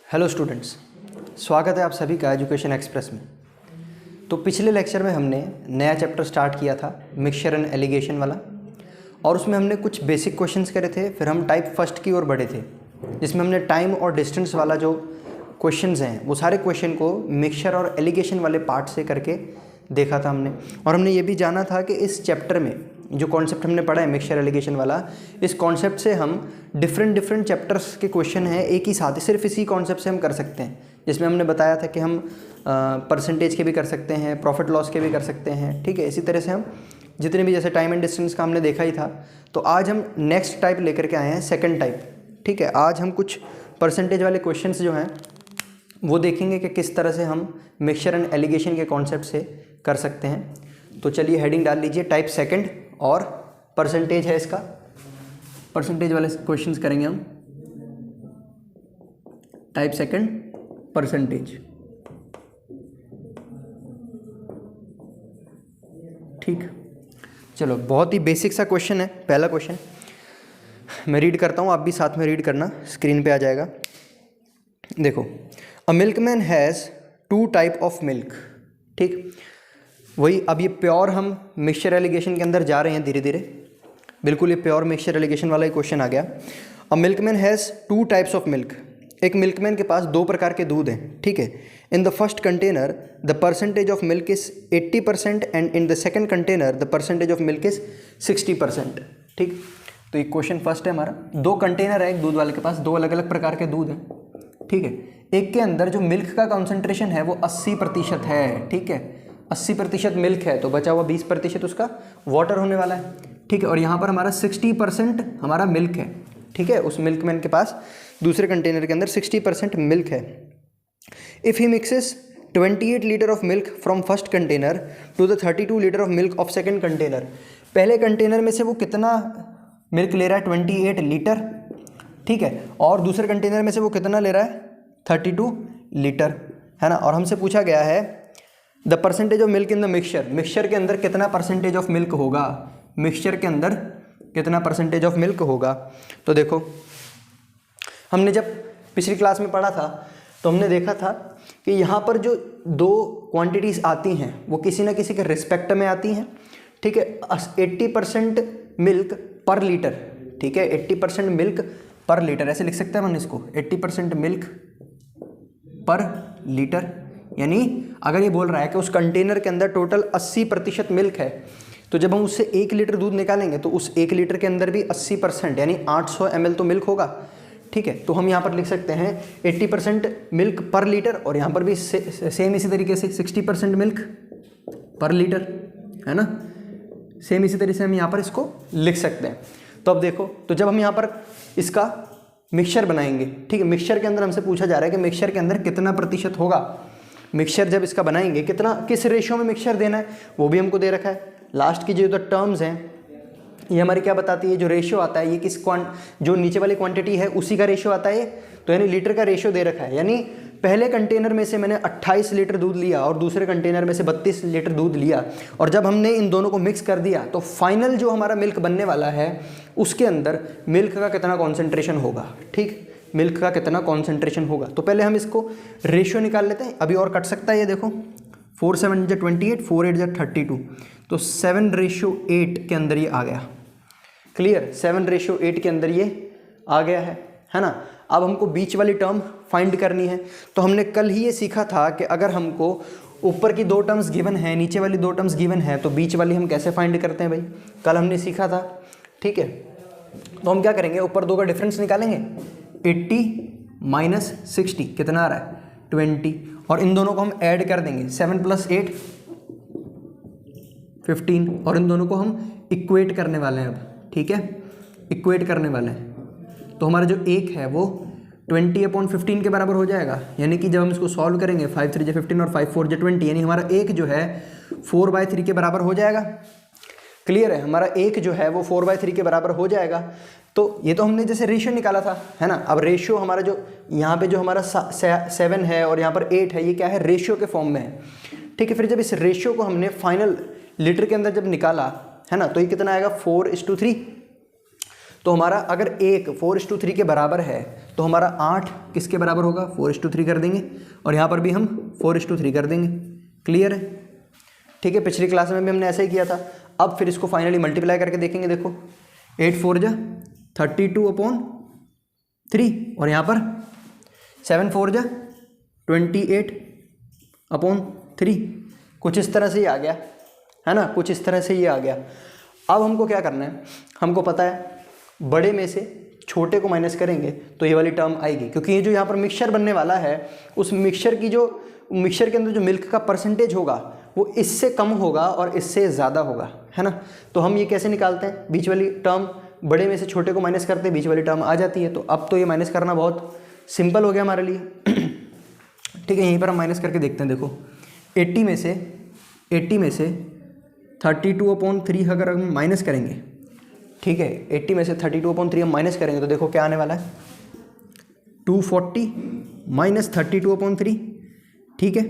Hello students, स्वागत है आप सभी का एजुकेशन एक्सप्रेस में। तो पिछले लेक्चर में हमने नया चैप्टर स्टार्ट किया था मिक्सचर एंड एलिगेशन वाला, और उसमें हमने कुछ बेसिक क्वेश्चंस करे थे। फिर हम टाइप फर्स्ट की ओर बढ़े थे, जिसमें हमने टाइम और डिस्टेंस वाला जो क्वेश्चंस हैं वो सारे क्वेश्चन को मिक्सचर और एलिगेशन वाले पार्ट से करके देखा था हमने। और हमने ये भी जाना था कि इस चैप्टर में जो कॉन्सेप्ट हमने पढ़ा है मिक्सचर एलिगेशन वाला, इस कॉन्सेप्ट से हम डिफरेंट चैप्टर्स के क्वेश्चन हैं एक ही साथ सिर्फ इसी कॉन्सेप्ट से हम कर सकते हैं। जिसमें हमने बताया था कि हम परसेंटेज के भी कर सकते हैं, प्रॉफिट लॉस के भी कर सकते हैं, ठीक है। इसी तरह से हम जितने भी, जैसे टाइम एंड डिस्टेंस का हमने देखा ही था, तो आज हम नेक्स्ट टाइप लेकर के आए हैं, सेकंड टाइप, ठीक है। आज हम कुछ परसेंटेज वाले क्वेश्चंस जो हैं वो देखेंगे कि किस तरह से हम मिक्सचर एंड एलिगेशन के कॉन्सेप्ट से कर सकते हैं। तो चलिए हेडिंग डाल लीजिए, टाइप सेकंड और परसेंटेज है इसका। परसेंटेज वाले क्वेश्चंस करेंगे हम, टाइप सेकंड परसेंटेज, ठीक। चलो, बहुत ही बेसिक सा क्वेश्चन है। पहला क्वेश्चन मैं रीड करता हूँ, आप भी साथ में रीड करना, स्क्रीन पे आ जाएगा। देखो, a milkman has 2 type of milk, ठीक। वही अब ये प्योर हम मिक्सचर एलिगेशन के अंदर जा रहे हैं धीरे धीरे। बिल्कुल ये प्योर मिक्सचर एलिगेशन वाला ही क्वेश्चन आ गया। A milkman has 2 types of milk. एक मिल्कमैन के पास 2 प्रकार के दूध हैं, ठीक है। In the first container the percentage of milk is 80% and in the second container the percentage of milk is 60%, ठीक। तो ये क्वेश्चन फर्स्ट है हमारा। 2 कंटेनर है एक दूध वाले के पास, 2 अलग अलग प्रकार के दूध हैं, ठीक है। एक के अंदर जो मिल्क का कॉन्सेंट्रेशन है वो 80% है, ठीक है। 80% मिल्क है, तो बचा हुआ 20% उसका वाटर होने वाला है, ठीक है। और यहाँ पर हमारा 60% हमारा मिल्क है, ठीक है। उस मिल्कमैन के पास दूसरे कंटेनर के अंदर 60% मिल्क है। If he mixes 28 litre of milk from first container to the 32 litre of milk of second container, पहले कंटेनर में से वो कितना मिल्क ले रहा है? 28 लीटर, ठीक है। और दूसरे कंटेनर में से वो कितना ले रहा है? 32 लीटर, है ना। और हमसे पूछा गया है the percentage of milk in the mixture, mixture के अंदर कितना परसेंटेज ऑफ मिल्क होगा, मिक्सचर के अंदर कितना परसेंटेज ऑफ मिल्क होगा। तो देखो, हमने जब पिछली क्लास में पढ़ा था तो हमने देखा था कि यहाँ पर जो 2 क्वांटिटीज़ आती हैं वो किसी ना किसी के रिस्पेक्ट में आती हैं, ठीक है। 80% मिल्क पर लीटर, ठीक है। 80% मिल्क पर लीटर, ऐसे लिख सकते हैं हम इसको, 80% मिल्क पर लीटर। यानी अगर ये बोल रहा है कि उस कंटेनर के अंदर टोटल 80% मिल्क है, तो जब हम उससे 1 लीटर दूध निकालेंगे तो उस 1 लीटर के अंदर भी 80% यानी 800 ml तो मिल्क होगा, ठीक है। तो हम यहाँ पर लिख सकते हैं 80% मिल्क पर लीटर, और यहाँ पर भी सेम इसी तरीके से 60% मिल्क पर लीटर, है ना। सेम इसी तरीके से हम यहाँ पर इसको लिख सकते हैं। तो अब देखो, तो जब हम यहाँ पर इसका मिक्सचर बनाएंगे, ठीक है, मिक्सचर के अंदर हमसे पूछा जा रहा है कि मिक्सचर के अंदर कितना प्रतिशत होगा। मिक्सचर जब इसका बनाएंगे कितना, किस रेशियो में मिक्सचर देना है वो भी हमको दे रखा है। लास्ट की जो टर्म्स हैं ये हमारी क्या बताती है, जो रेशियो आता है ये किस जो नीचे वाली क्वांटिटी है उसी का रेशियो आता है। तो यानी लीटर का रेशियो दे रखा है। यानी पहले कंटेनर में से मैंने 28 लीटर दूध लिया और दूसरे कंटेनर में से 32 लीटर दूध लिया, और जब हमने इन दोनों को मिक्स कर दिया तो फाइनल जो हमारा मिल्क बनने वाला है उसके अंदर मिल्क का कितना कॉन्सेंट्रेशन होगा, ठीक, मिल्क का कितना कॉन्सेंट्रेशन होगा। तो पहले हम इसको रेशियो निकाल लेते हैं। अभी और कट सकता है ये, देखो 4 7 जा 28, 4 8 जा 32, तो 7:8 के अंदर ये आ गया। क्लियर, 7:8 के अंदर ये आ गया है ना। अब हमको बीच वाली टर्म फाइंड करनी है। तो हमने कल ही ये सीखा था कि अगर हमको ऊपर की 2 टर्म्स गिवन है, नीचे वाली 2 टर्म्स गिवन है, तो बीच वाली हम कैसे फाइंड करते हैं भाई, कल हमने सीखा था, ठीक है। तो हम क्या करेंगे, ऊपर 2 का डिफरेंस निकालेंगे। 80 माइनस 60 कितना आ रहा है? 20, और इन दोनों को हम ऐड कर देंगे। 7 + 8 15, और इन दोनों को हम इक्वेट करने वाले हैं अब, ठीक है, इक्वेट करने वाले हैं। तो हमारा जो 1 है वो 20/15 के बराबर हो जाएगा। यानी कि जब हम इसको सॉल्व करेंगे 5 3 जा 15 और 5 4 जा 20, यानी हमारा 1 जो है 4/3 के बराबर हो जाएगा। क्लियर है, हमारा 1 जो है वो 4/3 के बराबर हो जाएगा। तो ये तो हमने जैसे रेशियो निकाला था, है ना। अब रेशियो हमारा जो यहाँ पे जो हमारा 7 है और यहाँ पर 8 है, ये क्या है, रेशियो के फॉर्म में है, ठीक है। फिर जब इस रेशियो को हमने फाइनल लीटर के अंदर जब निकाला, है ना, तो ये कितना आएगा, 4:3। तो तो हमारा अगर एक 4:3 के बराबर है तो हमारा 8 किसके बराबर होगा, 4:3 कर देंगे, और यहाँ पर भी हम 4:3 कर देंगे। क्लियर है? ठीक है, पिछली क्लास में भी हमने ऐसा ही किया था। अब फिर इसको फाइनली मल्टीप्लाई करके देखेंगे। देखो 8 4 जा 32/3, और यहाँ पर 7 4 जा 28/3। कुछ इस तरह से ही आ गया है ना, कुछ इस तरह से ये आ गया। अब हमको क्या करना है, हमको पता है बड़े में से छोटे को माइनस करेंगे तो ये वाली टर्म आएगी, क्योंकि ये जो यहाँ पर मिक्सचर बनने वाला है उस मिक्सचर के अंदर जो मिल्क का परसेंटेज होगा वो इससे कम होगा और इससे ज़्यादा होगा, है ना। तो हम ये कैसे निकालते हैं, बीच वाली टर्म, बड़े में से छोटे को माइनस करते हैं, बीच वाली टर्म आ जाती है। तो अब तो ये माइनस करना बहुत सिंपल हो गया हमारे लिए। ठीक है, यहीं पर हम माइनस करके देखते हैं। देखो 80 में से 32/3 अगर हम माइनस करेंगे, ठीक है, 80 में से 32/3 हम माइनस करेंगे तो देखो क्या आने वाला है, 240 माइनस 32/3। ठीक है,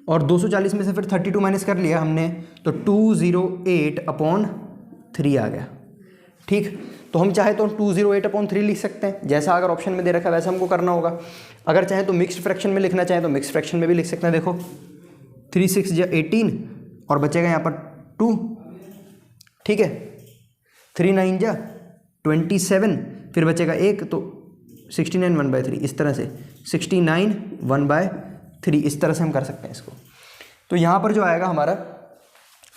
और 240 में से फिर 32 माइनस कर लिया हमने तो 208/3 आ गया। ठीक, तो हम चाहे तो 208/3 लिख सकते हैं, जैसा अगर ऑप्शन में दे रखा है वैसा हमको करना होगा। अगर चाहे तो मिक्स्ड फ्रैक्शन में लिखना चाहें तो मिक्स्ड फ्रैक्शन में भी लिख सकते हैं। देखो 3 6 या 18 और बचेगा यहाँ पर 2। ठीक है, 3 9 जा 27, फिर बचेगा 1 तो 69 1/3, इस तरह से 69 1/3, इस तरह से हम कर सकते हैं इसको। तो यहाँ पर जो आएगा हमारा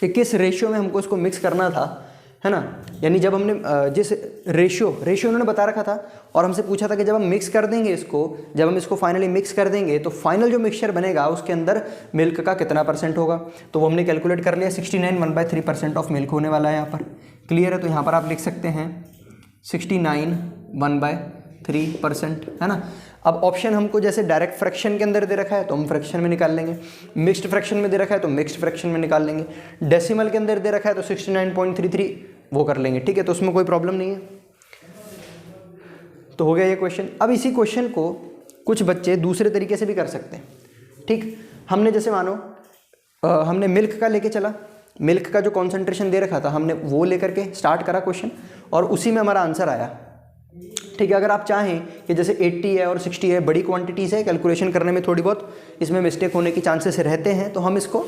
कि किस रेशियो में हमको इसको मिक्स करना था, है ना, यानी जब हमने जिस रेशियो उन्होंने बता रखा था और हमसे पूछा था कि जब हम मिक्स कर देंगे इसको, जब हम इसको फाइनली मिक्स कर देंगे तो फाइनल जो मिक्सचर बनेगा उसके अंदर मिल्क का कितना परसेंट होगा। तो वो हमने कैलकुलेट कर लिया, 69 1/3% ऑफ मिल्क होने वाला है यहाँ पर। क्लियर है? तो यहाँ पर आप लिख सकते हैं 69 1/3%, है ना। अब ऑप्शन हमको जैसे डायरेक्ट फ्रैक्शन के अंदर दे रखा है तो हम फ्रैक्शन में निकाल लेंगे, मिक्स्ड फ्रैक्शन में दे रखा है तो मिक्स्ड फ्रैक्शन में निकाल लेंगे, डेसिमल के अंदर दे रखा है तो 69.33 वो कर लेंगे। ठीक है, तो उसमें कोई प्रॉब्लम नहीं है। तो हो गया ये क्वेश्चन। अब इसी क्वेश्चन को कुछ बच्चे दूसरे तरीके से भी कर सकते हैं। ठीक, हमने जैसे मानो हमने मिल्क का लेके चला, मिल्क का जो कॉन्सेंट्रेशन दे रखा था हमने वो लेकर के स्टार्ट करा क्वेश्चन और उसी में हमारा आंसर आया। ठीक है, अगर आप चाहें कि जैसे 80 है और 60 है, बड़ी क्वांटिटीज़ है, कैलकुलेशन करने में थोड़ी बहुत इसमें मिस्टेक होने की चांसेस रहते हैं, तो हम इसको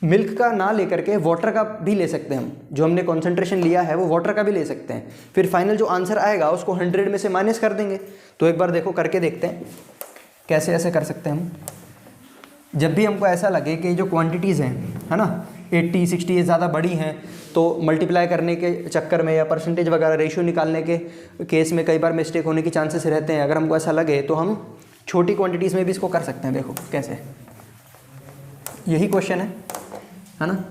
मिल्क का ना लेकर के वाटर का भी ले सकते हैं। हम जो हमने कॉन्सेंट्रेशन लिया है वो वाटर का भी ले सकते हैं, फिर फाइनल जो आंसर आएगा उसको 100 में से माइनस कर देंगे। तो एक बार देखो करके देखते हैं कैसे ऐसे कर सकते हैं हम। जब भी हमको ऐसा लगे कि जो क्वांटिटीज़ हैं, है ना, 80 60 ये ज़्यादा बड़ी हैं, तो मल्टीप्लाई करने के चक्कर में या परसेंटेज वगैरह रेशियो निकालने के केस में कई बार मिस्टेक होने की चांसेस रहते हैं। अगर हमको ऐसा लगे तो हम छोटी क्वांटिटीज़ में भी इसको कर सकते हैं। देखो कैसे, यही क्वेश्चन है ना।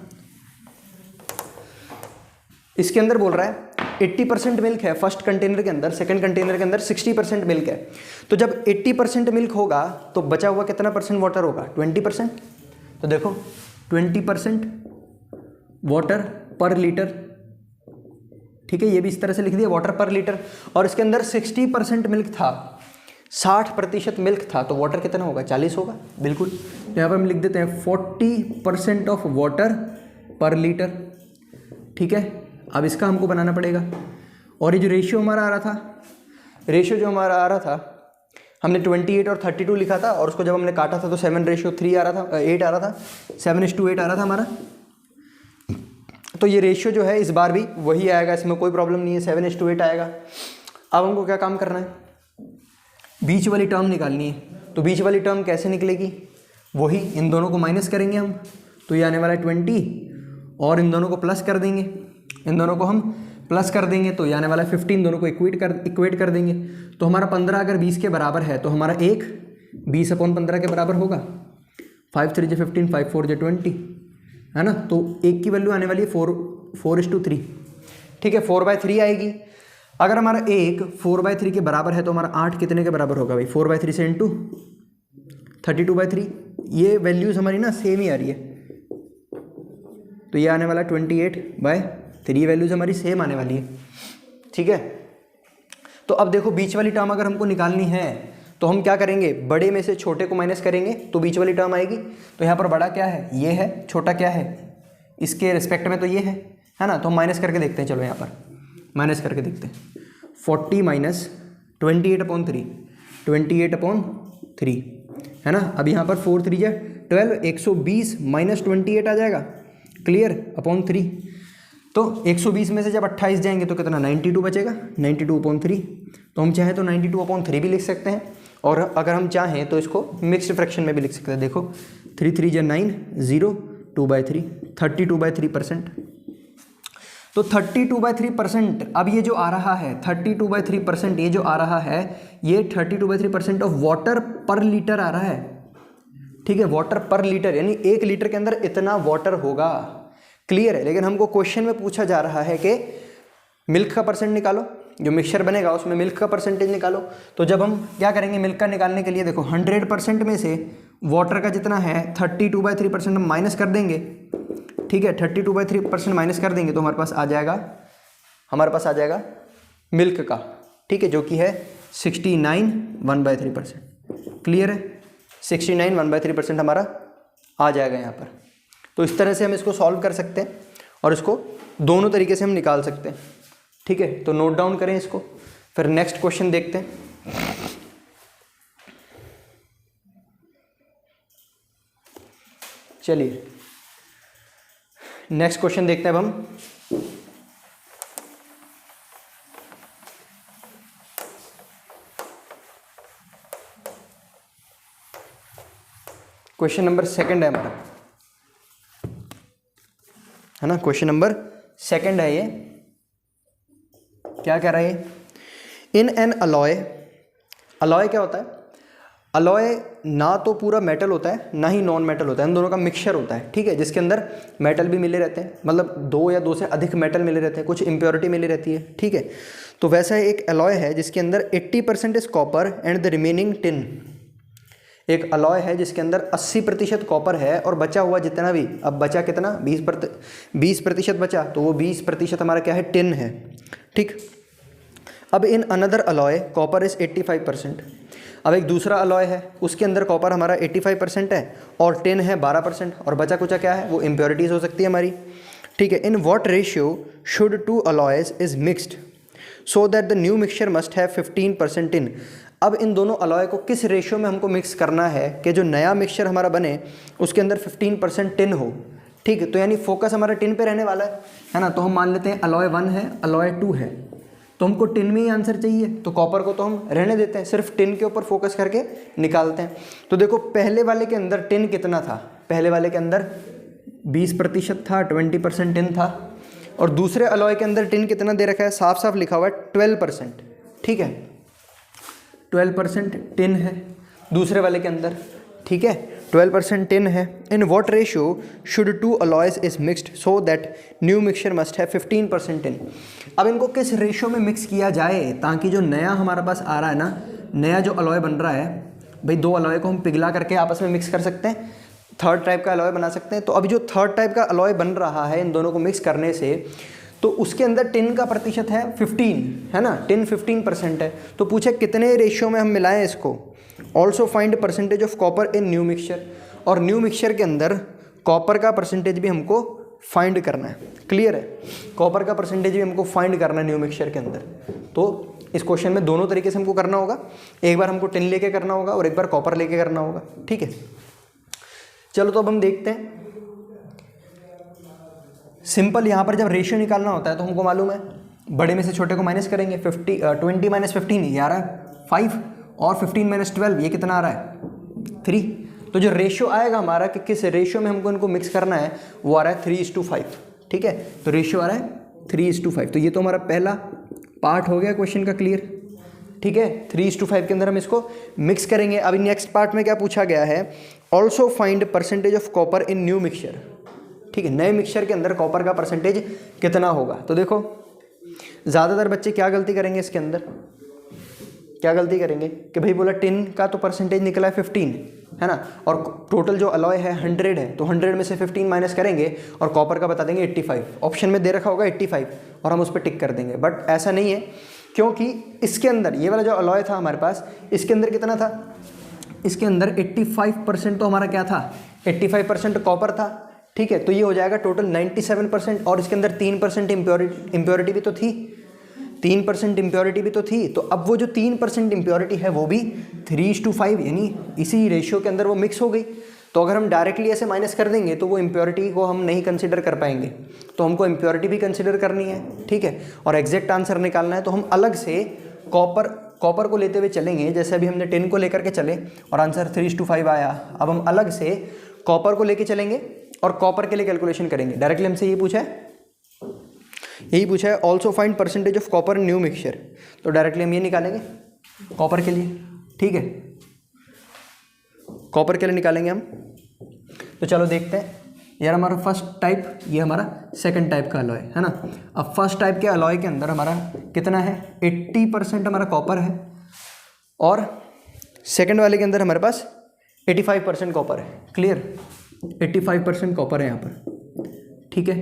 इसके अंदर बोल रहा है 80% मिल्क है फर्स्ट कंटेनर के अंदर, सेकंड कंटेनर के अंदर 60% मिल्क है। तो जब 80% मिल्क होगा तो बचा हुआ कितना परसेंट वाटर होगा, 20%। तो देखो 20% वाटर पर लीटर। ठीक है, ये भी इस तरह से लिख दिया, वाटर पर लीटर। और इसके अंदर 60% मिल्क था, 60% मिल्क था, तो वाटर कितना होगा, 40 होगा। बिल्कुल, यहाँ पर हम लिख देते हैं 40% ऑफ वाटर पर लीटर। ठीक है, अब इसका हमको बनाना पड़ेगा। और ये जो रेशियो हमारा आ रहा था, रेशियो जो हमारा आ रहा था, हमने 28 और 32 लिखा था और उसको जब हमने काटा था तो 7:3 आ रहा था, 8 आ रहा था, 7:8 आ रहा था हमारा। तो ये रेशियो जो है इस बार भी वही आएगा, इसमें कोई प्रॉब्लम नहीं है, 7:8 आएगा। अब हमको क्या काम करना है, बीच वाली टर्म निकालनी है। तो बीच वाली टर्म कैसे निकलेगी, वही इन दोनों को माइनस करेंगे हम, तो ये आने वाला है 20, और इन दोनों को प्लस कर देंगे, इन दोनों को हम प्लस कर देंगे तो ये आने वाला है 15, दोनों को इक्वेट कर देंगे। तो हमारा 15 अगर 20 के बराबर है तो हमारा 1 20/15 के बराबर होगा। 5 3 जा 15, 5 4 जा 20, है ना। तो 1 की वैल्यू आने वाली है 4:3। ठीक है, 4/3 आएगी। अगर हमारा 1 4/3 के बराबर है तो हमारा 8 कितने के बराबर होगा भाई, 4/3 से इंटू 32/3। ये वैल्यूज़ हमारी ना सेम ही आ रही है, तो ये आने वाला 28/3, वैल्यूज़ हमारी सेम आने वाली है। ठीक है, तो अब देखो बीच वाली टर्म अगर हमको निकालनी है तो हम क्या करेंगे, बड़े में से छोटे को माइनस करेंगे तो बीच वाली टर्म आएगी। तो यहाँ पर बड़ा क्या है, ये है, छोटा क्या है, इसके रिस्पेक्ट में तो ये है ना। तो हम माइनस करके देखते हैं, चलो यहाँ पर माइनस करके देखते हैं। 40 माइनस 28/3, 28/3 है ना। अब यहाँ पर 4 3 12, 120 माइनस 28 आ जाएगा, क्लियर, अपॉन 3। तो 120 में से जब 28 जाएंगे तो कितना 92 बचेगा, 92/3। तो हम चाहें तो 92/3 भी लिख सकते हैं, और अगर हम चाहें तो इसको मिक्स्ड फ्रैक्शन में भी लिख सकते हैं। देखो 3 3 9, 0, 2/3, 32/3%। तो 32/3%, अब ये जो आ रहा है 32/3%, ये जो आ रहा है ये 32/3% ऑफ वाटर पर लीटर आ रहा है, ठीक है, वाटर पर लीटर, यानी 1 लीटर के अंदर इतना वाटर होगा, क्लियर है। लेकिन हमको क्वेश्चन में पूछा जा रहा है कि मिल्क का परसेंट निकालो, जो मिक्सचर बनेगा उसमें मिल्क का परसेंटेज निकालो। तो जब हम क्या करेंगे मिल्क का निकालने के लिए, देखो 100% में से वाटर का जितना है 32/3% हम माइनस कर देंगे, ठीक है, 32/3% माइनस कर देंगे तो हमारे पास आ जाएगा मिल्क का, ठीक है, जो कि है 69 1/3%, क्लियर है, 69 1/3% हमारा आ जाएगा यहाँ पर। तो इस तरह से हम इसको सॉल्व कर सकते हैं और इसको दोनों तरीके से हम निकाल सकते हैं, ठीक है। तो नोट डाउन करें इसको, फिर नेक्स्ट क्वेश्चन देखते हैं। चलिए नेक्स्ट क्वेश्चन देखते हैं अब हम। क्वेश्चन नंबर 2 है हमारा, है ना, क्वेश्चन नंबर 2 है ये। क्या कह रहा है, इन एन अलॉय, अलॉय क्या होता है, अलॉय ना तो पूरा मेटल होता है ना ही नॉन मेटल होता है, इन दोनों का मिक्सचर होता है, ठीक है, जिसके अंदर मेटल भी मिले रहते हैं, मतलब 2 या 2 से अधिक मेटल मिले रहते हैं, कुछ इम्प्योरिटी मिली रहती है, ठीक है। तो वैसा एक अलॉय है जिसके अंदर 80% is copper and the remaining tin. एक अलॉय है जिसके अंदर 80% कॉपर है और बचा हुआ जितना भी, अब बचा कितना 20% बचा, तो वो 20% हमारा क्या है, टिन है, ठीक। अब in another alloy copper is 85%। अब एक दूसरा अलॉय है उसके अंदर कॉपर हमारा 85% है और टिन है 12%, और बचा कुचा क्या है, वो इम्प्योरिटीज़ हो सकती है हमारी, ठीक है। In what ratio should 2 alloys is mixed so that the new mixture must have 15% tin. अब इन दोनों अलॉय को किस रेशियो में हमको मिक्स करना है कि जो नया मिक्सचर हमारा बने उसके अंदर 15% टिन हो, ठीक है। तो यानी फोकस हमारा टिन पे रहने वाला है ना। तो हम मान लेते हैं अलॉय 1 है, अलॉय 2 है, तो हमको टिन में ही आंसर चाहिए, तो कॉपर को तो हम रहने देते हैं, सिर्फ टिन के ऊपर फोकस करके निकालते हैं। तो देखो पहले वाले के अंदर टिन कितना था, पहले वाले के अंदर 20% था, 20% टिन था, और दूसरे अलॉय के अंदर टिन कितना दे रखा है, साफ साफ लिखा हुआ है 12%, ठीक है, 12% टिन है दूसरे वाले के अंदर, ठीक है, 12% टिन है। In what ratio should 2 alloys is mixed so that new mixture must have 15% tin. अब इनको किस रेशियो में मिक्स किया जाए ताकि जो नया हमारा पास आ रहा है ना, नया जो अलॉय बन रहा है, भाई 2 अलॉय को हम पिघला करके आपस में मिक्स कर सकते हैं, थर्ड टाइप का अलॉय बना सकते हैं। तो अभी जो थर्ड टाइप का अलॉय बन रहा है इन दोनों को मिक्स करने से, तो उसके अंदर टिन का प्रतिशत है 15, है ना, टिन 15% है। तो पूछे कितने रेशियो में हम मिलाएं इसको। Also find percentage of copper in new mixture, और न्यू मिक्सचर के अंदर कॉपर का परसेंटेज भी हमको फाइंड करना है, क्लियर है, कॉपर का परसेंटेज भी हमको फाइंड करना है न्यू मिक्सचर के अंदर। तो इस क्वेश्चन में दोनों तरीके से हमको करना होगा, एक बार हमको टिन लेके करना होगा और एक बार कॉपर लेके करना होगा, ठीक है। चलो तो अब हम देखते हैं, सिंपल यहाँ पर जब रेशियो निकालना होता है तो हमको मालूम है बड़े में से छोटे को माइनस करेंगे, 20 माइनस 15 ये आ रहा है 5, और 15 माइनस 12 ये कितना आ रहा है 3। तो जो रेशियो आएगा हमारा कि किस रेशियो में हमको इनको मिक्स करना है वो आ रहा है 3:5, ठीक है। तो रेशियो आ रहा है 3:5। तो ये तो हमारा पहला पार्ट हो गया क्वेश्चन का क्लियर, ठीक है। 3:5 के अंदर हम इसको मिक्स करेंगे। अभी नेक्स्ट पार्ट में क्या पूछा गया है, also find percentage of copper in new mixture, ठीक है, नए मिक्सचर के अंदर कॉपर का परसेंटेज कितना होगा। तो देखो ज़्यादातर बच्चे क्या गलती करेंगे इसके अंदर, क्या गलती करेंगे कि भाई बोला टिन का तो परसेंटेज निकला है 15, है ना, और टोटल जो अलॉय है 100 है, तो 100 में से 15 माइनस करेंगे और कॉपर का बता देंगे 85। ऑप्शन में दे रखा होगा 85 और हम उस पर टिक कर देंगे, बट ऐसा नहीं है, क्योंकि इसके अंदर ये वाला जो अलॉय था हमारे पास, इसके अंदर कितना था, इसके अंदर 85% तो हमारा क्या था, 85% कॉपर था, ठीक है। तो ये हो जाएगा टोटल 97%, और इसके अंदर 3% इम्प्योरिटी भी तो थी। 3% इम्प्योरिटी भी तो थी, तो अब वो जो 3% इम्प्योरिटी है वो भी 3:5 यानी इसी रेशियो के अंदर वो मिक्स हो गई। तो अगर हम डायरेक्टली ऐसे माइनस कर देंगे तो वो इम्प्योरिटी को हम नहीं कंसिडर कर पाएंगे, तो हमको इम्प्योरिटी भी कंसिडर करनी है, ठीक है। और एग्जैक्ट आंसर निकालना है तो हम अलग से कॉपर को लेते हुए चलेंगे। जैसे अभी हमने टिन को लेकर के चले और आंसर 3:5 आया, अब हम अलग से कॉपर को लेके चलेंगे और कॉपर के लिए कैलकुलेशन करेंगे। डायरेक्टली हमसे यही पूछा है also find percentage of copper in new mixture, तो डायरेक्टली हम ये निकालेंगे कॉपर के लिए, ठीक है। कॉपर के लिए निकालेंगे हम। तो चलो देखते हैं, यार हमारा फर्स्ट टाइप, ये हमारा सेकंड टाइप का अलॉय है ना। अब फर्स्ट टाइप के अलॉय के अंदर हमारा कितना है, 80% हमारा कॉपर है, और सेकंड वाले के अंदर हमारे पास 85% कॉपर है। क्लियर, 85% कॉपर है यहाँ पर, ठीक है।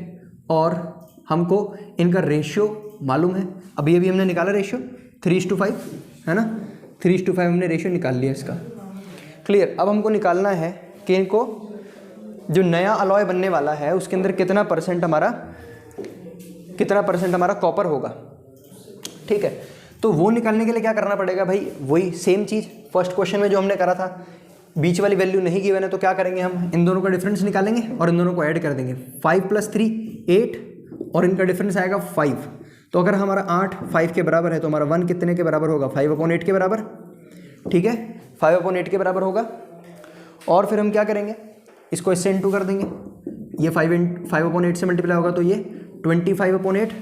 और हमको इनका रेशियो मालूम है, अभी हमने निकाला रेशियो 3:5 है ना, 3:5 हमने रेशियो निकाल लिया इसका। क्लियर, अब हमको निकालना है कि इनको जो नया अलॉय बनने वाला है उसके अंदर कितना परसेंट हमारा कॉपर होगा, ठीक है। तो वो निकालने के लिए क्या करना पड़ेगा भाई, वही सेम चीज़ फर्स्ट क्वेश्चन में जो हमने करा था, बीच वाली वैल्यू नहीं गिवन है तो क्या करेंगे, हम इन दोनों का डिफरेंस निकालेंगे और इन दोनों को ऐड कर देंगे। 5 + 3 8 और इनका डिफरेंस आएगा 5। तो अगर हमारा 8 5 के बराबर है तो हमारा 1 कितने के बराबर होगा, 5/8 के बराबर, ठीक है, 5/8 के बराबर होगा। और फिर हम क्या करेंगे, इसको इससे इंटू कर देंगे, ये 5/8 से मल्टीप्लाई होगा तो ये 25/8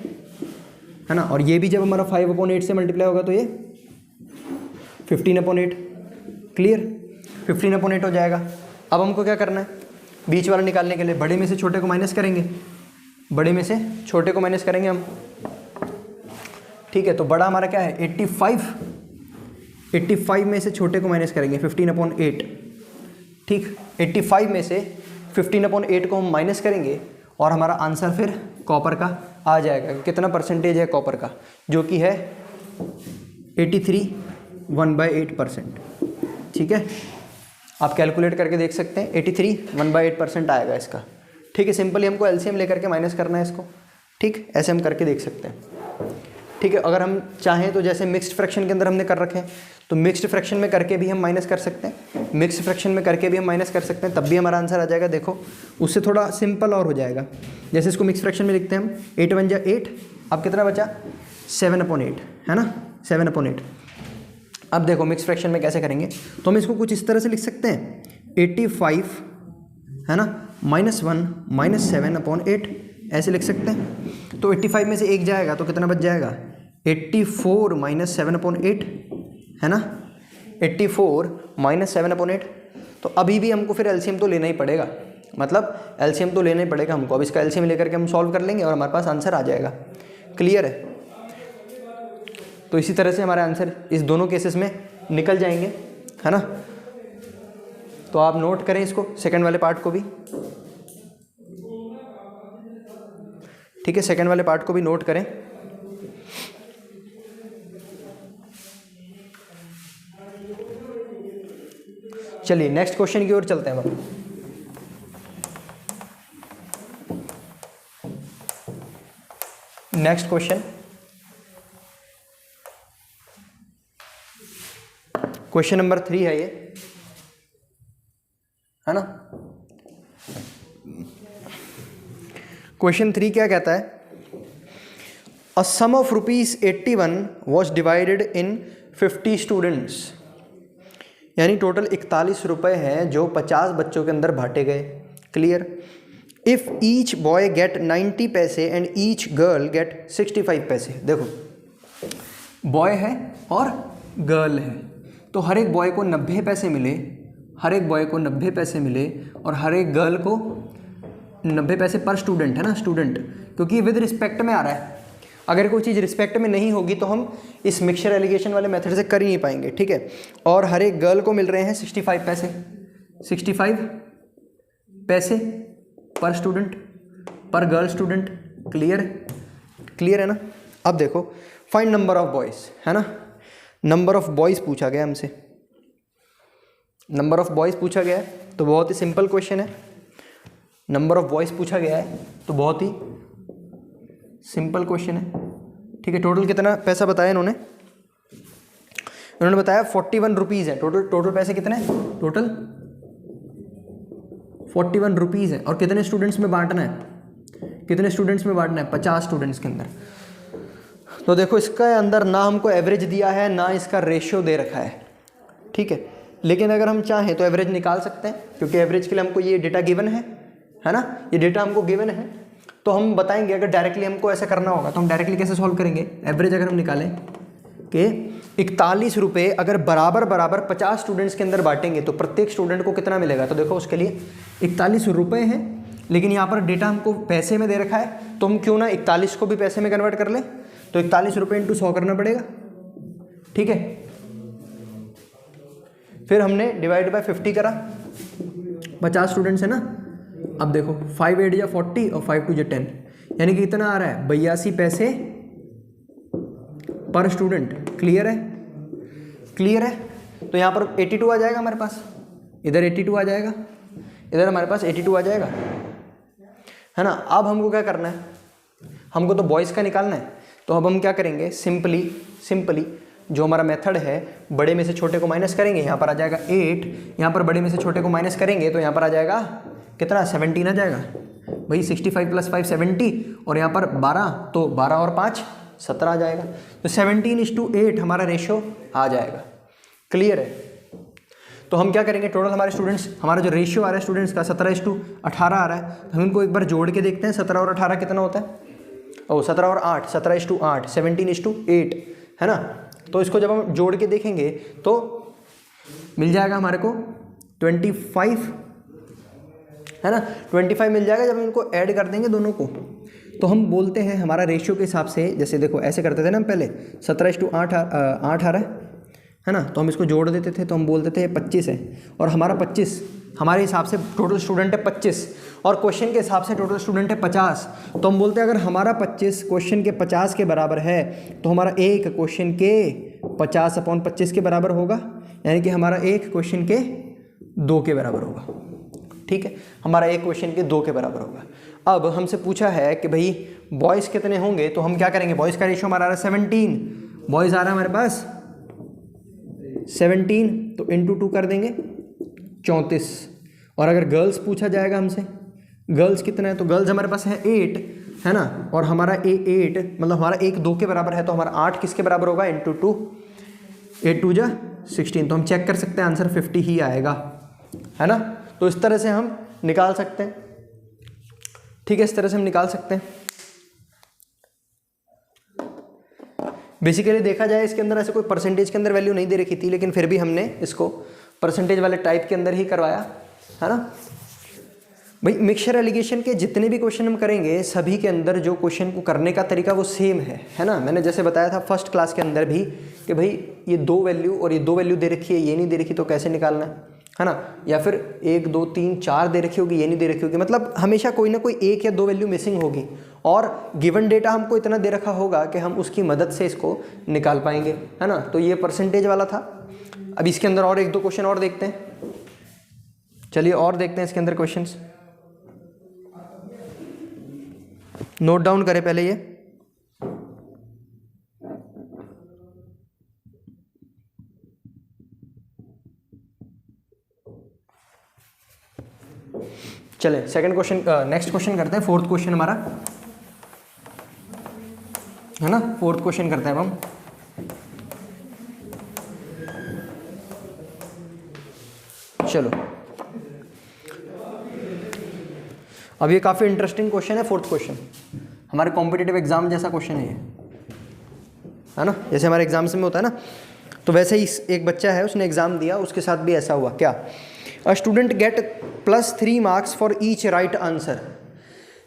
है ना, और ये भी जब हमारा 5/8 से मल्टीप्लाई होगा तो ये 15/8। क्लियर, 15/8 हो जाएगा। अब हमको क्या करना है, बीच वाला निकालने के लिए बड़े में से छोटे को माइनस करेंगे, बड़े में से छोटे को माइनस करेंगे हम, ठीक है। तो बड़ा हमारा क्या है 85 में से छोटे को माइनस करेंगे 15/8, ठीक। 85 में से 15/8 को हम माइनस करेंगे और हमारा आंसर फिर कॉपर का आ जाएगा। कितना परसेंटेज है कॉपर का, जो कि है 83 1/8%, ठीक है। आप कैलकुलेट करके देख सकते हैं, 83 1/8% आएगा इसका, ठीक है। सिंपली हमको एलसीएम लेकर के माइनस करना है इसको, ठीक, ऐसे हम करके देख सकते हैं, ठीक है। अगर हम चाहें तो जैसे मिक्स्ड फ्रैक्शन के अंदर हमने कर रखे हैं तो मिक्स्ड फ्रैक्शन में करके भी हम माइनस कर सकते हैं, मिक्स्ड फ्रैक्शन में करके भी हम माइनस कर सकते हैं, तब भी हमारा आंसर आ जाएगा। देखो उससे थोड़ा सिंपल और हो जाएगा, जैसे इसको मिक्स फ्रैक्शन में लिखते हैं हम, 8 × 1 = 8, अब कितना बचा 7/8 है ना, 7/8। अब देखो मिक्स फ्रैक्शन में कैसे करेंगे, तो हम इसको कुछ इस तरह से लिख सकते हैं, 85 है ना -1 -7/8 ऐसे लिख सकते हैं। तो 85 में से 1 जाएगा तो कितना बच जाएगा, 84 - 7/8 है ना, 84 - 7/8। तो अभी भी हमको फिर एलसीएम तो लेना ही पड़ेगा, मतलब एलसीएम तो लेना ही पड़ेगा हमको। अब इसका एलसीएम लेकर के हम सॉल्व कर लेंगे और हमारे पास आंसर आ जाएगा। क्लियर है, तो इसी तरह से हमारे आंसर इस दोनों केसेस में निकल जाएंगे, है ना। तो आप नोट करें इसको, सेकंड वाले पार्ट को भी, ठीक है, सेकंड वाले पार्ट को भी नोट करें। चलिए नेक्स्ट क्वेश्चन की ओर चलते हैं अब। नेक्स्ट क्वेश्चन, क्वेश्चन नंबर 3 है ये, है ना। क्वेश्चन 3 क्या कहता है, a sum of ₹81 was divided in 50 students, यानी टोटल 41 रुपये हैं जो 50 बच्चों के अंदर बांटे गए। Clear, if each boy get 90 पैसे एंड ईच गर्ल गेट 65 पैसे। देखो बॉय है और गर्ल है, तो हर एक बॉय को 90 पैसे मिले, हर एक बॉय को 90 पैसे मिले और हर एक गर्ल को 90 पैसे पर स्टूडेंट, है ना, स्टूडेंट, क्योंकि विद रिस्पेक्ट में आ रहा है। अगर कोई चीज़ रिस्पेक्ट में नहीं होगी तो हम इस मिक्सचर एलिगेशन वाले मेथड से कर ही नहीं पाएंगे, ठीक है। और हर एक गर्ल को मिल रहे हैं 65 पैसे, 65 पैसे पर स्टूडेंट, पर गर्ल स्टूडेंट। क्लियर, क्लियर है ना। अब देखो फाइंड नंबर ऑफ बॉयज़, है ना, नंबर ऑफ बॉयज़ पूछा गया हमसे, नंबर ऑफ बॉयज़ पूछा गया है, तो बहुत ही सिंपल क्वेश्चन है। नंबर ऑफ बॉयज़ पूछा गया है तो बहुत ही सिंपल क्वेश्चन है। ठीक है, टोटल कितना पैसा बताया इन्होंने बताया 41 रुपीज़ है टोटल पैसे कितने, टोटल 41 रुपीज़ है। और कितने स्टूडेंट्स में बांटना है, 50 स्टूडेंट्स के अंदर। तो देखो इसके अंदर ना हमको एवरेज दिया है ना इसका रेशियो दे रखा है, ठीक है। लेकिन अगर हम चाहें तो एवरेज निकाल सकते हैं, क्योंकि एवरेज के लिए हमको ये डेटा गिवन है ना, ये डेटा हमको गिवन है। तो हम बताएंगे अगर डायरेक्टली हमको ऐसा करना होगा तो हम डायरेक्टली कैसे सॉल्व करेंगे। एवरेज अगर हम निकालें कि 41 रुपये अगर बराबर 50 स्टूडेंट्स के अंदर बांटेंगे तो प्रत्येक स्टूडेंट को कितना मिलेगा। तो देखो उसके लिए 41 रुपये हैं, लेकिन यहाँ पर डेटा हमको पैसे में दे रखा है, तो हम क्यों ना 41 को भी पैसे में कन्वर्ट कर लें। तो 41 रुपये इंटू 100 करना पड़ेगा, ठीक है। फिर हमने डिवाइड बाय 50 करा, 50 स्टूडेंट्स है ना। अब देखो 5 8 या 40 और 5 2 या 10, यानी कि कितना आ रहा है 82 पैसे पर स्टूडेंट। क्लियर है। तो यहाँ पर 82 आ जाएगा हमारे पास, इधर 82 आ जाएगा, इधर हमारे पास 82 आ जाएगा, है ना। अब हमको क्या करना है, हमको तो बॉयज़ का निकालना है। तो अब हम क्या करेंगे, सिंपली जो हमारा मेथड है, बड़े में से छोटे को माइनस करेंगे, यहाँ पर आ जाएगा 8, यहाँ पर बड़े में से छोटे को माइनस करेंगे तो यहाँ पर आ जाएगा कितना, 17 आ जाएगा भाई। 65 + 5 70, और यहाँ पर 12, तो 12 और 5 17 आ जाएगा। तो 17:8 हमारा रेशियो आ जाएगा। क्लियर है। तो हम क्या करेंगे, टोटल हमारे स्टूडेंट्स, हमारा जो रेशियो आ रहा है स्टूडेंट्स का 17:18 आ रहा है, तो हम इनको एक बार जोड़ के देखते हैं 17 और 18 कितना होता है। 17 और 8 17:8 17:8 है ना। तो इसको जब हम जोड़ के देखेंगे तो मिल जाएगा हमारे को 25, है ना। 25 मिल जाएगा जब हम इनको ऐड कर देंगे दोनों को। तो हम बोलते हैं हमारा रेशियो के हिसाब से, जैसे देखो ऐसे करते थे ना हम पहले, 17:8 8 आ रहा है ना। तो हम इसको जोड़ देते थे, तो हम बोलते थे 25 है, और हमारा 25 हमारे हिसाब से टोटल स्टूडेंट है 25, और क्वेश्चन के हिसाब से टोटल स्टूडेंट है 50। तो हम बोलते हैं अगर हमारा 25 क्वेश्चन के 50 के बराबर है तो हमारा एक क्वेश्चन के 50/25 के बराबर होगा, यानी कि हमारा एक क्वेश्चन के 2 के बराबर होगा, ठीक है। हमारा एक क्वेश्चन के 2 के बराबर होगा। अब हमसे पूछा है कि भाई बॉयज़ कितने होंगे, तो हम क्या करेंगे, बॉयज़ का रेशियो हमारा आ रहा है 17, बॉयज़ आ रहा है हमारे पास 17, तो इंटू 2 कर देंगे 34। और अगर गर्ल्स पूछा जाएगा हमसे, गर्ल्स कितना है, तो गर्ल्स हमारे पास है 8, है ना। और हमारा 8 मतलब हमारा एक 2 के बराबर है, तो हमारा 8 किसके बराबर होगा, इंटू 2, 8 2 जा 16। तो हम चेक कर सकते हैं आंसर 50 ही आएगा, है ना। तो इस तरह से हम निकाल सकते हैं, ठीक है, इस तरह से हम निकाल सकते हैं। बेसिकली देखा जाए इसके अंदर ऐसे कोई परसेंटेज के अंदर वैल्यू नहीं दे रखी थी, लेकिन फिर भी हमने इसको परसेंटेज वाले टाइप के अंदर ही करवाया, है ना। भाई मिक्सचर एलिगेशन के जितने भी क्वेश्चन हम करेंगे, सभी के अंदर जो क्वेश्चन को करने का तरीका वो सेम है ना। मैंने जैसे बताया था फर्स्ट क्लास के अंदर भी कि भाई ये 2 वैल्यू और ये 2 वैल्यू दे रखी है, ये नहीं दे रखी, तो कैसे निकालना है ना। या फिर 1 2 3 4 दे रखी होगी, ये नहीं दे रखी होगी, मतलब हमेशा कोई ना कोई 1 या 2 वैल्यू मिसिंग होगी, और गिवन डेटा हमको इतना दे रखा होगा कि हम उसकी मदद से इसको निकाल पाएंगे, है ना। तो ये परसेंटेज वाला था। अब इसके अंदर और 1 2 क्वेश्चन और देखते हैं, चलिए और देखते हैं इसके अंदर क्वेश्चंस। नोट डाउन करें पहले ये। चले सेकंड क्वेश्चन, नेक्स्ट क्वेश्चन करते हैं। फोर्थ क्वेश्चन हमारा, है ना, फोर्थ क्वेश्चन करते हैं अब हम। चलो अब ये काफ़ी इंटरेस्टिंग क्वेश्चन है। फोर्थ क्वेश्चन हमारे कॉम्पिटिटिव एग्जाम जैसा क्वेश्चन है ये, है ना। जैसे हमारे एग्जाम्स में होता है ना, तो वैसे ही एक बच्चा है, उसने एग्ज़ाम दिया, उसके साथ भी ऐसा हुआ। क्या, a student gate +3 marks for each right answer.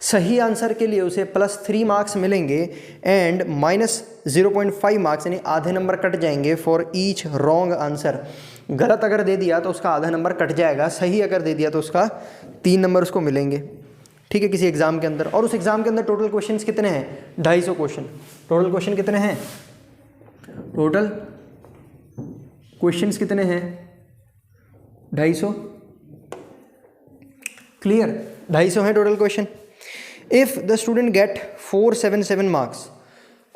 सही आंसर के लिए उसे +3 मार्क्स मिलेंगे, एंड -0.5 मार्क्स यानी आधे नंबर कट जाएंगे फॉर ईच रॉन्ग आंसर। गलत अगर दे दिया तो उसका आधा नंबर कट जाएगा, सही अगर दे दिया तो उसका 3 नंबर उसको मिलेंगे, ठीक है, किसी एग्जाम के अंदर। और उस एग्जाम के अंदर टोटल क्वेश्चंस कितने हैं, 250 क्वेश्चन। टोटल क्वेश्चन कितने हैं, टोटल क्वेश्चंस कितने हैं, 250। क्लियर, 250 है total question. If the student gate 477 marks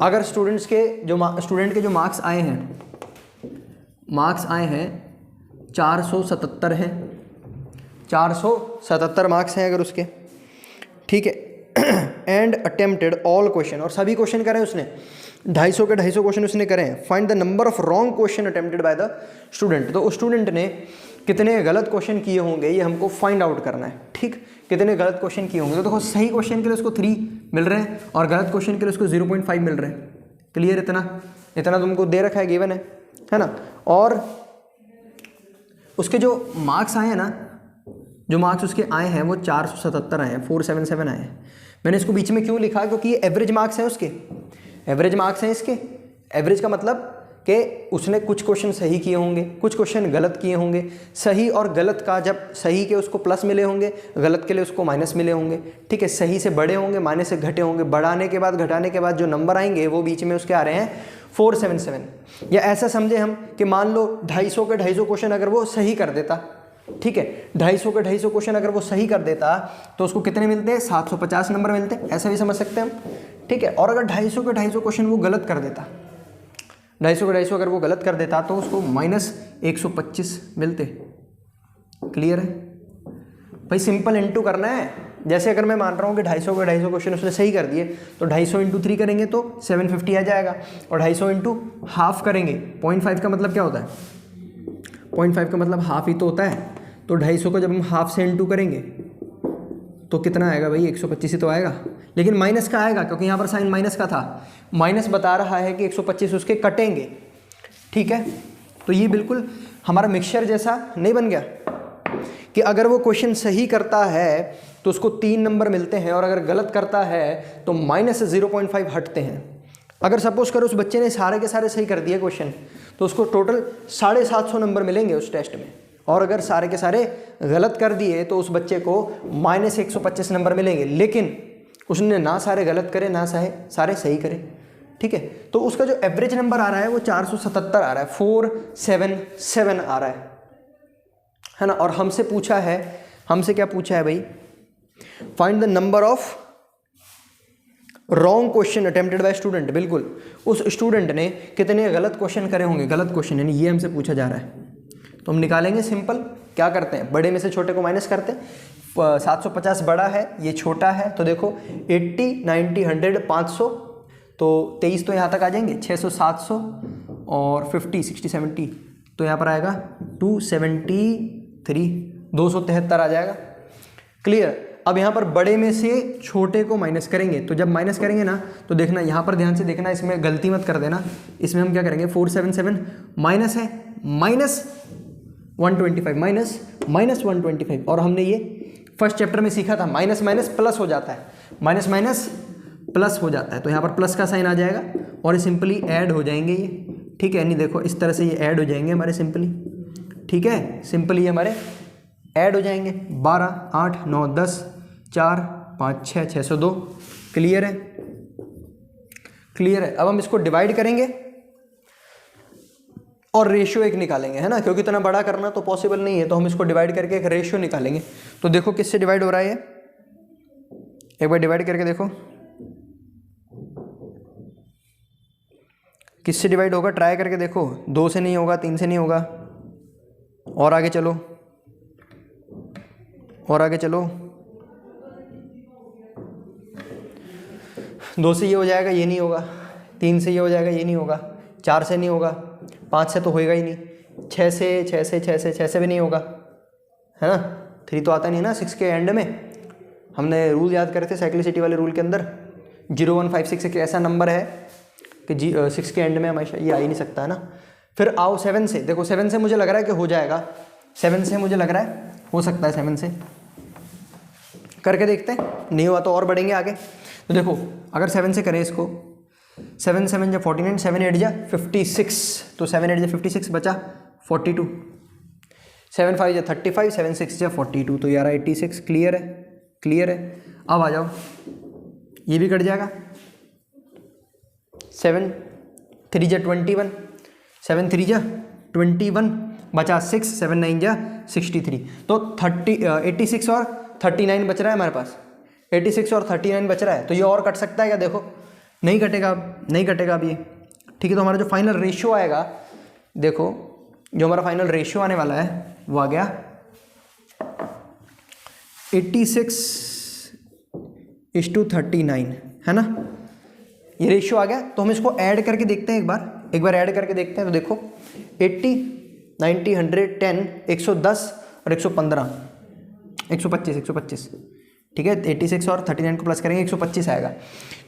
अगर स्टूडेंट के जो मार्क्स आए हैं 477 हैं, 477 मार्क्स हैं अगर उसके, ठीक है। एंड अटेम्प्टेड ऑल क्वेश्चन, और सभी क्वेश्चन करे उसने, 250 के 250 क्वेश्चन उसने करे हैं। Find the number of wrong question attempted by the student, तो उस स्टूडेंट ने कितने गलत क्वेश्चन किए होंगे ये हमको फाइंड आउट करना है, ठीक। कितने गलत क्वेश्चन किए होंगे, तो देखो सही क्वेश्चन के लिए उसको 3 मिल रहे हैं और गलत क्वेश्चन के लिए उसको 0.5 मिल रहे हैं। क्लियर, इतना तुमको दे रखा है, गिवन है ना। और उसके जो मार्क्स आए हैं ना, जो मार्क्स उसके आए हैं वो 477 आए हैं, 477 आए हैं। मैंने इसको बीच में क्यों लिखा, क्योंकि ये एवरेज मार्क्स हैं उसके, एवरेज मार्क्स हैं इसके। एवरेज का मतलब कि उसने कुछ क्वेश्चन सही किए होंगे, कुछ क्वेश्चन गलत किए होंगे। सही और गलत का, जब सही के उसको प्लस मिले होंगे, गलत के लिए उसको माइनस मिले होंगे, ठीक है। सही से बड़े होंगे, माइनस से घटे होंगे, बढ़ाने के बाद घटाने के बाद जो नंबर आएंगे वो बीच में उसके आ रहे हैं 477। या ऐसा समझे हम कि मान लो 250 के 250 क्वेश्चन अगर वो सही कर देता, ठीक है, 250 के 250 क्वेश्चन अगर वो सही कर देता तो उसको कितने मिलते हैं, 750 नंबर मिलते हैं, ऐसा भी समझ सकते हैं हम, ठीक है। और अगर 250 के 250 क्वेश्चन वो गलत कर देता, 250 के 250 अगर वो गलत कर देता तो उसको -125 मिलते। क्लियर है भाई, सिंपल इंटू करना है। जैसे अगर मैं मान रहा हूँ कि 250 के 250 क्वेश्चन उसने सही कर दिए, तो 250 × 3 करेंगे तो 750 आ जाएगा, और 250 × हाफ करेंगे, 0.5 का मतलब क्या होता है, 0.5 का मतलब हाफ ही तो होता है। तो 250 को जब हम हाफ से इंटू करेंगे तो कितना आएगा भाई, 125 ही तो आएगा, लेकिन माइनस का आएगा क्योंकि यहाँ पर साइन माइनस का था। माइनस बता रहा है कि 125 उसके कटेंगे, ठीक है। तो ये बिल्कुल हमारा मिक्सचर जैसा नहीं बन गया कि अगर वो क्वेश्चन सही करता है तो उसको 3 नंबर मिलते हैं, और अगर गलत करता है तो -0.5 हटते हैं। अगर सपोज करो उस बच्चे ने सारे के सारे सही कर दिए क्वेश्चन, तो उसको टोटल 750 नंबर मिलेंगे उस टेस्ट में, और अगर सारे के सारे गलत कर दिए तो उस बच्चे को -125 नंबर मिलेंगे। लेकिन उसने ना सारे गलत करे ना सारे सही करे, ठीक है। तो उसका जो एवरेज नंबर आ रहा है वो 477 आ रहा है, 477 आ रहा है ना। और हमसे पूछा है, हमसे क्या पूछा है भाई, find the number of wrong question attempted by student. बिल्कुल, उस स्टूडेंट ने कितने गलत क्वेश्चन करे होंगे, गलत क्वेश्चन, यानी ये हमसे पूछा जा रहा है। तो हम निकालेंगे, सिंपल क्या करते हैं, बड़े में से छोटे को माइनस करते हैं। 750 बड़ा है, ये छोटा है, तो देखो 80, 90, 100, 500, तो 23 तो यहाँ तक आ जाएंगे, 600, 700 और 50, 60, 70, तो यहाँ पर आएगा 273, 273 आ जाएगा। क्लियर। अब यहाँ पर बड़े में से छोटे को माइनस करेंगे, तो जब माइनस करेंगे ना तो देखना, यहाँ पर ध्यान से देखना, इसमें गलती मत कर देना। इसमें हम क्या करेंगे, 477 माइनस है, -125 -125, और हमने ये फर्स्ट चैप्टर में सीखा था, माइनस माइनस प्लस हो जाता है, माइनस माइनस प्लस हो जाता है, तो यहाँ पर प्लस का साइन आ जाएगा और ये सिंपली ऐड हो जाएंगे ये, ठीक है। यानी देखो इस तरह से ये ऐड हो जाएंगे हमारे सिंपली, ठीक है, सिंपली ये हमारे ऐड हो जाएंगे। 12, 8, 9, 10, 4, 5, 6, 602। क्लियर है, क्लियर है। अब हम इसको डिवाइड करेंगे और रेशियो एक निकालेंगे, है ना, क्योंकि इतना बड़ा करना तो पॉसिबल नहीं है, तो हम इसको डिवाइड करके एक रेशियो निकालेंगे। तो देखो किससे डिवाइड हो रहा है ये, एक बार डिवाइड करके देखो किससे डिवाइड होगा, ट्राई करके देखो। 2 से नहीं होगा, 3 से नहीं होगा, और आगे चलो, और आगे चलो। 2 से ये हो जाएगा, ये नहीं होगा। 3 से ये हो जाएगा, ये नहीं होगा। 4 से नहीं होगा, 5 से तो होएगा ही नहीं। 6 से भी नहीं होगा, है ना। 3 तो आता नहीं ना 6 के एंड में। हमने रूल याद करे थे साइक्लिसिटी वाले रूल के अंदर, 0156 एक ऐसा नंबर है कि 6 के एंड में हमेशा ये आ ही नहीं सकता, है ना। फिर आओ 7 से, देखो 7 से मुझे लग रहा है कि हो जाएगा, 7 से मुझे लग रहा है हो सकता है, 7 से करके देखते हैं, नहीं हुआ तो और बढ़ेंगे आगे। तो देखो अगर 7 से करें इसको, 7 7 जा 49, 7 8 जा 56, तो 7 8 जा 56 बचा 42, 7 5 जा 35, 7 6 जा 42, तो यार 86। क्लियर है, क्लियर है। अब आ जाओ, ये भी कट जाएगा। 7 3 जा 21, 7 3 जा 21 बचा 6, 7 9 जा 63, तो 86 और 39 बच रहा है हमारे पास, 86 और 39 बच रहा है। तो ये और कट सकता है क्या, देखो नहीं घटेगा, नहीं घटेगा अब ये, ठीक है। तो हमारा जो फाइनल रेशियो आएगा, देखो जो हमारा फाइनल रेशियो आने वाला है वो आ गया 86:39, है ना, ये रेशियो आ गया। तो हम इसको ऐड करके देखते हैं, एक बार ऐड करके देखते हैं। तो देखो 80, 90, 100, 10, 110 और 115, 125, ठीक है। 86 और 39 को प्लस करेंगे 125 आएगा।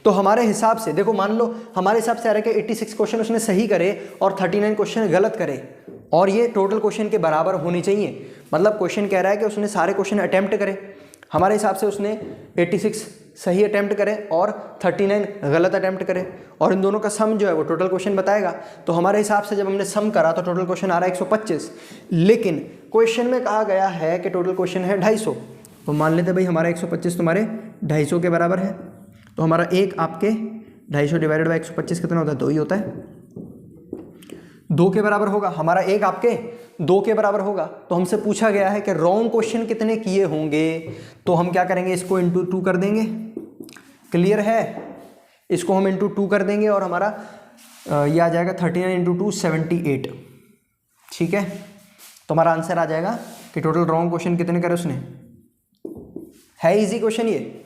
तो हमारे हिसाब से देखो, मान लो हमारे हिसाब से आ रहा है कि 86 क्वेश्चन उसने सही करे और 39 क्वेश्चन गलत करे, और ये टोटल क्वेश्चन के बराबर होनी चाहिए। मतलब क्वेश्चन कह रहा है कि उसने सारे क्वेश्चन अटेम्प्ट करे, हमारे हिसाब से उसने 86 सही अटेम्प्ट करे और 39 गलत अटेम्प्ट करे, और इन दोनों का सम जो है वो टोटल क्वेश्चन बताएगा। तो हमारे हिसाब से जब हमने सम करा तो टोटल क्वेश्चन आ रहा है 125, लेकिन क्वेश्चन में कहा गया है कि टोटल क्वेश्चन है 250। तो मान लेते भाई हमारा 125 तुम्हारे 250 के बराबर है। तो हमारा एक आपके 250 डिवाइडेड बाई 125 कितना होता है, 2 ही होता है, 2 के बराबर होगा। हमारा एक आपके 2 के बराबर होगा। तो हमसे पूछा गया है कि रॉन्ग क्वेश्चन कितने किए होंगे, तो हम क्या करेंगे, इसको इंटू 2 कर देंगे, क्लियर है, इसको हम इंटू 2 कर देंगे और हमारा ये आ जाएगा 39 इंटू 2 78, ठीक है। तो हमारा आंसर आ जाएगा कि टोटल रॉन्ग क्वेश्चन कितने करे उसने। है इजी क्वेश्चन ये।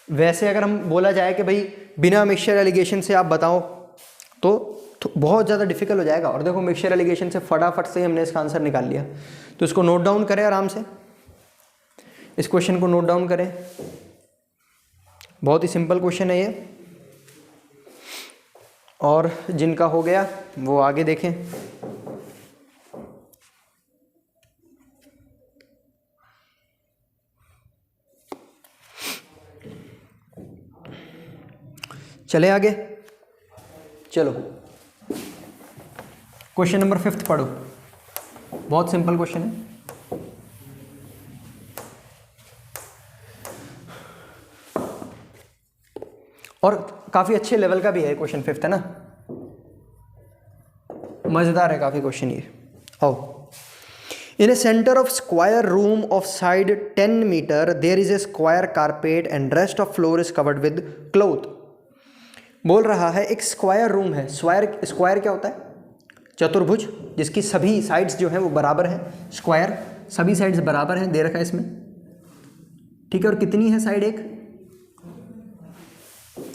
वैसे अगर हम बोला जाए कि भाई बिना मिक्सचर एलिगेशन से आप बताओ तो बहुत ज़्यादा डिफिकल्ट हो जाएगा। और देखो मिक्सचर एलिगेशन से फटाफट से हमने इसका आंसर निकाल लिया। तो इसको नोट डाउन करें आराम से, इस क्वेश्चन को नोट डाउन करें, बहुत ही सिंपल क्वेश्चन है ये। और जिनका हो गया वो आगे देखें। चले आगे, चलो क्वेश्चन नंबर 5 पढ़ो, बहुत सिंपल क्वेश्चन है। और काफ़ी अच्छे लेवल का भी है क्वेश्चन 5, है ना, मज़ेदार है काफ़ी क्वेश्चन ये। आओ, in a centre of square room of side 10 metre there is a square carpet and rest of floor is covered with cloth. बोल रहा है एक स्क्वायर रूम है। स्क्वायर क्या होता है, चतुर्भुज, जिसकी सभी साइड्स जो हैं वो बराबर हैं। स्क्वायर सभी साइड्स बराबर हैं, दे रखा है इसमें, ठीक है। और कितनी है साइड, एक,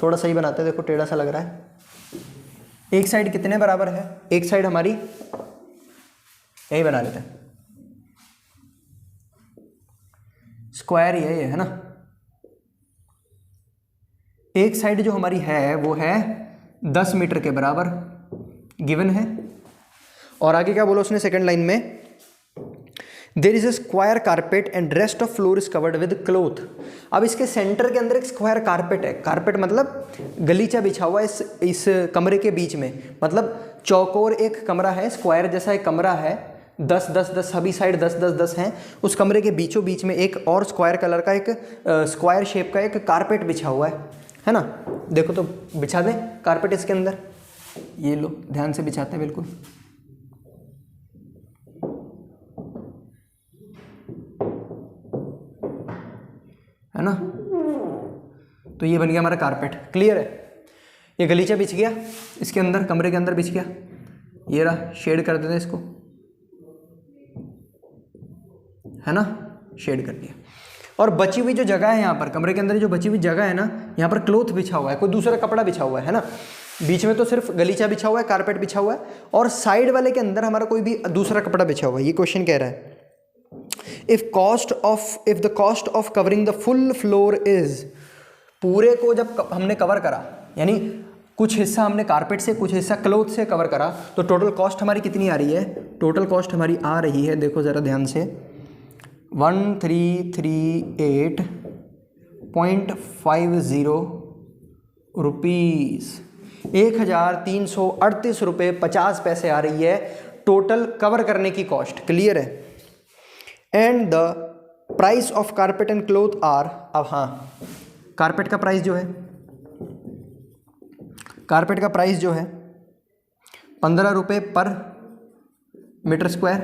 थोड़ा सही बनाते हैं, देखो टेढ़ा सा लग रहा है। एक साइड कितने बराबर है, एक साइड हमारी यही बना लेते हैं, स्क्वायर ये है ना। एक साइड जो हमारी है वो है 10 मीटर के बराबर, गिवन है। और आगे क्या बोला उसने सेकंड लाइन में, there is a square carpet and rest of floor is covered with cloth. अब इसके सेंटर के अंदर एक स्क्वायर कारपेट है। कारपेट मतलब गलीचा बिछा हुआ है इस कमरे के बीच में, मतलब चौकोर एक कमरा है, स्क्वायर जैसा एक कमरा है, 10-10-10 सभी साइड 10-10-10 हैं। उस कमरे के बीचों बीच में एक और स्क्वायर कलर का एक स्क्वायर शेप का एक कारपेट बिछा हुआ है ना। देखो तो बिछा दें कारपेट इसके अंदर, ये लो ध्यान से बिछाते हैं बिल्कुल, है ना। तो ये बन गया हमारा कारपेट, क्लियर है। ये गलीचा बिछ गया इसके अंदर, कमरे के अंदर बिछ गया, ये रहा, शेड कर देते हैं इसको, है ना, शेड कर दिया। और बची हुई जो जगह है यहाँ पर कमरे के अंदर, जो बची हुई जगह है ना, यहाँ पर क्लॉथ बिछा हुआ है, कोई दूसरा कपड़ा बिछा हुआ है ना। बीच में तो सिर्फ गलीचा बिछा हुआ है, कारपेट बिछा हुआ है, और साइड वाले के अंदर हमारा कोई भी दूसरा कपड़ा बिछा हुआ है। ये क्वेश्चन कह रहा है if the cost of covering the full floor is, पूरे को जब हमने कवर करा, यानी कुछ हिस्सा हमने कारपेट से कुछ हिस्सा क्लॉथ से कवर करा, तो टोटल कॉस्ट हमारी कितनी आ रही है, टोटल कॉस्ट हमारी आ रही है, देखो ज़रा ध्यान से, 1338.50 रुपीज़, 1338 रुपये 50 पैसे आ रही है टोटल कवर करने की कॉस्ट, क्लियर है। And the price of carpet and cloth are, अब हाँ, कारपेट का प्राइस जो है, कारपेट का प्राइस जो है 15 रुपये पर मीटर स्क्वायर,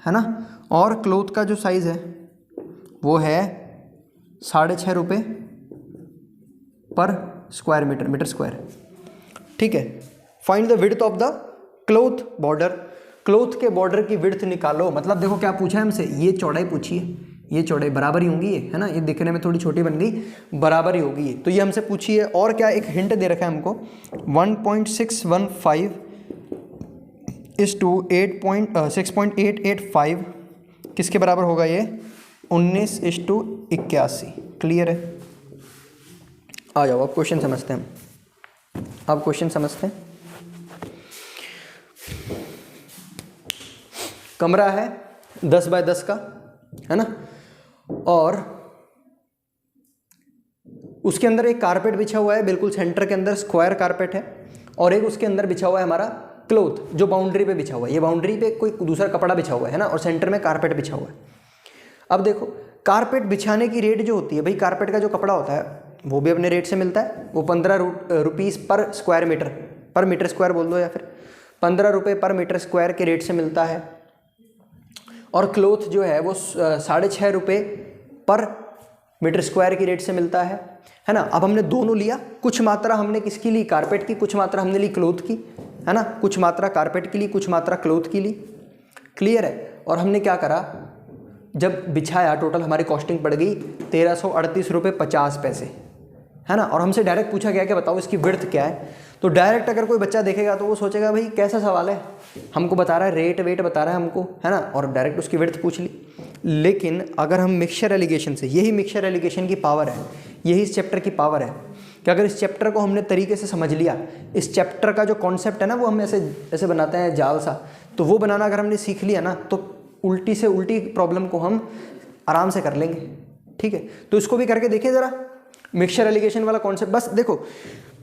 है ना। और क्लॉथ का जो साइज़ है वो है 6.5 रुपये पर स्क्वायर मीटर स्क्वायर, ठीक है। Find the width of the cloth border, cloth के बॉर्डर की विड्थ निकालो। मतलब देखो क्या पूछा है हमसे, ये चौड़ाई पूछी है, ये चौड़ाई बराबर ही होंगी ये, है ना, ये दिखने में थोड़ी छोटी बन गई, बराबर ही होगी ये, तो ये हमसे पूछी है। और क्या एक हिंट दे रखा है हमको, 1.615 इस टू 6.885 किसके बराबर होगा ये, 19:81। क्लियर है। आ जाओ अब क्वेश्चन समझते हैं, अब क्वेश्चन समझते हैं। कमरा है 10 बाय 10 का, है ना, और उसके अंदर एक कारपेट बिछा हुआ है, बिल्कुल सेंटर के अंदर स्क्वायर कारपेट है, और एक उसके अंदर बिछा हुआ है हमारा क्लोथ, जो बाउंड्री पे बिछा हुआ है। ये बाउंड्री पे कोई दूसरा कपड़ा बिछा हुआ है ना, और सेंटर में कारपेट बिछा हुआ है। अब देखो कारपेट बिछाने की रेट जो होती है भाई, कारपेट का जो कपड़ा होता है वो भी अपने रेट से मिलता है, वो 15 रुपीज़ पर स्क्वायर मीटर, पर मीटर स्क्वायर बोल दो, या फिर 15 रुपये पर मीटर स्क्वायर के रेट से मिलता है। और क्लोथ जो है वो 6.5 रुपये पर मीटर स्क्वायर की रेट से मिलता है ना। अब हमने दोनों लिया, कुछ मात्रा हमने किसकी ली, कारपेट की, कुछ मात्रा हमने ली क्लोथ की, है ना, कुछ मात्रा कारपेट की ली, कुछ मात्रा क्लोथ की ली। क्लियर है। और हमने क्या करा, जब बिछाया टोटल हमारी कॉस्टिंग पड़ गई 1338 रुपये 50 पैसे, है ना। और हमसे डायरेक्ट पूछा गया कि बताओ इसकी विड्थ क्या है। तो डायरेक्ट अगर कोई बच्चा देखेगा तो वो सोचेगा भाई कैसा सवाल है, हमको बता रहा है रेट वेट बता रहा है हमको, है ना, और डायरेक्ट उसकी विड्थ पूछ ली। लेकिन अगर हम मिक्सचर एलिगेशन से, यही मिक्सचर एलिगेशन की पावर है, यही इस चैप्टर की पावर है कि अगर इस चैप्टर को हमने तरीके से समझ लिया, इस चैप्टर का जो कॉन्सेप्ट है ना वो हम ऐसे बनाते हैं जाल सा, तो वो बनाना अगर हमने सीख लिया ना तो उल्टी से उल्टी प्रॉब्लम को हम आराम से कर लेंगे। ठीक है, तो इसको भी करके देखिए ज़रा, मिक्सचर एलिगेशन वाला कॉन्सेप्ट। बस देखो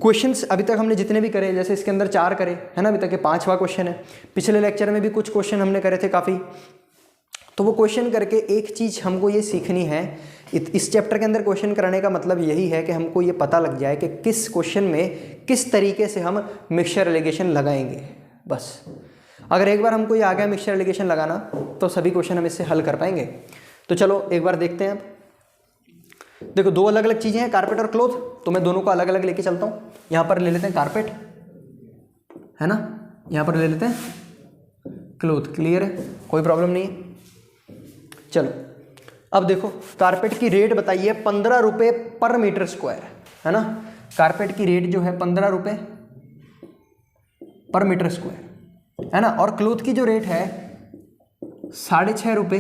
क्वेश्चंस अभी तक हमने जितने भी करे, जैसे इसके अंदर 4 करे, है ना, अभी तक ये 5वां क्वेश्चन है। पिछले लेक्चर में भी कुछ क्वेश्चन हमने करे थे काफ़ी, तो वो क्वेश्चन करके एक चीज़ हमको ये सीखनी है, इस चैप्टर के अंदर क्वेश्चन कराने का मतलब यही है कि हमको ये पता लग जाए कि किस क्वेश्चन में किस तरीके से हम मिक्सचर एलिगेशन लगाएंगे। बस अगर एक बार हमको ये आ गया मिक्सचर एलिगेशन लगाना तो सभी क्वेश्चन हम इससे हल कर पाएंगे। तो चलो एक बार देखते हैं। देखो 2 अलग अलग चीज़ें हैं, कारपेट और क्लोथ, तो मैं दोनों को अलग अलग लेके चलता हूँ। यहाँ पर ले लेते हैं कारपेट, है ना, यहाँ पर ले लेते हैं क्लोथ। क्लियर है, कोई प्रॉब्लम नहीं है। चलो अब देखो कारपेट की रेट बताइए 15 रुपये पर मीटर स्क्वायर, है ना। कारपेट की रेट जो है 15 रुपये पर मीटर स्क्वायर, है ना। और क्लोथ की जो रेट है 6.5 रुपये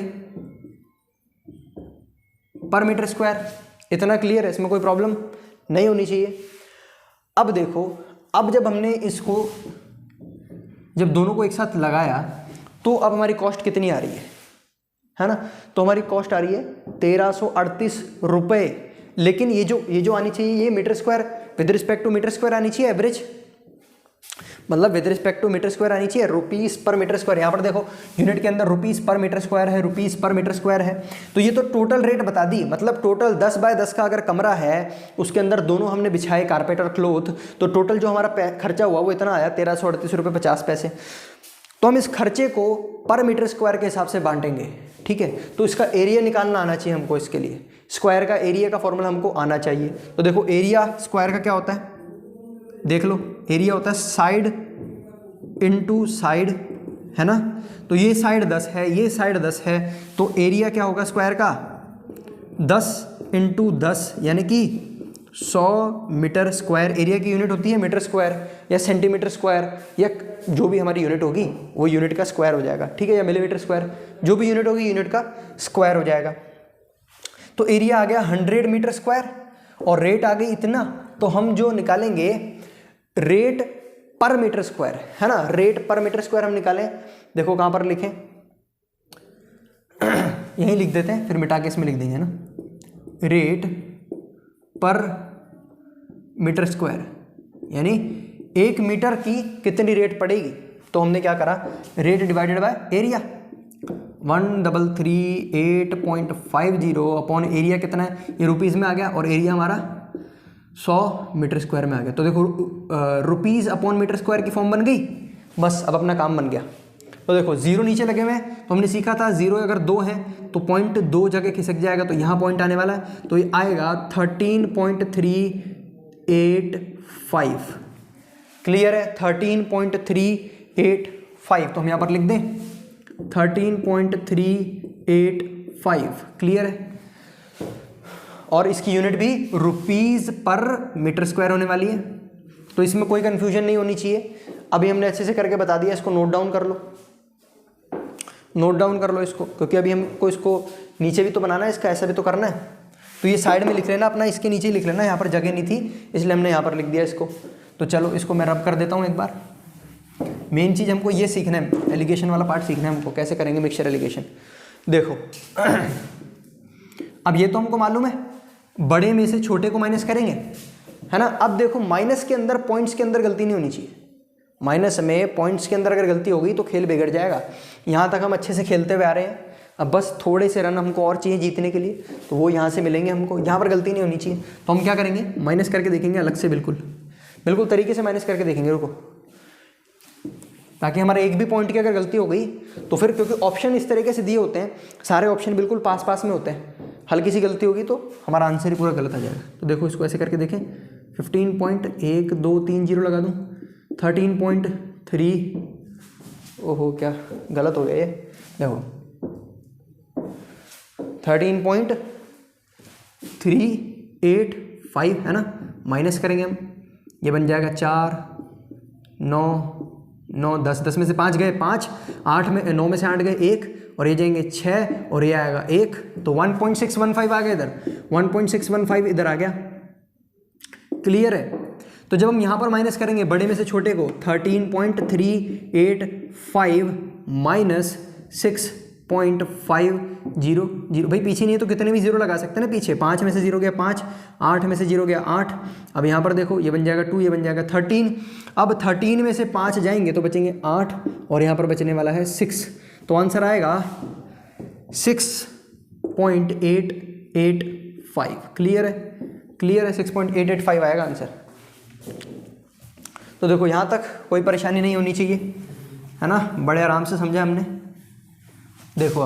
पर मीटर स्क्वायर। इतना क्लियर है, इसमें कोई प्रॉब्लम नहीं होनी चाहिए। अब देखो, अब जब हमने इसको, जब दोनों को एक साथ लगाया तो अब हमारी कॉस्ट कितनी आ रही है ना, तो हमारी कॉस्ट आ रही है 1338 रुपये। लेकिन ये जो आनी चाहिए ये metre square with respect to metre square आनी चाहिए, एवरेज, मतलब with respect to metre square आनी चाहिए, रुपीज़ पर मीटर स्क्वायर। यहाँ पर देखो यूनिट के अंदर रुपीज़ पर मीटर स्क्वायर है, रुपीज़ पर मीटर स्क्वायर है, तो ये तो टोटल रेट बता दी। मतलब टोटल 10 बाय 10 का अगर कमरा है, उसके अंदर दोनों हमने बिछाए कारपेट और क्लोथ, तो टोटल जो हमारा खर्चा हुआ वो इतना आया 1338 रुपये 50 पैसे। तो हम इस खर्चे को पर मीटर स्क्वायर के हिसाब से बांटेंगे। ठीक है, तो इसका एरिया निकालना आना चाहिए हमको, इसके लिए स्क्वायर का एरिया का फॉर्मूला हमको आना चाहिए। तो देखो एरिया स्क्वायर का क्या होता है, देख लो, एरिया होता है साइड इनटू साइड, है ना। तो ये साइड 10 है, ये साइड 10 है, तो एरिया क्या होगा स्क्वायर का 10 × 10 यानी कि 100 मीटर स्क्वायर। एरिया की यूनिट होती है मीटर स्क्वायर या सेंटीमीटर स्क्वायर, या जो भी हमारी यूनिट होगी वो यूनिट का स्क्वायर हो जाएगा। ठीक है, या मिलीमीटर स्क्वायर, जो भी यूनिट होगी यूनिट का स्क्वायर हो जाएगा। तो एरिया आ गया 100 मीटर स्क्वायर और रेट आ गई इतना। तो हम जो निकालेंगे रेट पर मीटर स्क्वायर, है ना, रेट पर मीटर स्क्वायर हम निकालें। देखो कहाँ पर लिखें, यहीं लिख देते हैं, फिर मिटा के इसमें लिख देंगे ना, रेट पर मीटर स्क्वायर, यानी 1 मीटर की कितनी रेट पड़ेगी। तो हमने क्या करा, rate divided by area, 1338.50 upon area कितना है, ये रुपीज़ में आ गया, और एरिया हमारा 100 मीटर स्क्वायर में आ गया। तो देखो रुपीज़ अपॉन मीटर स्क्वायर की फॉर्म बन गई, बस अब अपना काम बन गया। तो देखो 0 नीचे लगे हुए हैं, तो हमने सीखा था 0 अगर 2 है तो पॉइंट 2 जगह खिसक जाएगा, तो यहाँ पॉइंट आने वाला है, तो ये आएगा 13.385। क्लियर है, 13.385, तो हम यहाँ पर लिख दें 13.385, क्लियर है। और इसकी यूनिट भी रुपीज़ पर मीटर स्क्वायर होने वाली है, तो इसमें कोई कंफ्यूजन नहीं होनी चाहिए। अभी हमने अच्छे से करके बता दिया, इसको नोट डाउन कर लो, नोट डाउन कर लो इसको, क्योंकि अभी हमको इसको नीचे भी तो बनाना है, इसका ऐसा भी तो करना है। तो ये साइड में लिख लेना अपना, इसके नीचे लिख लेना, यहाँ पर जगह नहीं थी इसलिए हमने यहाँ पर लिख दिया इसको। तो चलो इसको मैं रब कर देता हूँ एक बार। मेन चीज़ हमको ये सीखना है, एलिगेशन वाला पार्ट सीखना है हमको, कैसे करेंगे मिक्सचर एलिगेशन। देखो अब ये तो हमको मालूम है, बड़े में से छोटे को माइनस करेंगे, है ना। अब देखो माइनस के अंदर, पॉइंट्स के अंदर गलती नहीं होनी चाहिए। माइनस में पॉइंट्स के अंदर अगर गलती हो गई तो खेल बिगड़ जाएगा। यहाँ तक हम अच्छे से खेलते हुए आ रहे हैं, अब बस थोड़े से रन हमको और चाहिए जीतने के लिए, तो वो यहाँ से मिलेंगे हमको, यहाँ पर गलती नहीं होनी चाहिए। तो हम क्या करेंगे, माइनस करके देखेंगे अलग से, बिल्कुल तरीके से माइनस करके देखेंगे, रुको, ताकि हमारा एक भी पॉइंट की अगर गलती हो गई तो फिर, क्योंकि ऑप्शन इस तरीके से दिए होते हैं, सारे ऑप्शन बिल्कुल पास पास में होते हैं, हल्की सी गलती होगी तो हमारा आंसर ही पूरा गलत आ जाएगा। तो देखो इसको ऐसे करके देखें, 15.1230 लगा दूँ, 13.3, ओहो क्या गलत हो गया ये, देखो 13.385 है ना, माइनस करेंगे हम, ये बन जाएगा 4, 9, 9, 10, 10 में से 5 गए 5, 8 में 9 में से 8 गए 1, और ये जाएंगे 6, और ये आएगा 1, तो 1.615 आ गया इधर, 1.615 इधर आ गया, क्लियर है। तो जब हम यहाँ पर माइनस करेंगे बड़े में से छोटे को, 13.385 माइनस 6.500, भाई पीछे नहीं है तो कितने भी जीरो लगा सकते हैं ना पीछे, 5 में से 0 गया 5, 8 में से 0 गया 8, अब यहाँ पर देखो ये बन जाएगा 2, ये बन जाएगा 13, अब 13 में से 5 जाएंगे तो बचेंगे 8, और यहाँ पर बचने वाला है 6, तो आंसर आएगा 6.885, क्लियर है, 6.885 आएगा आंसर। तो देखो यहाँ तक कोई परेशानी नहीं होनी चाहिए, है ना, बड़े आराम से समझा हमने। देखो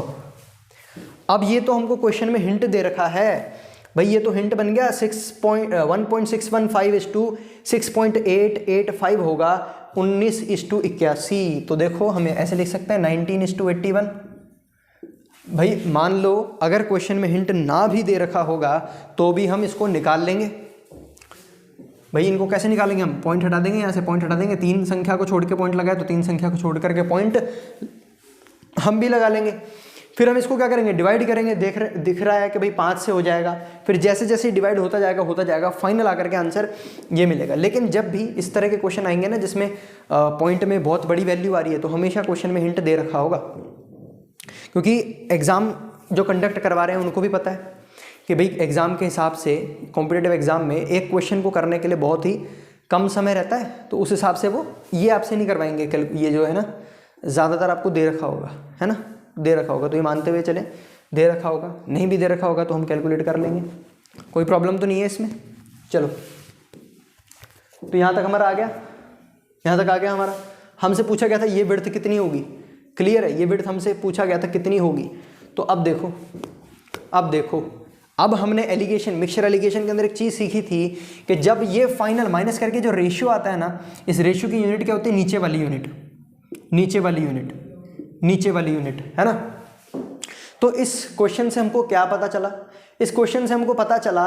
अब ये तो हमको क्वेश्चन में हिंट दे रखा है भाई, ये तो हिंट बन गया, 1.615 होगा 19:81। तो देखो हमें ऐसे लिख सकते हैं 19:81। भाई मान लो अगर क्वेश्चन में हिंट ना भी दे रखा होगा तो भी हम इसको निकाल लेंगे। भाई इनको कैसे निकालेंगे हम, पॉइंट हटा देंगे, यहाँ से पॉइंट हटा देंगे, 3 संख्या को छोड़ के पॉइंट लगाए तो 3 संख्या को छोड़ करके पॉइंट हम भी लगा लेंगे। फिर हम इसको क्या करेंगे, डिवाइड करेंगे, दिख रहा है कि भाई 5 से हो जाएगा, फिर जैसे जैसे डिवाइड होता जाएगा फाइनल आकर के आंसर ये मिलेगा। लेकिन जब भी इस तरह के क्वेश्चन आएंगे ना जिसमें पॉइंट में बहुत बड़ी वैल्यू आ रही है, तो हमेशा क्वेश्चन में हिंट दे रखा होगा, क्योंकि एग्ज़ाम जो कंडक्ट करवा रहे हैं उनको भी पता है कि भाई एग्ज़ाम के हिसाब से, कॉम्पिटिटिव एग्ज़ाम में एक क्वेश्चन को करने के लिए बहुत ही कम समय रहता है, तो उस हिसाब से वो ये आपसे नहीं करवाएंगे, ये जो है ना ज़्यादातर आपको दे रखा होगा, है ना, दे रखा होगा, तो ये मानते हुए चलें दे रखा होगा, नहीं भी दे रखा होगा तो हम कैलकुलेट कर लेंगे, कोई प्रॉब्लम तो नहीं है इसमें। चलो तो यहाँ तक हमारा आ गया, यहाँ तक आ गया हमारा। हमसे पूछा गया था ये विड्थ कितनी होगी, क्लियर है, ये विड्थ हमसे पूछा गया था कितनी होगी। तो अब देखो अब हमने एलिगेशन, मिक्सचर एलिगेशन के अंदर एक चीज़ सीखी थी कि जब ये फाइनल माइनस करके जो रेशियो आता है ना, इस रेशियो की यूनिट क्या होती है, नीचे वाली यूनिट, है ना। तो इस क्वेश्चन से हमको क्या पता चला, इस क्वेश्चन से हमको पता चला,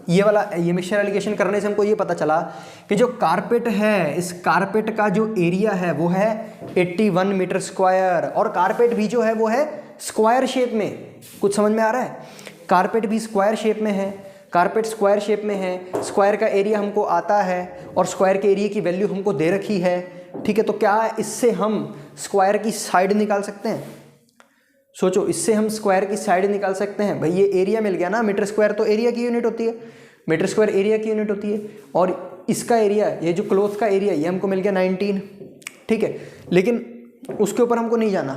ये मिक्सचर एलिगेशन करने से हमको ये पता चला कि जो कारपेट है, इस कारपेट का जो एरिया है वो है 81 मीटर स्क्वायर, और कारपेट भी जो है वो है स्क्वायर शेप में। कुछ समझ में आ रहा है, कारपेट भी स्क्वायर शेप में है, कारपेट स्क्वायर शेप में है, स्क्वायर का एरिया हमको आता है और स्क्वायर के एरिया की वैल्यू हमको दे रखी है, ठीक है। तो क्या इससे हम स्क्वायर की साइड निकाल सकते हैं, सोचो, इससे हम स्क्वायर की साइड निकाल सकते हैं। भाई ये एरिया मिल गया ना, मीटर स्क्वायर तो एरिया की यूनिट होती है, मीटर स्क्वायर एरिया की यूनिट होती है, और इसका एरिया, ये जो क्लोथ का एरिया, ये हमको मिल गया 19, ठीक है। लेकिन उसके ऊपर हमको नहीं जाना,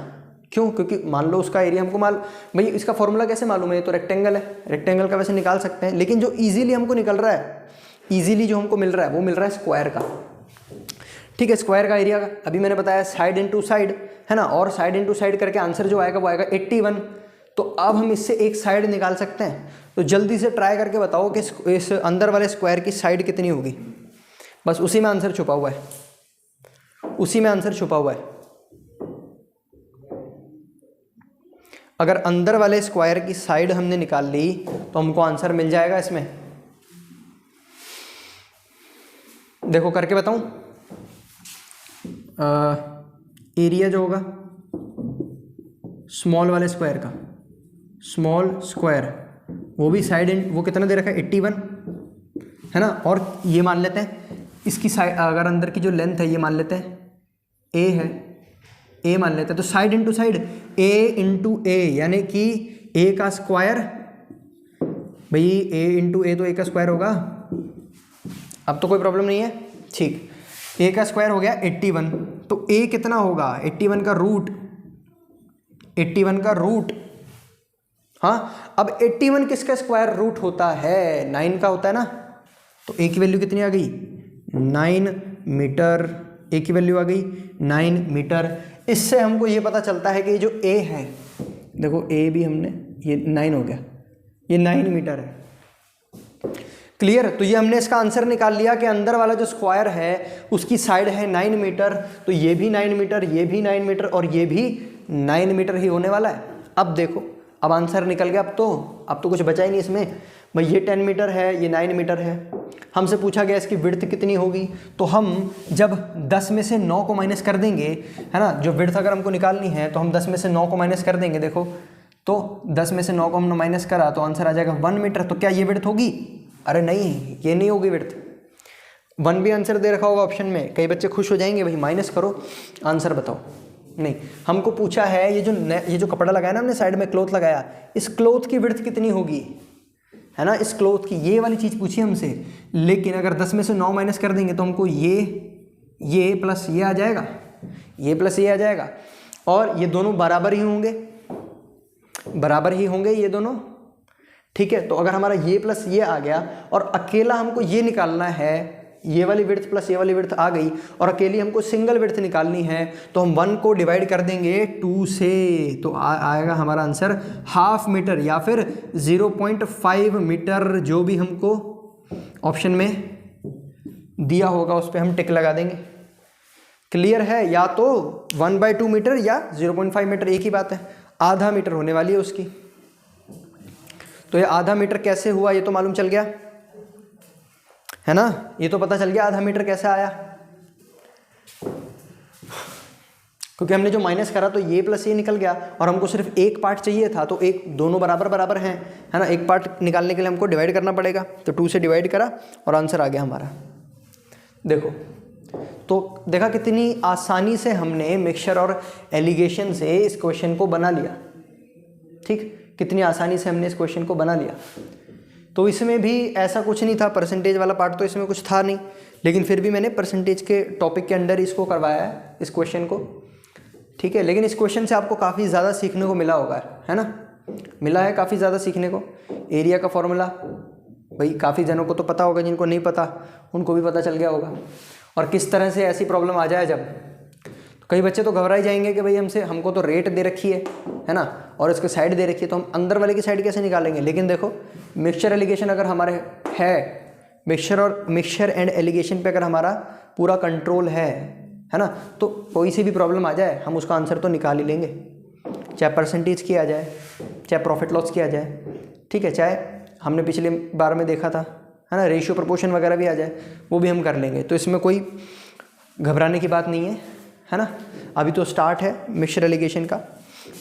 क्यों, क्योंकि मान लो उसका एरिया हमको भाई इसका फॉर्मूला कैसे मालूम है, ये तो रेक्टेंगल है, रेक्टेंगल का वैसे निकाल सकते हैं, लेकिन जो ईजिली हमको निकल रहा है, ईजिली जो हमको मिल रहा है वो मिल रहा है स्क्वायर का, ठीक है, स्क्वायर का एरिया का। अभी मैंने बताया साइड इंटू साइड, है ना, और साइड इंटू साइड करके आंसर जो आएगा वो आएगा 81। तो अब हम इससे एक साइड निकाल सकते हैं, तो जल्दी से ट्राई करके बताओ कि इस अंदर वाले स्क्वायर की साइड कितनी होगी, बस उसी में आंसर छुपा हुआ है। उसी में आंसर छुपा हुआ है। अगर अंदर वाले स्क्वायर की साइड हमने निकाल ली तो हमको आंसर मिल जाएगा इसमें। देखो करके बताऊं, एरिया जो होगा स्मॉल वाले स्क्वायर का, स्मॉल स्क्वायर, वो भी साइड वो कितना दे रखा है 81 है ना। और ये मान लेते हैं इसकी साइड, अगर अंदर की जो लेंथ है ये मान लेते हैं ए है, ए मान लेते हैं, तो साइड इंटू साइड ए इंटू ए, यानी कि ए का स्क्वायर, भाई ए इंटू ए तो ए का स्क्वायर होगा। अब तो कोई प्रॉब्लम नहीं है, ठीक। ए का स्क्वायर हो गया 81, तो ए कितना होगा 81 का रूट, 81 का रूट, हाँ। अब 81 किसका स्क्वायर रूट होता है, 9 का होता है ना। तो ए की वैल्यू कितनी आ गई 9 मीटर, ए की वैल्यू आ गई 9 मीटर। इससे हमको ये पता चलता है कि जो ए है, देखो ए भी हमने, ये 9 हो गया, ये 9 मीटर है। क्लियर। तो ये हमने इसका आंसर निकाल लिया कि अंदर वाला जो स्क्वायर है उसकी साइड है 9 मीटर, तो ये भी 9 मीटर, ये भी 9 मीटर और ये भी 9 मीटर ही होने वाला है। अब देखो, अब आंसर निकल गया। अब तो कुछ बचा ही नहीं इसमें। भाई ये 10 मीटर है, ये 9 मीटर है। हमसे पूछा गया इसकी विड्थ कितनी होगी, तो हम जब 10 में से 9 को माइनस कर देंगे, है ना, जो विड्थ अगर हमको निकालनी है तो हम 10 में से 9 को माइनस कर देंगे। देखो तो 10 में से 9 को हमने माइनस करा तो आंसर आ जाएगा 1 मीटर। तो क्या ये विड्थ होगी? अरे नहीं, ये नहीं होगी विड्थ। 1 भी आंसर दे रखा होगा ऑप्शन में। कई बच्चे खुश हो जाएंगे, भाई माइनस करो आंसर बताओ। नहीं, हमको पूछा है ये जो कपड़ा लगाया ना हमने, साइड में क्लॉथ लगाया, इस क्लॉथ की विड्थ कितनी होगी, है ना, इस क्लॉथ की, ये वाली चीज़ पूछी हमसे। लेकिन अगर 10 में से 9 माइनस कर देंगे तो हमको ये प्लस ये आ जाएगा, ये प्लस ये आ जाएगा, और ये दोनों बराबर ही होंगे, बराबर ही होंगे ये दोनों। ठीक है, तो अगर हमारा ये प्लस ये आ गया और अकेला हमको ये निकालना है, ये वाली विड्थ प्लस ये वाली विड्थ आ गई, और अकेली हमको सिंगल विड्थ निकालनी है, तो हम 1 को डिवाइड कर देंगे 2 से, तो आएगा हमारा आंसर 1/2 मीटर या फिर 0.5 मीटर, जो भी हमको ऑप्शन में दिया होगा उस पर हम टिक लगा देंगे। क्लियर है? या तो 1/2 मीटर या 0.5 मीटर, एक ही बात है। आधा मीटर होने वाली है उसकी। तो ये आधा मीटर कैसे हुआ ये तो मालूम चल गया, है ना, ये तो पता चल गया आधा मीटर कैसे आया, क्योंकि हमने जो माइनस करा तो ये प्लस ये निकल गया और हमको सिर्फ एक पार्ट चाहिए था, तो एक दोनों बराबर बराबर हैं, है ना। एक पार्ट निकालने के लिए हमको डिवाइड करना पड़ेगा, तो 2 से डिवाइड करा और आंसर आ गया हमारा। देखो तो देखा कितनी आसानी से हमने मिक्सचर और एलिगेशन से इस क्वेश्चन को बना लिया। ठीक, कितनी आसानी से हमने इस क्वेश्चन को बना लिया। तो इसमें भी ऐसा कुछ नहीं था, परसेंटेज वाला पार्ट तो इसमें कुछ था नहीं, लेकिन फिर भी मैंने परसेंटेज के टॉपिक के अंडर इसको करवाया है, इस क्वेश्चन को। ठीक है, लेकिन इस क्वेश्चन से आपको काफ़ी ज़्यादा सीखने को मिला होगा, है ना, मिला है काफ़ी ज़्यादा सीखने को। एरिया का फॉर्मूला भाई काफ़ी जनों को तो पता होगा, जिनको नहीं पता उनको भी पता चल गया होगा। और किस तरह से ऐसी प्रॉब्लम आ जाए जब, तो कई बच्चे तो घबरा ही जाएंगे कि भाई हमको तो रेट दे रखी है ना, और इसको साइड दे रखी है, तो हम अंदर वाले की साइड कैसे निकालेंगे। लेकिन देखो मिक्सचर एलिगेशन अगर हमारे है, मिक्सचर एंड एलिगेशन पे अगर हमारा पूरा कंट्रोल है ना, तो कोई सी भी प्रॉब्लम आ जाए हम उसका आंसर तो निकाल ही लेंगे, चाहे परसेंटेज की आ जाए, चाहे प्रॉफिट लॉस की आ जाए। ठीक है, चाहे हमने पिछले बार में देखा था, है ना, रेशियो प्रोपोर्शन वगैरह भी आ जाए, वो भी हम कर लेंगे। तो इसमें कोई घबराने की बात नहीं है ना। अभी तो स्टार्ट है मिक्सचर एलिगेशन का,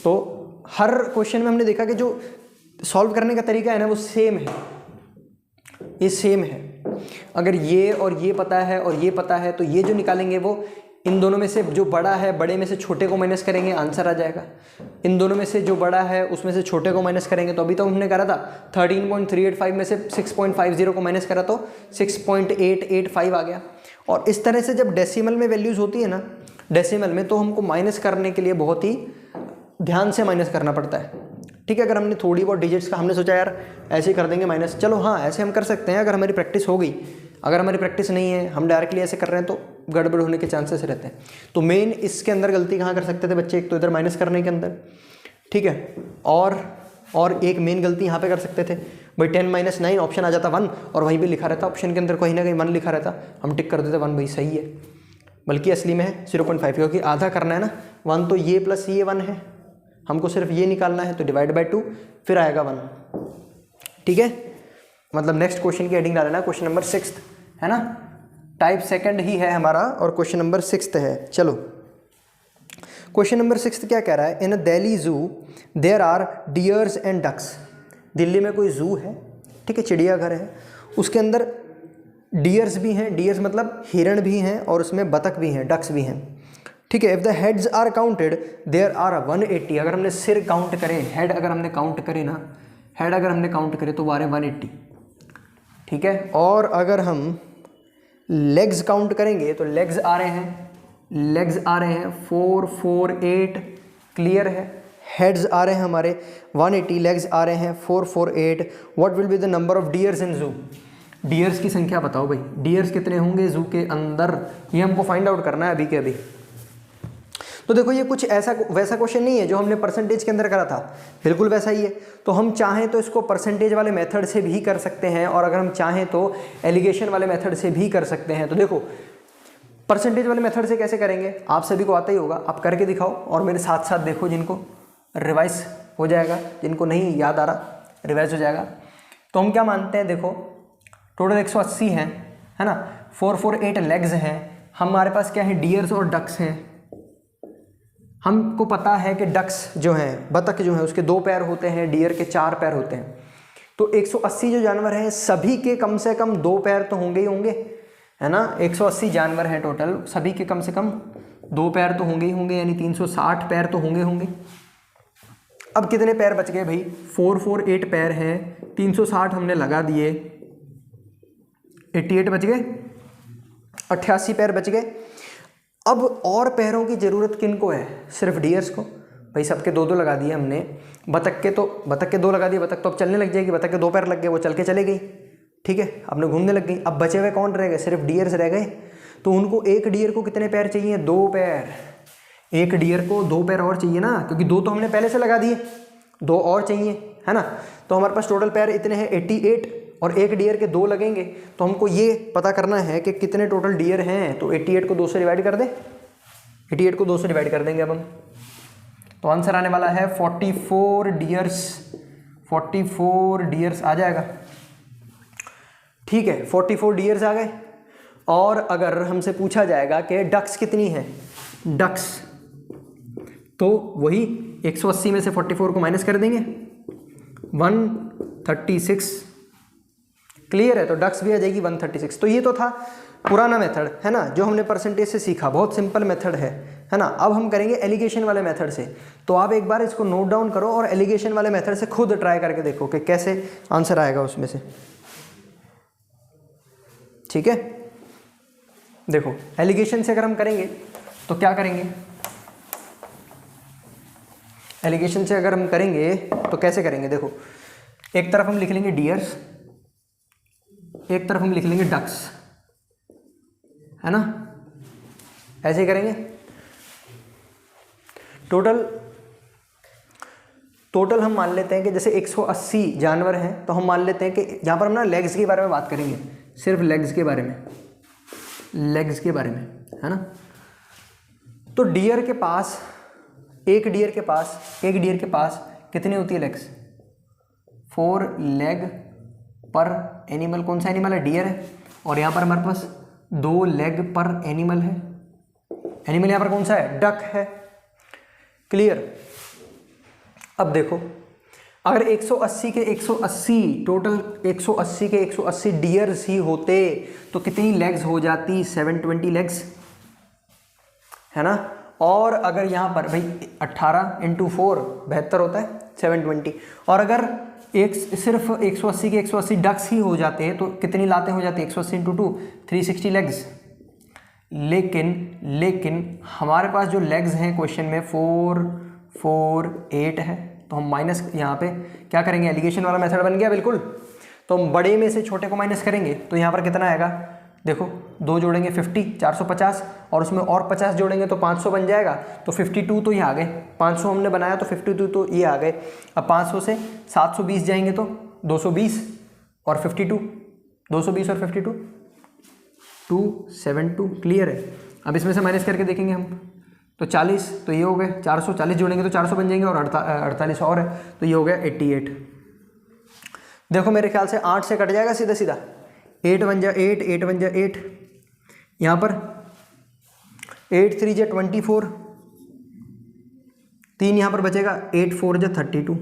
तो हर क्वेश्चन में हमने देखा कि जो सॉल्व करने का तरीका है ना वो सेम है, ये सेम है। अगर ये और ये पता है और ये पता है, तो ये जो निकालेंगे वो इन दोनों में से जो बड़ा है, बड़े में से छोटे को माइनस करेंगे, आंसर आ जाएगा। इन दोनों में से जो बड़ा है उसमें से छोटे को माइनस करेंगे, तो अभी तो हमने करा था 13.385 में से 6.50 को माइनस करा तो 6.885 आ गया। और इस तरह से जब डेसिमल में वैल्यूज़ होती है ना, डेसिमल में, तो हमको माइनस करने के लिए बहुत ही ध्यान से माइनस करना पड़ता है। ठीक है, अगर हमने थोड़ी बहुत डिजिट्स का हमने सोचा यार ऐसे ही कर देंगे माइनस, चलो हाँ ऐसे हम कर सकते हैं अगर हमारी प्रैक्टिस हो गई। अगर हमारी प्रैक्टिस नहीं है, हम डायरेक्टली ऐसे कर रहे हैं, तो गड़बड़ होने के चांसेस रहते हैं। तो मेन इसके अंदर गलती कहाँ कर सकते थे बच्चे, एक तो इधर माइनस करने के अंदर, ठीक है, और एक मेन गलती यहाँ पे कर सकते थे, भाई 10 - 9 ऑप्शन आ जाता 1 और वहीं पे लिखा रहता ऑप्शन के अंदर कहीं ना कहीं 1 लिखा रहता, हम टिक कर देते 1, भाई सही है, बल्कि असली में है 0.5, क्योंकि आधा करना है ना, 1 तो ये प्लस ये 1 है, हमको सिर्फ ये निकालना है, तो डिवाइड बाय 2 फिर आएगा 1। ठीक है, मतलब नेक्स्ट क्वेश्चन की हेडिंग डालना, क्वेश्चन नंबर 6 है ना, टाइप सेकंड ही है हमारा और क्वेश्चन नंबर 6 है। चलो क्वेश्चन नंबर 6 क्या कह रहा है, इन a Delhi zoo there are deers and ducks. Delhi में कोई जू है, ठीक है, चिड़ियाघर है, उसके अंदर डियर्स भी हैं, डियर्स मतलब हिरण भी हैं और उसमें बतख भी हैं, डक्स भी हैं, ठीक है। If the heads are counted there are 180, अगर हमने सिर काउंट करे, हेड अगर हमने काउंट करे ना, हेड अगर हमने काउंट करे तो वो आ रहे 180, ठीक है। और अगर हम लेग्स काउंट करेंगे तो लेग्स आ रहे हैं 4 4 8, क्लियर है। हेड्स आ रहे हैं हमारे 180, लेग्स आ रहे हैं 4 4 8। What will be the number of deers in zoo, deers की संख्या बताओ भाई, डियर्स कितने होंगे जू के अंदर, ये हमको फाइंड आउट करना है अभी के अभी। तो देखो ये कुछ ऐसा वैसा क्वेश्चन नहीं है जो हमने परसेंटेज के अंदर करा था, बिल्कुल वैसा ही है। तो हम चाहें तो इसको परसेंटेज वाले मेथड से भी कर सकते हैं और अगर हम चाहें तो एलिगेशन वाले मेथड से भी कर सकते हैं। तो देखो परसेंटेज वाले मेथड से कैसे करेंगे, आप सभी को आता ही होगा, आप करके दिखाओ और मेरे साथ साथ देखो, जिनको रिवाइज हो जाएगा, जिनको नहीं याद आ रहा रिवाइज हो जाएगा। तो हम क्या मानते हैं, देखो टोटल 180 है ना, 4 4 8 लेग्स हैं, हमारे पास क्या है, डियर्स और डक्स हैं। हमको पता है कि डक्स जो हैं, बतख जो है, उसके 2 पैर होते हैं, डियर के 4 पैर होते हैं। तो 180 जो जानवर हैं सभी के कम से कम 2 पैर तो होंगे ही होंगे, है ना। 180 जानवर हैं टोटल, सभी के कम से कम 2 पैर तो होंगे ही होंगे, यानी 360 पैर तो होंगे। अब कितने पैर बच गए भाई, 4 4 8 पैर हैं, 360 हमने लगा दिए, 88 बच गए, 88 पैर बच गए। अब और पैरों की ज़रूरत किनको है, सिर्फ डियर्स को, भाई सबके 2 2 लगा दिए हमने। बतख के 2 लगा दिए, बतख तो अब चलने लग जाएगी, बतख के 2 पैर लग गए, वो चल के चले गई, ठीक है, अपने घूमने लग गई। अब बचे हुए कौन रह गए, सिर्फ डियर्स रह गए। तो उनको एक डियर को कितने पैर चाहिए, 2 पैर, एक डियर को 2 पैर और चाहिए ना, क्योंकि 2 तो हमने पहले से लगा दिए, 2 और चाहिए, है ना। तो हमारे पास टोटल पैर इतने हैं 88 और एक डियर के 2 लगेंगे। तो हमको ये पता करना है कि कितने टोटल डियर हैं। तो 88 को 2 से डिवाइड कर दें, 88 को 2 से डिवाइड कर देंगे अब हम, तो आंसर आने वाला है 44 डियर्स, 44 डियर्स आ जाएगा, ठीक है। 44 डियर्स आ गए। और अगर हमसे पूछा जाएगा कि डक्स कितनी है, डक्स, तो वही 180 में से 44 को माइनस कर देंगे, 136, क्लियर है। तो डक्स भी आ जाएगी 136। तो ये तो था पुराना मेथड, है ना, जो हमने परसेंटेज से सीखा, बहुत सिंपल मेथड है ना। अब हम करेंगे एलिगेशन वाले मेथड से। तो आप एक बार इसको नोट डाउन करो और एलिगेशन वाले मेथड से खुद ट्राई करके देखो कि कैसे आंसर आएगा उसमें से, ठीक है। देखो एलिगेशन से अगर हम करेंगे तो क्या करेंगे, एलिगेशन से अगर हम करेंगे तो कैसे करेंगे, देखो एक तरफ हम लिख लेंगे डियर्स, एक तरफ हम लिख लेंगे डक्स, है ना, ऐसे ही करेंगे। टोटल हम मान लेते हैं कि जैसे 180 जानवर हैं, तो हम मान लेते हैं कि यहाँ पर हम ना लेग्स के बारे में बात करेंगे, सिर्फ लेग्स के बारे में, लेग्स के बारे में, है ना। तो डियर के पास, एक डियर के पास कितनी होती है लेग्स, 4 लेग पर एनिमल। कौन सा एनिमल है, डियर है। और यहाँ पर हमारे पास 2 लेग पर एनिमल है, एनिमल यहाँ पर कौन सा है, डक है, क्लियर। अब देखो अगर 180 के 180 टोटल 180 के 180 डियर्स ही होते तो कितनी लेग्स हो जाती, 720 लेग्स, है ना। और अगर यहाँ पर भाई 18 × 4 72 होता है, 720। और अगर सिर्फ 180 के 180 डक्स ही हो जाते हैं तो कितनी लाते हो जाती है, 180 × 2 360 लेग्स। लेकिन हमारे पास जो लेग्स हैं क्वेश्चन में 4 4 8 है, तो हम माइनस यहाँ पे क्या करेंगे, एलिगेशन वाला मेथड बन गया बिल्कुल। तो हम बड़े में से छोटे को माइनस करेंगे, तो यहाँ पर कितना आएगा, देखो 2 जोड़ेंगे 50 450 और उसमें और 50 जोड़ेंगे तो 500 बन जाएगा। तो 52 तो ये आ गए, 500 हमने बनाया तो 52 तो ये आ गए। अब 500 से 720 जाएंगे तो 220 और 52, 220 और 52 272, क्लियर है। अब इसमें से माइनस करके देखेंगे हम, तो 40, तो ये हो गए 400, 40 जोड़ेंगे तो 400 बन जाएंगे, और 48 और है तो ये हो गया 88। देखो मेरे ख्याल से 8 से कट जाएगा सीधा सीधा, 8 बन जा 8, 8 बन जा 8, यहाँ पर 8 3 जा 24, 3 यहाँ पर बचेगा, 8 4 जा 32।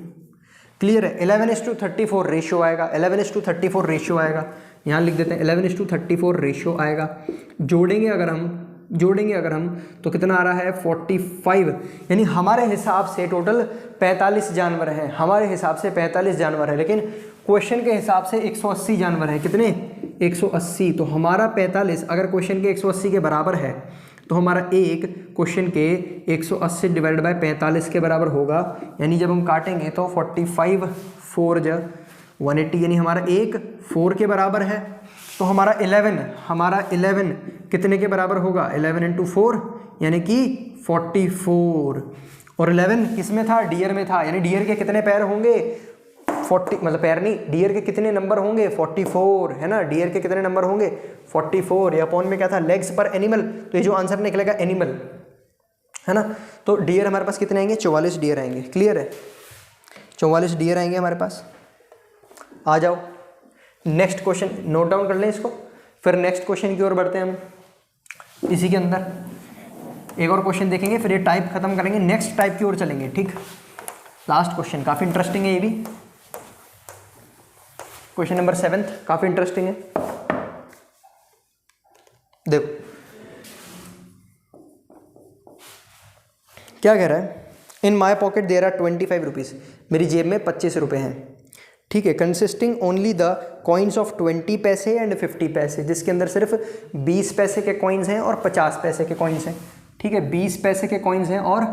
क्लियर है, 11:34 रेशियो आएगा, 11:34 रेशियो आएगा, यहाँ लिख देते हैं 11:34 रेशियो आएगा। जोड़ेंगे अगर हम तो कितना आ रहा है 45, यानी हमारे हिसाब से टोटल 45 जानवर हैं, हमारे हिसाब से 45 जानवर है, लेकिन क्वेश्चन के हिसाब से 180 जानवर है। कितने? 180। तो हमारा 45 अगर क्वेश्चन के 180 के बराबर है तो हमारा एक क्वेश्चन के 180 डिवाइड बाय 45 के बराबर होगा, यानी जब हम काटेंगे तो 45 4 जा 180, यानी हमारा एक 4 के बराबर है। तो हमारा 11 कितने के बराबर होगा? 11 × 4 यानी कि 44। और 11 किस में था? डियर में था, यानी डियर के कितने पैर होंगे? 40, मतलब पैर नहीं, डियर के कितने नंबर होंगे? 44, है ना। डियर के कितने नंबर होंगे? 44। या अपॉन में क्या था? लेग्स पर एनिमल, तो ये जो आंसर निकलेगा एनिमल, है ना। तो डियर हमारे पास कितने आएंगे? 44 डियर आएंगे। क्लियर है, 44 डियर आएंगे हमारे पास। आ जाओ नेक्स्ट क्वेश्चन, नोट डाउन कर लें इसको, फिर नेक्स्ट क्वेश्चन की ओर बढ़ते हैं हम। इसी के अंदर एक और क्वेश्चन देखेंगे, फिर ये टाइप खत्म करेंगे, नेक्स्ट टाइप की ओर चलेंगे। ठीक, लास्ट क्वेश्चन काफ़ी इंटरेस्टिंग है ये भी, क्वेश्चन नंबर 7 काफ़ी इंटरेस्टिंग है। देखो क्या कह रहा है, in my pocket there are 25 rupees, मेरी जेब में 25 रुपये हैं। ठीक है, consisting only the coins of 20 paise and 50 पैसे, जिसके अंदर सिर्फ 20 पैसे के कॉइन्स हैं और 50 पैसे के कॉइन्स हैं। ठीक है, 20 पैसे के कॉइन्स हैं और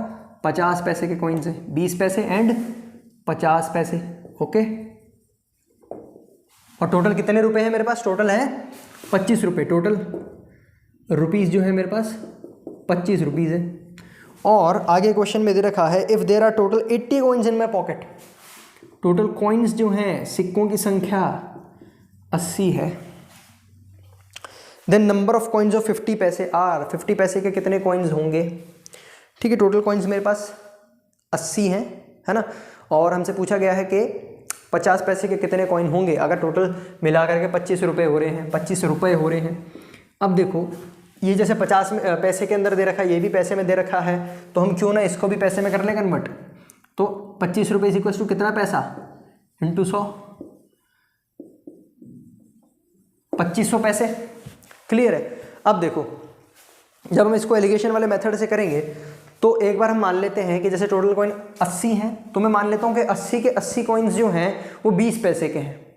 50 पैसे के कॉइन्स हैं, 20 पैसे एंड 50 पैसे। ओके, और टोटल कितने रुपए हैं मेरे पास? टोटल है 25 रुपये, टोटल रुपीज़ जो है मेरे पास 25 रुपीज़ है। और आगे क्वेश्चन में दे रखा है, if there are total 80 coins in my pocket, total coins जो हैं, सिक्कों की संख्या 80 है। Then number of coins of 50 paise are, 50 पैसे के कितने कॉइन्स होंगे? ठीक है, टोटल कॉइन्स मेरे पास 80 हैं, है ना। और हमसे पूछा गया है कि 50 पैसे के कितने कॉइन होंगे, अगर टोटल मिला करके 25 रुपये हो रहे हैं, 25 रुपये हो रहे हैं। अब देखो ये जैसे 50 पैसे के अंदर दे रखा है, ये भी पैसे में दे रखा है, तो हम क्यों ना इसको भी पैसे में कर लें कन्वर्ट। तो 25 रुपये इज इक्वल टू कितना पैसा? इंटू 100, 2500 पैसे। क्लियर है। अब देखो जब हम इसको एलिगेशन वाले मेथड से करेंगे तो एक बार हम मान लेते हैं कि जैसे टोटल कॉइन 80 हैं, तो मैं मान लेता हूं कि 80 के 80 कॉइन्स जो हैं वो 20 पैसे के हैं।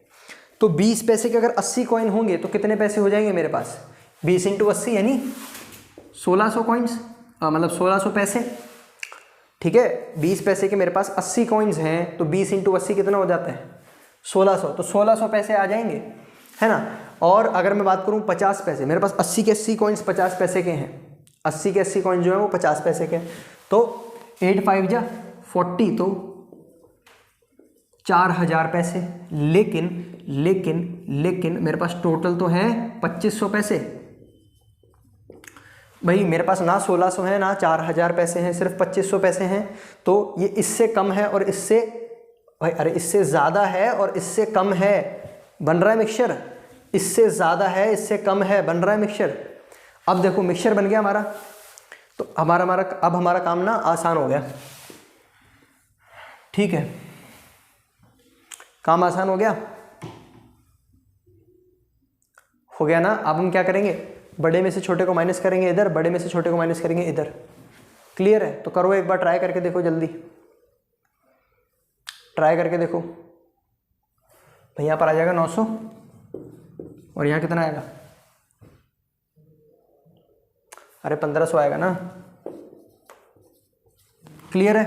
तो 20 पैसे के अगर 80 कॉइन होंगे तो कितने पैसे हो जाएंगे मेरे पास? 20 × 80 यानी 1600 कॉइन्स, मतलब 1600 पैसे। ठीक है, 20 पैसे के मेरे पास 80 कॉइन्स हैं, तो 20 × 80 कितना हो जाता है? 1600, तो 1600 पैसे आ जाएंगे, है ना। और अगर मैं बात करूं 50 पैसे, मेरे पास 80 के 80 कॉइन्स 50 पैसे के हैं, 80 के 80 कॉइन जो है वो 50 पैसे के, तो 8 5 जा 40, तो 4000 पैसे। लेकिन मेरे पास टोटल तो है 2500 पैसे। भाई मेरे पास ना 1600 है ना 4000 पैसे हैं, सिर्फ 2500 पैसे हैं। तो ये इससे कम है और इससे, भाई अरे इससे ज़्यादा है और इससे कम है, बन रहा है मिक्सचर। इससे ज़्यादा है, इससे कम है, बन रहा है मिक्सचर। अब देखो मिक्सचर बन गया हमारा, तो अब हमारा काम ना आसान हो गया। ठीक है, काम आसान हो गया ना। अब हम क्या करेंगे? बड़े में से छोटे को माइनस करेंगे इधर, बड़े में से छोटे को माइनस करेंगे इधर। क्लियर है, तो करो एक बार, ट्राई करके देखो, जल्दी ट्राई करके देखो। भाई यहाँ पर आ जाएगा 900 और यहाँ कितना आएगा? अरे 1500 आएगा ना। क्लियर है,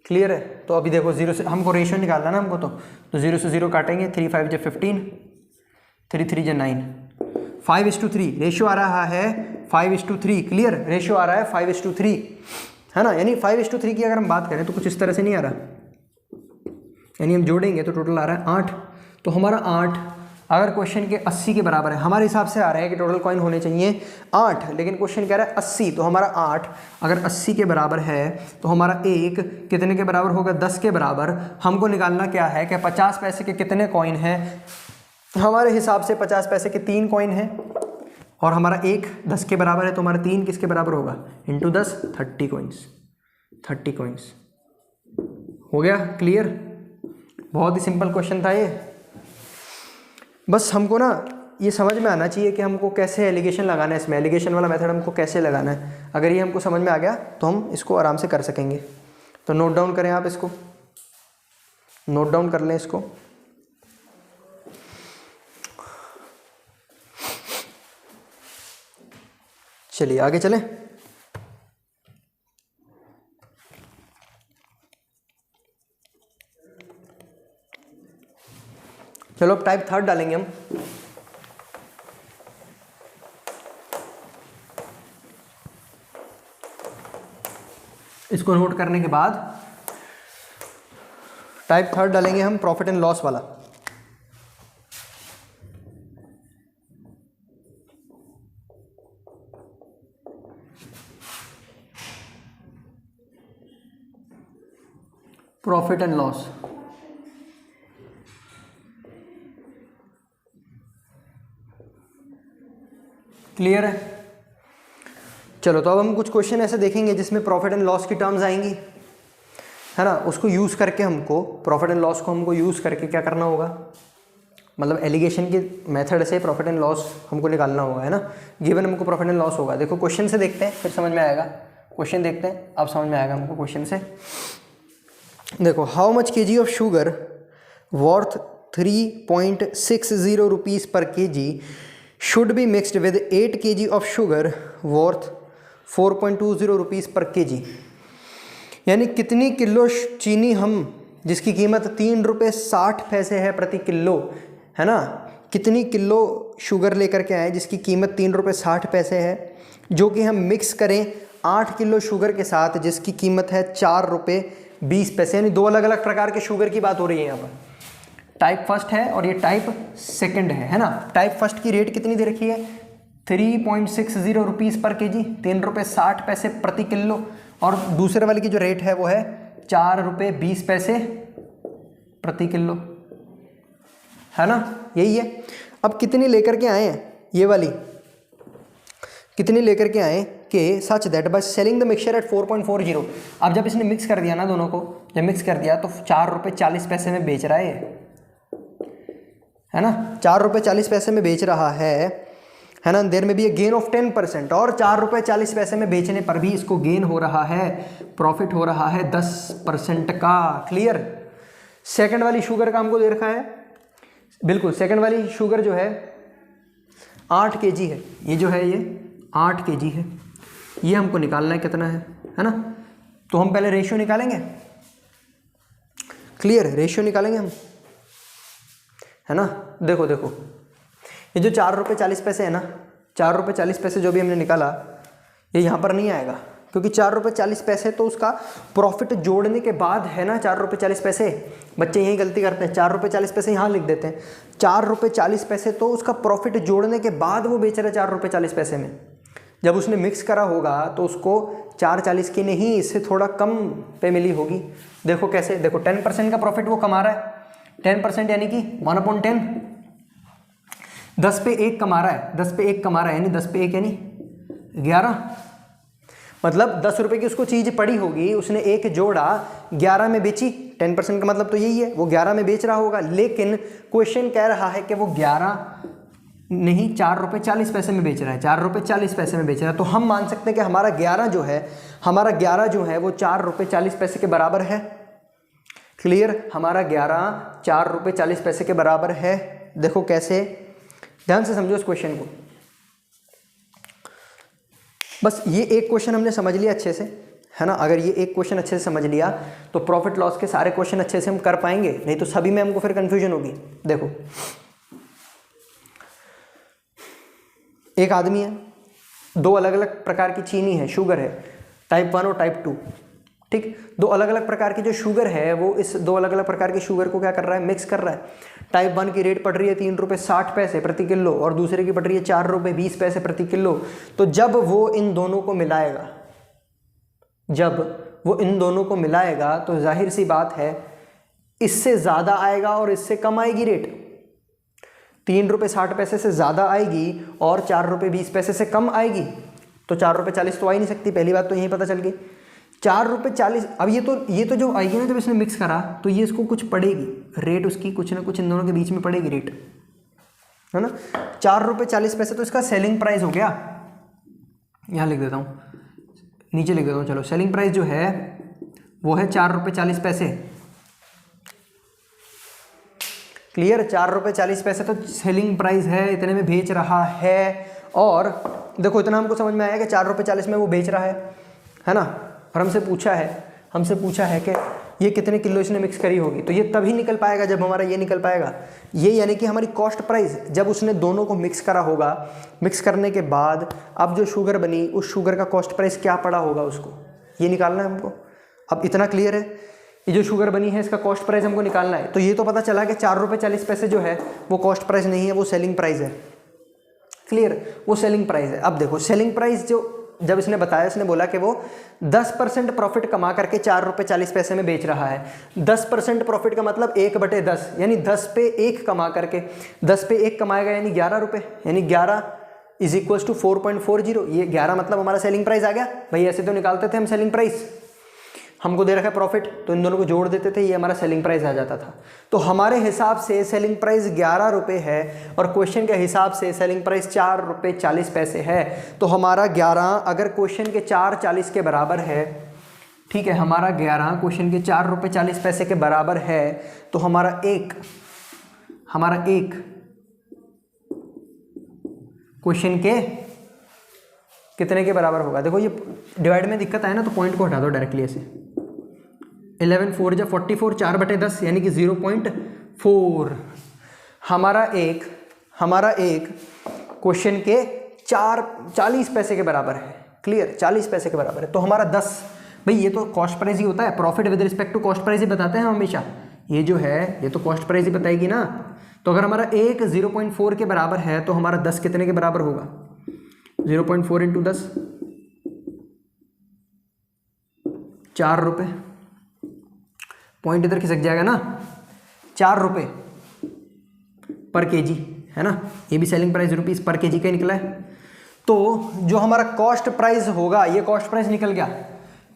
क्लियर है। तो अभी देखो 0 से हमको रेशियो निकालना ना हमको, तो 0 से 0 काटेंगे, 3 5 जा 15, 3 3 जा 9, 5:3 रेशियो आ रहा है, 5:3। क्लियर, रेशियो आ रहा है 5:3, है ना। यानी 5:3 की अगर हम बात करें तो कुछ इस तरह से नहीं आ रहा, यानी हम जोड़ेंगे तो टोटल आ रहा है 8। तो हमारा 8 अगर क्वेश्चन के 80 के बराबर है, हमारे हिसाब से आ रहा है कि टोटल कॉइन होने चाहिए 8, लेकिन क्वेश्चन कह रहा है 80, तो हमारा 8 अगर 80 के बराबर है तो हमारा 1 कितने के बराबर होगा, 10 के बराबर। हमको निकालना क्या है कि 50 पैसे के कितने कॉइन हैं। हमारे हिसाब से 50 पैसे के 3 कॉइन हैं और हमारा 1 10 के बराबर है, तो हमारा 3 किसके बराबर होगा, इंटू 10, 30 कॉइन्स। 30 कॉइन्स हो गया क्लियर। बहुत ही सिंपल क्वेश्चन था ये। बस हमको ना ये समझ में आना चाहिए कि हमको कैसे एलिगेशन लगाना है, इसमें एलिगेशन वाला मेथड हमको कैसे लगाना है। अगर ये हमको समझ में आ गया तो हम इसको आराम से कर सकेंगे। तो नोट डाउन करें, आप इसको नोट डाउन कर लें इसको। चलिए आगे चलें। चलो अब टाइप थर्ड डालेंगे हम। इसको नोट करने के बाद टाइप थर्ड डालेंगे हम, प्रॉफिट एंड लॉस वाला। प्रॉफिट एंड लॉस, क्लियर है। चलो तो अब हम कुछ क्वेश्चन ऐसे देखेंगे जिसमें प्रॉफिट एंड लॉस की टर्म्स आएंगी, है ना। उसको यूज़ करके हमको प्रॉफिट एंड लॉस को हमको यूज़ करके क्या करना होगा, मतलब एलिगेशन के मेथड से प्रॉफिट एंड लॉस हमको निकालना होगा, है ना। गिवन हमको प्रॉफिट एंड लॉस होगा। देखो क्वेश्चन से देखते हैं फिर समझ में आएगा। क्वेश्चन देखते हैं, अब समझ में आएगा हमको क्वेश्चन से। देखो, how much kg of sugar worth 3.60 rupees पर kg should be mixed with 8 kg of sugar worth 4.20 rupees पर kg। यानी कितनी किलो चीनी हम, जिसकी कीमत 3 रुपये 60 पैसे है प्रति किलो, है ना, कितनी किलो शुगर लेकर के आए जिसकी कीमत 3 रुपये 60 पैसे है, जो कि हम मिक्स करें 8 किलो शुगर के साथ जिसकी कीमत है 4 रुपये 20 पैसे। यानी दो अलग अलग प्रकार के शुगर की बात हो रही है यहाँ पर। टाइप फर्स्ट है और ये टाइप सेकंड है ना। टाइप फर्स्ट की रेट कितनी दे रखी है, 3.60 रुपीज़ पर kg, 3 रुपये 60 पैसे प्रति किलो। और दूसरे वाले की जो रेट है वो है 4 रुपये 20 पैसे प्रति किलो, है ना, यही है। अब कितनी लेकर के आए हैं, ये वाली कितनी लेकर के आए कि such that by selling the mixture eight 4.40। अब जब इसने मिक्स कर दिया ना दोनों को, जब मिक्स कर दिया तो 4 रुपये 40 पैसे में बेच रहा है ना, 4 रुपये 40 पैसे में बेच रहा है ना। देयर में भी गेन ऑफ 10%, और 4 रुपये 40 पैसे में बेचने पर भी इसको गेन हो रहा है, प्रॉफिट हो रहा है 10% का। क्लियर। सेकंड वाली शुगर का हमको दे रखा है, बिल्कुल सेकंड वाली शुगर जो है 8 kg है, ये जो है ये 8 kg है। ये हमको निकालना है कितना है ना। तो हम पहले रेशियो निकालेंगे, क्लियर, रेशियो निकालेंगे हम, है ना। देखो देखो, ये जो 4 रुपये 40 पैसे है ना, 4 रुपये 40 पैसे जो भी हमने निकाला, ये यहाँ पर नहीं आएगा, क्योंकि 4 रुपये 40 पैसे तो उसका प्रॉफिट जोड़ने के बाद है ना। 4 रुपये 40 पैसे, बच्चे यही गलती करते हैं, 4 रुपये 40 पैसे यहाँ लिख देते हैं। 4 रुपये 40 पैसे तो उसका प्रॉफिट जोड़ने के बाद वो बेच रहा है 4 रुपये 40 पैसे में। जब उसने मिक्स करा होगा तो उसको 4.40 की नहीं, इससे थोड़ा कम पे मिली होगी। देखो कैसे, देखो 10% का प्रॉफिट वो कमा रहा है, 10% यानी कि 1/10, 10 पे 1 कमा रहा है, 10 पे 1 कमा रहा है, यानी 10 पे 1 यानी 11। मतलब 10 रुपये की उसको चीज़ पड़ी होगी, उसने 1 जोड़ा, 11 में बेची। 10% का मतलब तो यही है, वो 11 में बेच रहा होगा। लेकिन क्वेश्चन कह रहा है कि वो 11 नहीं, 4 रुपये 40 पैसे में बेच रहा है, 4 रुपये 40 पैसे में बेच रहा है। तो हम मान सकते हैं कि हमारा 11 जो है, हमारा 11 जो है वो 4 रुपये 40 पैसे के बराबर है। क्लियर, हमारा 11 4 रुपये 40 पैसे के बराबर है। देखो कैसे, ध्यान से समझो इस क्वेश्चन को। बस ये एक क्वेश्चन हमने समझ लिया अच्छे से, है ना। अगर ये एक क्वेश्चन अच्छे से समझ लिया तो प्रॉफिट लॉस के सारे क्वेश्चन अच्छे से हम कर पाएंगे, नहीं तो सभी में हमको फिर कंफ्यूजन होगी। देखो, एक आदमी है, दो अलग अलग प्रकार की चीनी है, शुगर है, टाइप 1 और टाइप 2। ठीक, दो अलग अलग प्रकार की जो शुगर है वो इस दो अलग अलग प्रकार की शुगर को क्या कर रहा है, मिक्स कर रहा है। टाइप 1 की रेट पड़ रही है 3 रुपये 60 पैसे प्रति किलो और दूसरे की पड़ रही है 4 रुपये 20 पैसे प्रति किलो। तो जब वो इन दोनों को मिलाएगा, जब वो इन दोनों को मिलाएगा तो जाहिर सी बात है इससे ज़्यादा आएगा और इससे कम आएगी रेट। 3 रुपये 60 पैसे से ज़्यादा आएगी और 4 रुपये 20 पैसे से कम आएगी। तो 4 रुपये 40 तो आ ही नहीं सकती, पहली बात तो यही पता चल गई। 4 रुपये 40, अब ये तो जो आएगी ना, जब इसने मिक्स करा तो ये इसको कुछ पड़ेगी रेट, उसकी कुछ ना कुछ इन दोनों के बीच में पड़ेगी रेट, है ना। 4 रुपये 40 पैसे तो इसका सेलिंग प्राइस हो गया, यहाँ लिख देता हूँ, नीचे लिख देता हूँ। चलो, सेलिंग प्राइस जो है वो है 4 रुपये 40 पैसे। क्लियर, 4 रुपये 40 पैसे तो सेलिंग प्राइस है, इतने में बेच रहा है। और देखो इतना हमको समझ में आया कि 4 रुपये 40 में वो बेच रहा है ना। और हमसे पूछा है कि ये कितने किलो इसने मिक्स करी होगी। तो ये तभी निकल पाएगा जब हमारा ये निकल पाएगा, ये यानी कि हमारी कॉस्ट प्राइस जब उसने दोनों को मिक्स करा होगा। मिक्स करने के बाद अब जो शुगर बनी उस शुगर का कॉस्ट प्राइस क्या पड़ा होगा, उसको ये निकालना है हमको। अब इतना क्लियर है, ये जो शुगर बनी है इसका कॉस्ट प्राइस हमको निकालना है। तो ये तो पता चला कि 4 रुपये 40 पैसे जो है वो कॉस्ट प्राइस नहीं है, वो सेलिंग प्राइस है। क्लियर, वो सेलिंग प्राइस है। अब देखो सेलिंग प्राइस जो जब इसने बताया, इसने बोला कि वो 10% प्रॉफिट कमा करके 4 रुपये 40 पैसे में बेच रहा है। 10% प्रॉफिट का मतलब 1/10, यानी 10 पे 1 कमा करके, 10 पे 1 कमाएगा यानी 11 रुपये, यानी 11 इज इक्वल्स टू 4.40। ये 11 मतलब हमारा सेलिंग प्राइस आ गया। भाई ऐसे तो निकालते थे हम सेलिंग प्राइस, हमको दे रखा है प्रॉफिट तो इन दोनों को जोड़ देते थे, ये हमारा सेलिंग प्राइस आ जाता था। तो हमारे हिसाब से सेलिंग प्राइस 11 रुपये है और क्वेश्चन के हिसाब से सेलिंग प्राइस 4 रुपये 40 पैसे है। तो हमारा 11 अगर क्वेश्चन के 4.40 के बराबर है, ठीक है, हमारा 11 क्वेश्चन के 4 रुपये 40 पैसे के बराबर है, तो हमारा एक क्वेश्चन के कितने के बराबर होगा। देखो ये डिवाइड में दिक्कत आए ना तो पॉइंट को हटा दो डायरेक्टली ऐसे। 11 4 जा 44, 4/10 यानी कि 0.4। हमारा एक क्वेश्चन के 40 पैसे के बराबर है। क्लियर, 40 पैसे के बराबर है। तो हमारा 10, भाई ये तो कॉस्ट प्राइस ही होता है, profit with respect to cost price ही बताते हैं हम हमेशा। ये जो है ये तो कॉस्ट प्राइस ही बताएगी ना। तो अगर हमारा एक 0.4 के बराबर है तो हमारा 10 कितने के बराबर होगा, 0.4 इंटू 10, 4 रुपये। पॉइंट इधर खिसक जाएगा ना, 4 रुपये पर केजी, है ना। ये भी सेलिंग प्राइस रुपीस पर केजी का निकला है। तो जो हमारा कॉस्ट प्राइस होगा, ये कॉस्ट प्राइस निकल गया,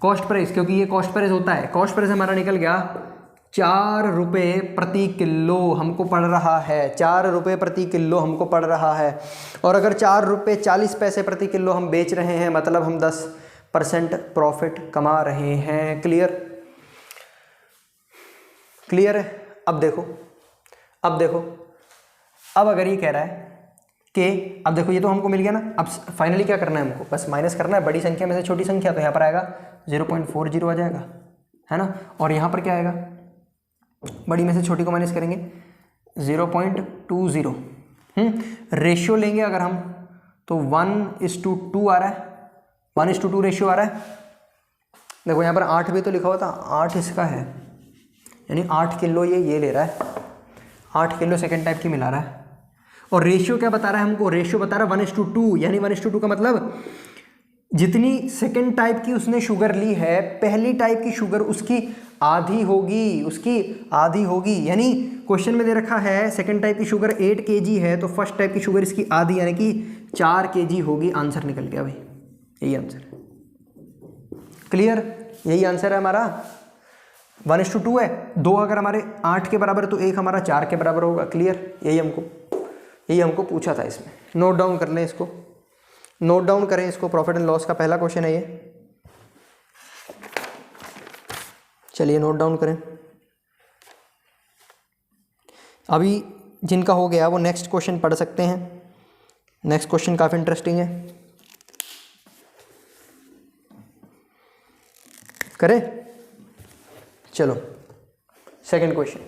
कॉस्ट प्राइस, क्योंकि ये कॉस्ट प्राइस होता है। कॉस्ट प्राइस हमारा निकल गया 4 रुपये प्रति किलो हमको पड़ रहा है, 4 रुपये प्रति किलो हमको पड़ रहा है। और अगर 4 रुपये 40 पैसे प्रति किलो हम बेच रहे हैं, मतलब हम 10% प्रॉफिट कमा रहे हैं। क्लियर, क्लियर है। अब देखो अब अगर ये कह रहा है कि अब देखो ये तो हमको मिल गया ना। अब फाइनली क्या करना है हमको, बस माइनस करना है बड़ी संख्या में से छोटी संख्या। तो यहाँ पर आएगा 0.40 आ जाएगा, है ना। और यहाँ पर क्या आएगा, बड़ी में से छोटी को माइनस करेंगे 0.20। रेशियो लेंगे अगर हम तो 1:2 आ रहा है, 1:2 रेशियो आ रहा है। देखो यहाँ पर 8 भी तो लिखा हुआ था, 8 इसका है, यानी 8 किलो ये ले रहा है, 8 किलो सेकेंड टाइप की मिला रहा है। और रेशियो क्या बता रहा है हमको, रेशियो बता रहा है 1:2, यानी 1:2 का मतलब जितनी सेकेंड टाइप की उसने शुगर ली है, पहली टाइप की शुगर उसकी आधी होगी, यानी क्वेश्चन में दे रखा है सेकेंड टाइप की शुगर 8 kg है, तो फर्स्ट टाइप की शुगर इसकी आधी यानी कि 4 kg होगी। आंसर निकल गया भाई, यही आंसर है। क्लियर, यही आंसर है हमारा। 1:2 है, 2 अगर हमारे 8 के बराबर तो 1 हमारा 4 के बराबर होगा। क्लियर, यही हमको पूछा था। इसमें नोट डाउन कर लें, इसको नोट डाउन करें इसको। प्रॉफिट एंड लॉस का पहला क्वेश्चन है ये, चलिए नोट डाउन करें। अभी जिनका हो गया वो नेक्स्ट क्वेश्चन पढ़ सकते हैं। नेक्स्ट क्वेश्चन काफ़ी इंटरेस्टिंग है, करें। चलो सेकंड क्वेश्चन,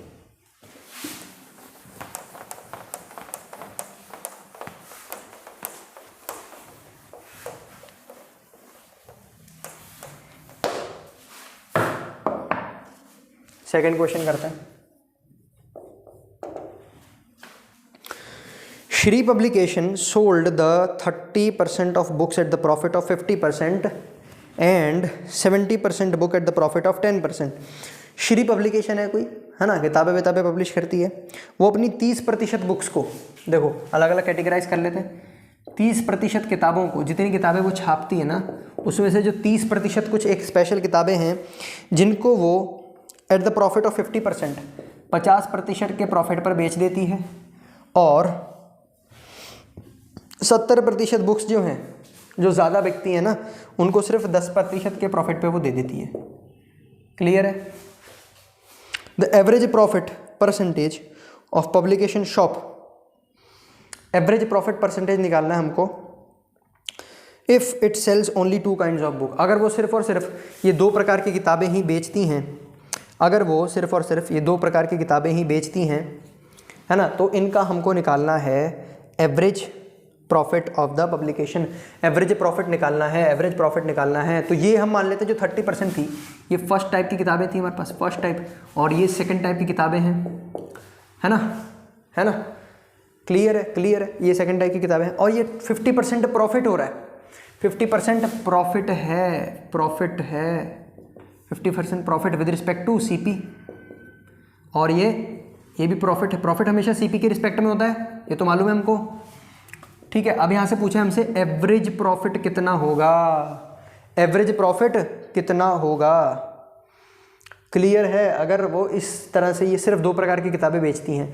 सेकंड क्वेश्चन करते हैं। Shri publication sold the 30% of books at the profit of 50% and 70% book at the profit of 10%। Shri publication है कोई, है ना, किताबें पब्लिश करती है। वो अपनी 30% बुक्स को, देखो अलग अलग कैटेगराइज कर लेते हैं। 30% किताबों को, जितनी किताबें वो छापती है ना, उसमें से जो 30% कुछ एक स्पेशल किताबें हैं जिनको वो एट द प्रॉफिट ऑफ 50%, 50% के प्रॉफिट पर बेच देती है, और 70% बुक्स जो हैं, जो ज़्यादा बिकती हैं ना, उनको सिर्फ 10% के प्रॉफिट पे वो दे देती है। क्लियर है? The average profit percentage of publication shop, average profit percentage निकालना है हमको। If it sales only 2 kinds of book, अगर वो सिर्फ और सिर्फ ये 2 प्रकार की किताबें ही बेचती हैं, अगर वो सिर्फ और सिर्फ ये 2 प्रकार की किताबें ही बेचती हैं, है ना, तो इनका हमको निकालना है average profit of the publication. Average profit निकालना है, एवरेज प्रॉफिट निकालना है। तो ये हम मान लेते हैं जो 30% थी, ये फर्स्ट टाइप की किताबें थी हमारे पास, फर्स्ट टाइप, और ये सेकंड टाइप की किताबें हैं, है ना, है ना। क्लियर है? क्लियर है। ये सेकंड टाइप की किताबें हैं, और ये 50% प्रॉफिट हो रहा है, 50% प्रॉफिट है, प्रॉफिट है, 50% profit with respect to CP, और ये भी प्रॉफिट है। प्रॉफिट हमेशा सीपी के रिस्पेक्ट में होता है, ये तो मालूम है हमको। ठीक है, अब यहाँ से पूछा हमसे एवरेज प्रॉफिट कितना होगा, एवरेज प्रॉफिट कितना होगा। क्लियर है? अगर वो इस तरह से ये सिर्फ 2 प्रकार की किताबें बेचती हैं,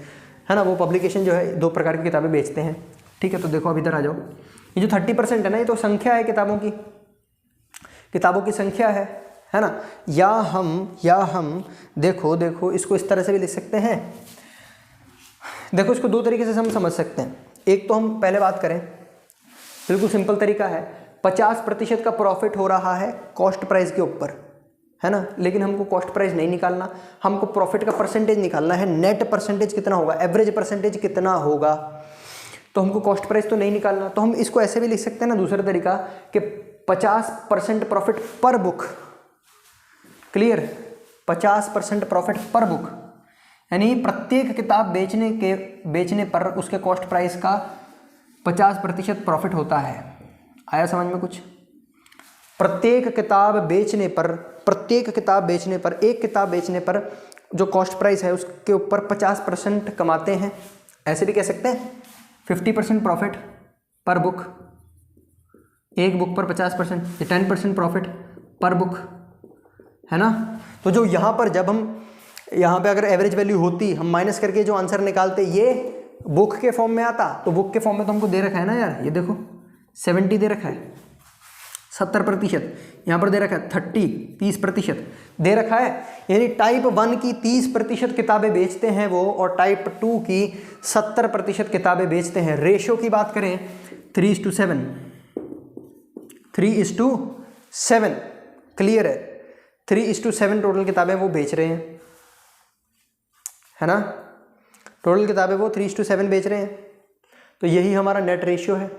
है ना, वो पब्लिकेशन जो है 2 प्रकार की किताबें बेचते हैं। ठीक है, तो देखो अब इधर आ जाओ, ये जो 30% है ना, ये तो संख्या है किताबों की संख्या है ना। या हम देखो इसको इस तरह से भी लिख सकते हैं। देखो इसको 2 तरीके से हम समझ सकते हैं। एक तो हम पहले बात करें, बिल्कुल सिंपल तरीका है, 50% का प्रॉफिट हो रहा है कॉस्ट प्राइस के ऊपर, है ना, लेकिन हमको कॉस्ट प्राइस नहीं निकालना, हमको प्रॉफिट का परसेंटेज निकालना है। नेट परसेंटेज कितना होगा, एवरेज परसेंटेज कितना होगा, तो हमको कॉस्ट प्राइस तो नहीं निकालना। तो हम इसको ऐसे भी लिख सकते हैं ना, दूसरा तरीका, कि 50% प्रॉफिट पर बुक। क्लियर? 50% प्रॉफिट पर बुक, यानी प्रत्येक किताब बेचने पर उसके कॉस्ट प्राइस का 50% प्रॉफिट होता है। आया समझ में कुछ? प्रत्येक किताब बेचने पर, एक किताब बेचने पर जो कॉस्ट प्राइस है उसके ऊपर 50% कमाते हैं। ऐसे भी कह सकते हैं 50% प्रॉफिट पर बुक, एक बुक पर 50%, ये 10% प्रॉफिट पर बुक, है ना। तो जो यहाँ पर जब हम यहाँ पे अगर एवरेज वैल्यू होती, हम माइनस करके जो आंसर निकालते ये बुक के फॉर्म में आता, तो बुक के फॉर्म में तो हमको दे रखा है ना यार, ये देखो 70 दे रखा है, 70%, यहाँ पर दे रखा है 30% दे रखा है। यानी टाइप 1 की 30% किताबें बेचते हैं वो, और टाइप 2 की 70% किताबें बेचते हैं। रेशो की बात करें 3:7, 3:7, क्लियर है, 3:7 टोटल किताबें वो बेच रहे हैं, है ना, टोटल किताबें वो 3:7 बेच रहे हैं। तो यही हमारा नेट रेशियो है,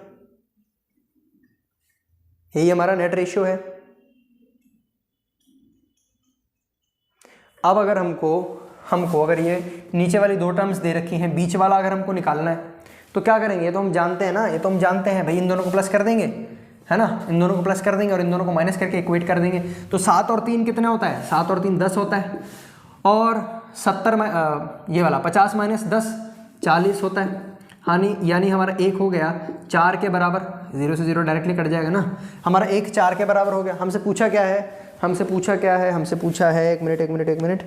यही हमारा नेट रेशियो है। अब अगर हमको अगर ये नीचे वाली 2 टर्म्स दे रखी हैं, बीच वाला अगर हमको निकालना है तो क्या करेंगे, ये तो हम जानते हैं ना, ये तो हम जानते हैं भाई, इन दोनों को प्लस कर देंगे, है ना, इन दोनों को प्लस कर देंगे और इन दोनों को माइनस करके इक्वेट कर देंगे। तो 7 और 3 कितना होता है, 7 और 3 10 होता है, और 70 ये वाला 50 - 10 40 होता है। यानी हमारा 1 हो गया 4 के बराबर, 0 से 0 डायरेक्टली कट जाएगा ना, हमारा 1 4 के बराबर हो गया। हमसे पूछा क्या है, हमसे पूछा है एक मिनट,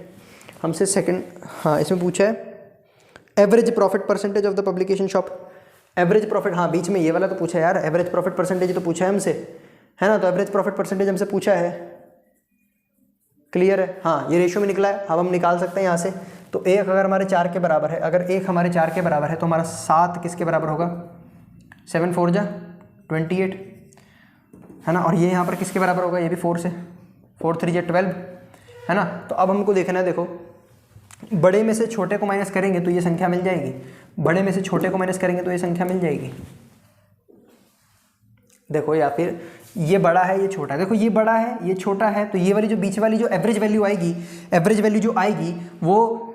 हमसे सेकंड, हाँ इसमें पूछा है average profit percentage of the publication shop. Average profit, हाँ बीच में ये वाला तो पूछा है यार, एवरेज प्रॉफिट परसेंटेज तो पूछा है हमसे, है ना, तो एवरेज प्रॉफिट परसेंटेज हमसे पूछा है। क्लियर है? हाँ, ये रेशियो में निकला है, अब हम निकाल सकते हैं यहाँ से। तो 1 अगर हमारे 4 के बराबर है, अगर 1 हमारे 4 के बराबर है तो हमारा 7 किसके बराबर होगा, 7 4 जा 28, है ना, और ये यहाँ पर किसके बराबर होगा, ये भी 4 से, 4 3 जा 12, है ना। तो अब हमको देखना है, देखो बड़े में से छोटे को माइनस करेंगे तो ये संख्या मिल जाएगी, बड़े में से छोटे को माइनस करेंगे तो ये संख्या मिल जाएगी। देखो, या फिर ये बड़ा है ये छोटा है, देखो ये बड़ा है ये छोटा है, तो ये वाली जो बीच वाली जो एवरेज वैल्यू आएगी, एवरेज वैल्यू जो आएगी वो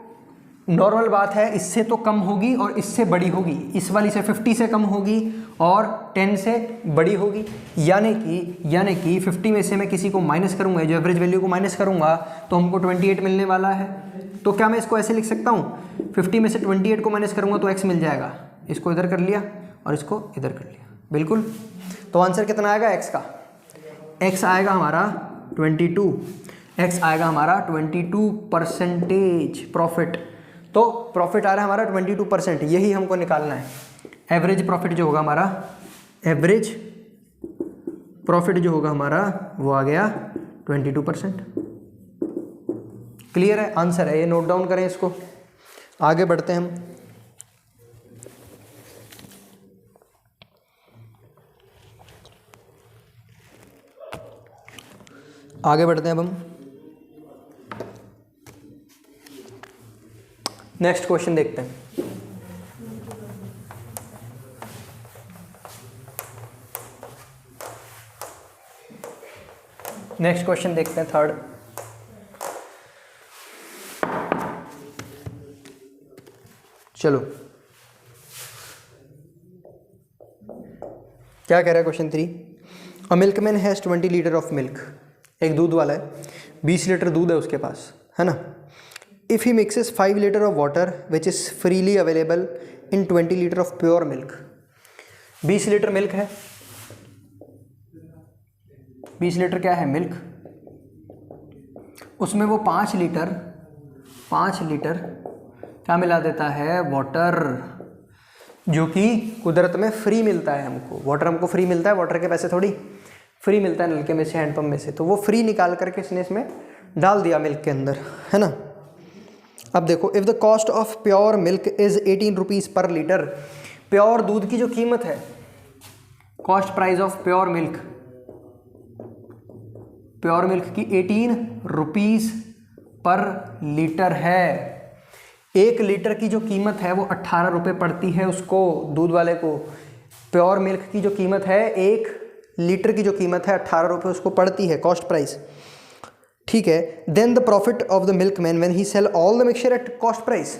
नॉर्मल बात है, इससे तो कम होगी और इससे बड़ी होगी, इस वाली से 50 से कम होगी और 10 से बड़ी होगी। यानी कि 50 में से मैं किसी को माइनस करूंगा, जो एवरेज वैल्यू को माइनस करूंगा तो हमको 28 मिलने वाला है। तो क्या मैं इसको ऐसे लिख सकता हूँ, 50 में से 28 को माइनस करूंगा तो x मिल जाएगा, इसको इधर कर लिया और इसको इधर कर लिया, बिल्कुल। तो आंसर कितना आएगा x का, x आएगा हमारा 22, x आएगा हमारा 22% प्रॉफिट। तो प्रॉफिट आ रहा है हमारा 22%, यही हमको निकालना है। एवरेज प्रॉफिट जो होगा हमारा, एवरेज प्रॉफिट जो होगा हमारा वो आ गया 22%। क्लियर है, आंसर है ये, नोट डाउन करें इसको। आगे बढ़ते हैं हम। आगे बढ़ते हैं अब हम नेक्स्ट क्वेश्चन देखते हैं। नेक्स्ट क्वेश्चन देखते हैं, थर्ड। चलो क्या कह रहा है question 3, a milkman has 20 litre of milk. एक दूध वाला है, 20 लीटर दूध है उसके पास, है ना। If he mixes 5 litre of water which is freely available in 20 litre of pure milk. 20 litre milk है, 20 लीटर क्या है मिल्क, उसमें वो 5 लीटर क्या मिला देता है, वाटर, जो कि कुदरत में फ्री मिलता है हमको। वाटर हमको फ्री मिलता है, वाटर के पैसे थोड़ी फ्री मिलता है नलके में से, हैंडपम्प में से, तो वो फ्री निकाल करके इसने इसमें डाल दिया मिल्क के अंदर, है ना। अब देखो, if the cost of pure milk is 18 rupees पर लीटर, प्योर दूध की जो कीमत है, cost price of pure milk की 18 रुपीज़ पर लीटर है। 1 लीटर की जो कीमत है वो 18 रुपये पड़ती है उसको, दूध वाले को। प्योर मिल्क की जो कीमत है, 1 लीटर की जो कीमत है 18 रुपये उसको पड़ती है, कॉस्ट प्राइस, ठीक है। Then the profit of the milk man when he sell all the mixture at cost price.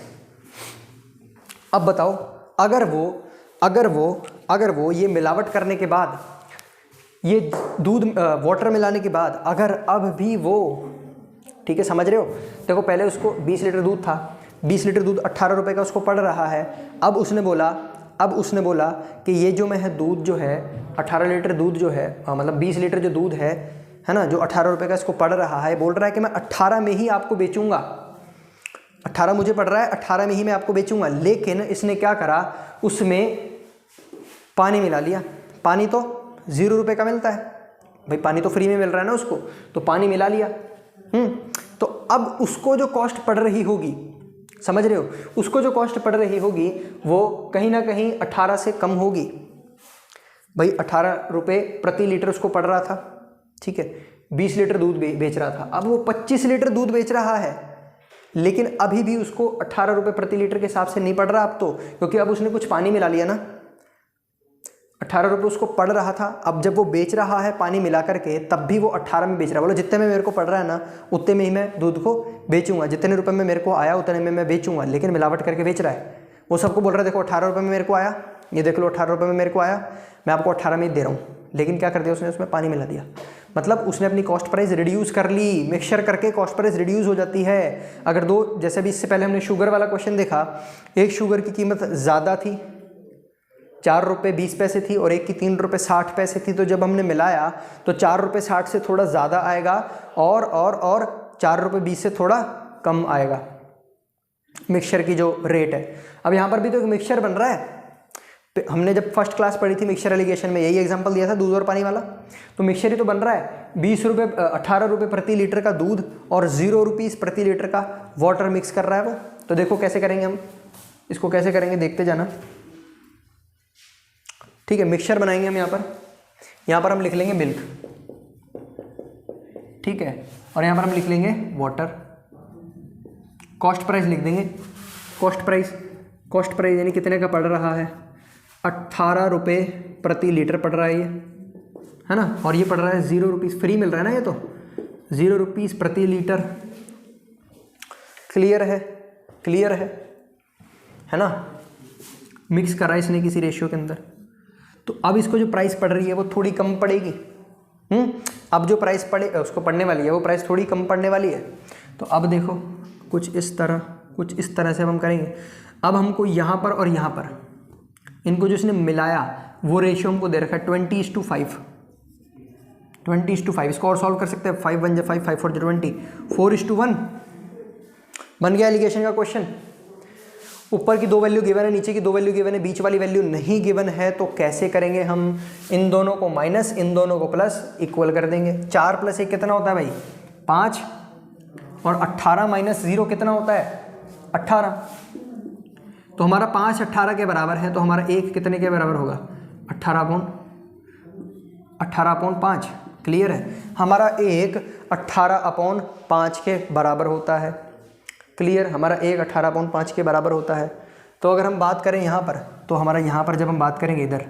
अब बताओ, अगर वो ये मिलावट करने के बाद, ये दूध वाटर मिलाने के बाद, अगर अब भी वो, ठीक है, समझ रहे हो, देखो पहले उसको 20 लीटर दूध था, 20 लीटर दूध 18 रुपये का उसको पड़ रहा है। अब उसने बोला कि ये जो मैं है दूध जो है 18 लीटर दूध जो है, मतलब 20 लीटर जो दूध है ना, जो 18 रुपये का इसको पड़ रहा है, बोल रहा है कि मैं 18 में ही आपको बेचूंगा, 18 मुझे पड़ रहा है, 18 में ही मैं आपको बेचूंगा। लेकिन इसने क्या करा, उसमें पानी मिला लिया। पानी तो 0 रुपये का मिलता है भाई, पानी तो फ्री में मिल रहा है ना उसको, तो पानी मिला लिया। तो अब उसको जो कॉस्ट पड़ रही होगी, समझ रहे हो, उसको जो कॉस्ट पड़ रही होगी वो कहीं ना कहीं 18 से कम होगी भाई। 18 रुपये प्रति लीटर उसको पड़ रहा था, ठीक है, 20 लीटर दूध बेच रहा था। अब वो 25 लीटर दूध बेच रहा है, लेकिन अभी भी उसको 18 रुपये प्रति लीटर के हिसाब से नहीं पड़ रहा अब तो, क्योंकि अब उसने कुछ पानी मिला लिया ना। 18 रुपये उसको पड़ रहा था, अब जब वो बेच रहा है पानी मिला करके, तब भी वो 18 में बेच रहा है। बोलो जितने में मेरे को पड़ रहा है ना, उतने में ही मैं दूध को बेचूंगा, जितने रुपए में मेरे को आया उतने में मैं बेचूंगा, लेकिन मिलावट करके बेच रहा है। वो सबको बोल रहा है देखो 18 रुपये में मेरे को आया, ये देख लो 18 रुपये में मेरे को आया, मैं आपको 18 में ही दे रहा हूँ, लेकिन क्या कर दिया उसने, उसमें पानी मिला दिया। मतलब उसने अपनी कॉस्ट प्राइस रिड्यूस कर ली, मिक्सचर करके कॉस्ट प्राइस रिड्यूस हो जाती है। अगर दो, जैसे भी इससे पहले हमने शुगर वाला क्वेश्चन देखा, एक शुगर की कीमत ज़्यादा थी, 4 रुपये 20 पैसे थी, और एक की 3 रुपये 60 पैसे थी, तो जब हमने मिलाया तो 4 रुपये 60 से थोड़ा ज़्यादा आएगा और 4 रुपये 20 से थोड़ा कम आएगा मिक्सचर की जो रेट है। अब यहाँ पर भी तो एक मिक्सचर बन रहा है। हमने जब फर्स्ट क्लास पढ़ी थी मिक्सचर एलिगेशन में, यही एग्जांपल दिया था दूध और पानी वाला, तो मिक्सचर ही तो बन रहा है। 18 रुपये प्रति लीटर का दूध और 0 रुपीज़ प्रति लीटर का वाटर मिक्स कर रहा है वो। तो देखो कैसे करेंगे हम इसको, कैसे करेंगे देखते जाना, ठीक है। मिक्सचर बनाएंगे हम यहाँ पर हम लिख लेंगे मिल्क, ठीक है, और यहाँ पर हम लिख लेंगे वाटर। कॉस्ट प्राइस लिख देंगे, कॉस्ट प्राइस यानी कितने का पड़ रहा है, 18 रुपये प्रति लीटर पड़ रहा है ये, है ना, और ये पड़ रहा है 0 रुपीज़, फ्री मिल रहा है ना ये तो, 0 रुपीज़ प्रति लीटर। क्लियर है, क्लियर है ना, मिक्स करा इसने किसी रेशियो के अंदर। तो अब इसको जो प्राइस पड़ रही है वो थोड़ी कम पड़ेगी। अब जो प्राइस पड़े उसको पड़ने वाली है वो प्राइस थोड़ी कम पड़ने वाली है। तो अब देखो कुछ इस तरह से अब हम करेंगे। अब हमको यहाँ पर और यहाँ पर इनको जो इसने मिलाया वो रेशियो हमको दे रखा है 20:5, 20:5। इसको और सॉल्व कर सकते हैं, 5 1 जा 5, 5 4 जा 20, 4:1 बन गया एलिगेशन का क्वेश्चन। ऊपर की 2 वैल्यू गिवन है, नीचे की 2 वैल्यू गिवन है, बीच वाली वैल्यू नहीं गिवन है। तो कैसे करेंगे हम, इन दोनों को माइनस इन दोनों को प्लस इक्वल कर देंगे। 4 + 1 कितना होता है भाई 5, और 18 - 0 कितना होता है 18। तो हमारा 5 18 के बराबर है, तो हमारा 1 कितने के बराबर होगा 18/5। क्लियर है, हमारा 1 18/5 के बराबर होता है। क्लियर, हमारा 1 18/5 के बराबर होता है। तो अगर हम बात करें यहाँ पर, तो हमारा यहाँ पर जब हम बात करेंगे इधर,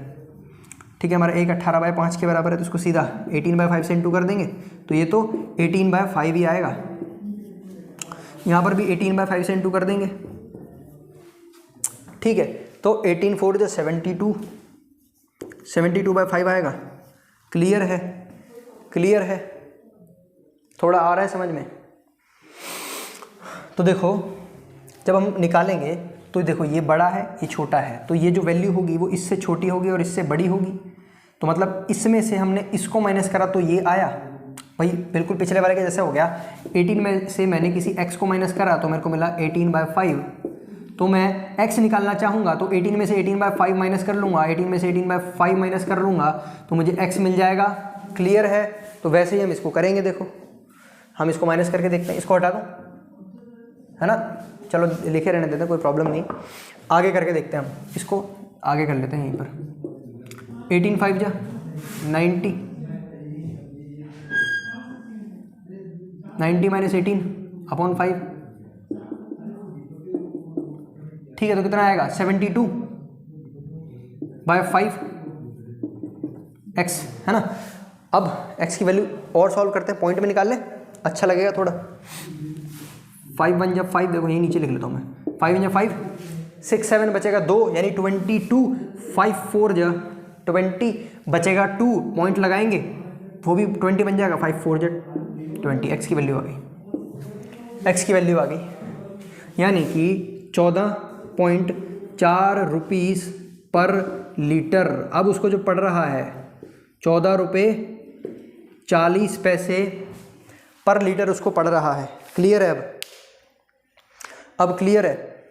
ठीक है, हमारा 1 18/5 के बराबर है, तो इसको सीधा 18/5 से इंटू कर देंगे, तो ये तो 18/5 ही आएगा। यहाँ पर भी 18/5 से इंटू कर देंगे, ठीक है, तो 18 4 जो 72, 72/5 आएगा। क्लियर है, क्लियर है, थोड़ा आ रहा है समझ में। तो देखो जब हम निकालेंगे तो देखो ये बड़ा है ये छोटा है, तो ये जो वैल्यू होगी वो इससे छोटी होगी और इससे बड़ी होगी। तो मतलब इसमें से हमने इसको माइनस करा तो ये आया भाई, बिल्कुल पिछले वाले के जैसे हो गया। 18 में से मैंने किसी x को माइनस करा तो मेरे को मिला 18/5। तो मैं x निकालना चाहूँगा तो 18 में से 18/5 माइनस कर लूँगा, 18 में से 18/5 माइनस कर लूँगा तो मुझे x मिल जाएगा। क्लियर है, तो वैसे ही हम इसको करेंगे। देखो हम इसको माइनस करके देखते हैं, इसको हटा दूँ, है ना, चलो लिखे रहने देते हैं, कोई प्रॉब्लम नहीं। आगे करके देखते हैं, हम इसको आगे कर लेते हैं। यहीं पर 18 5 जा 90, 90 - 18/5, ठीक है, तो कितना आएगा 72/5 x, है ना। अब x की वैल्यू और सॉल्व करते हैं, पॉइंट में निकाल लें, अच्छा लगेगा थोड़ा। 5 1 जा 5, देखो यही नीचे लिख लेता हूँ मैं, 5 1 जा 5, 6 7 बचेगा 2 यानी 22, 5 4 जा 20 बचेगा 2, पॉइंट लगाएंगे वो भी 20 बन जाएगा, 5 4 जा 20, x की वैल्यू आ गई, x की वैल्यू आ गई, यानी कि 14.4 रुपीज़ पर लीटर। अब उसको जो पड़ रहा है 14 रुपये 40 पैसे पर लीटर उसको पड़ रहा है। क्लियर है, अब क्लियर है,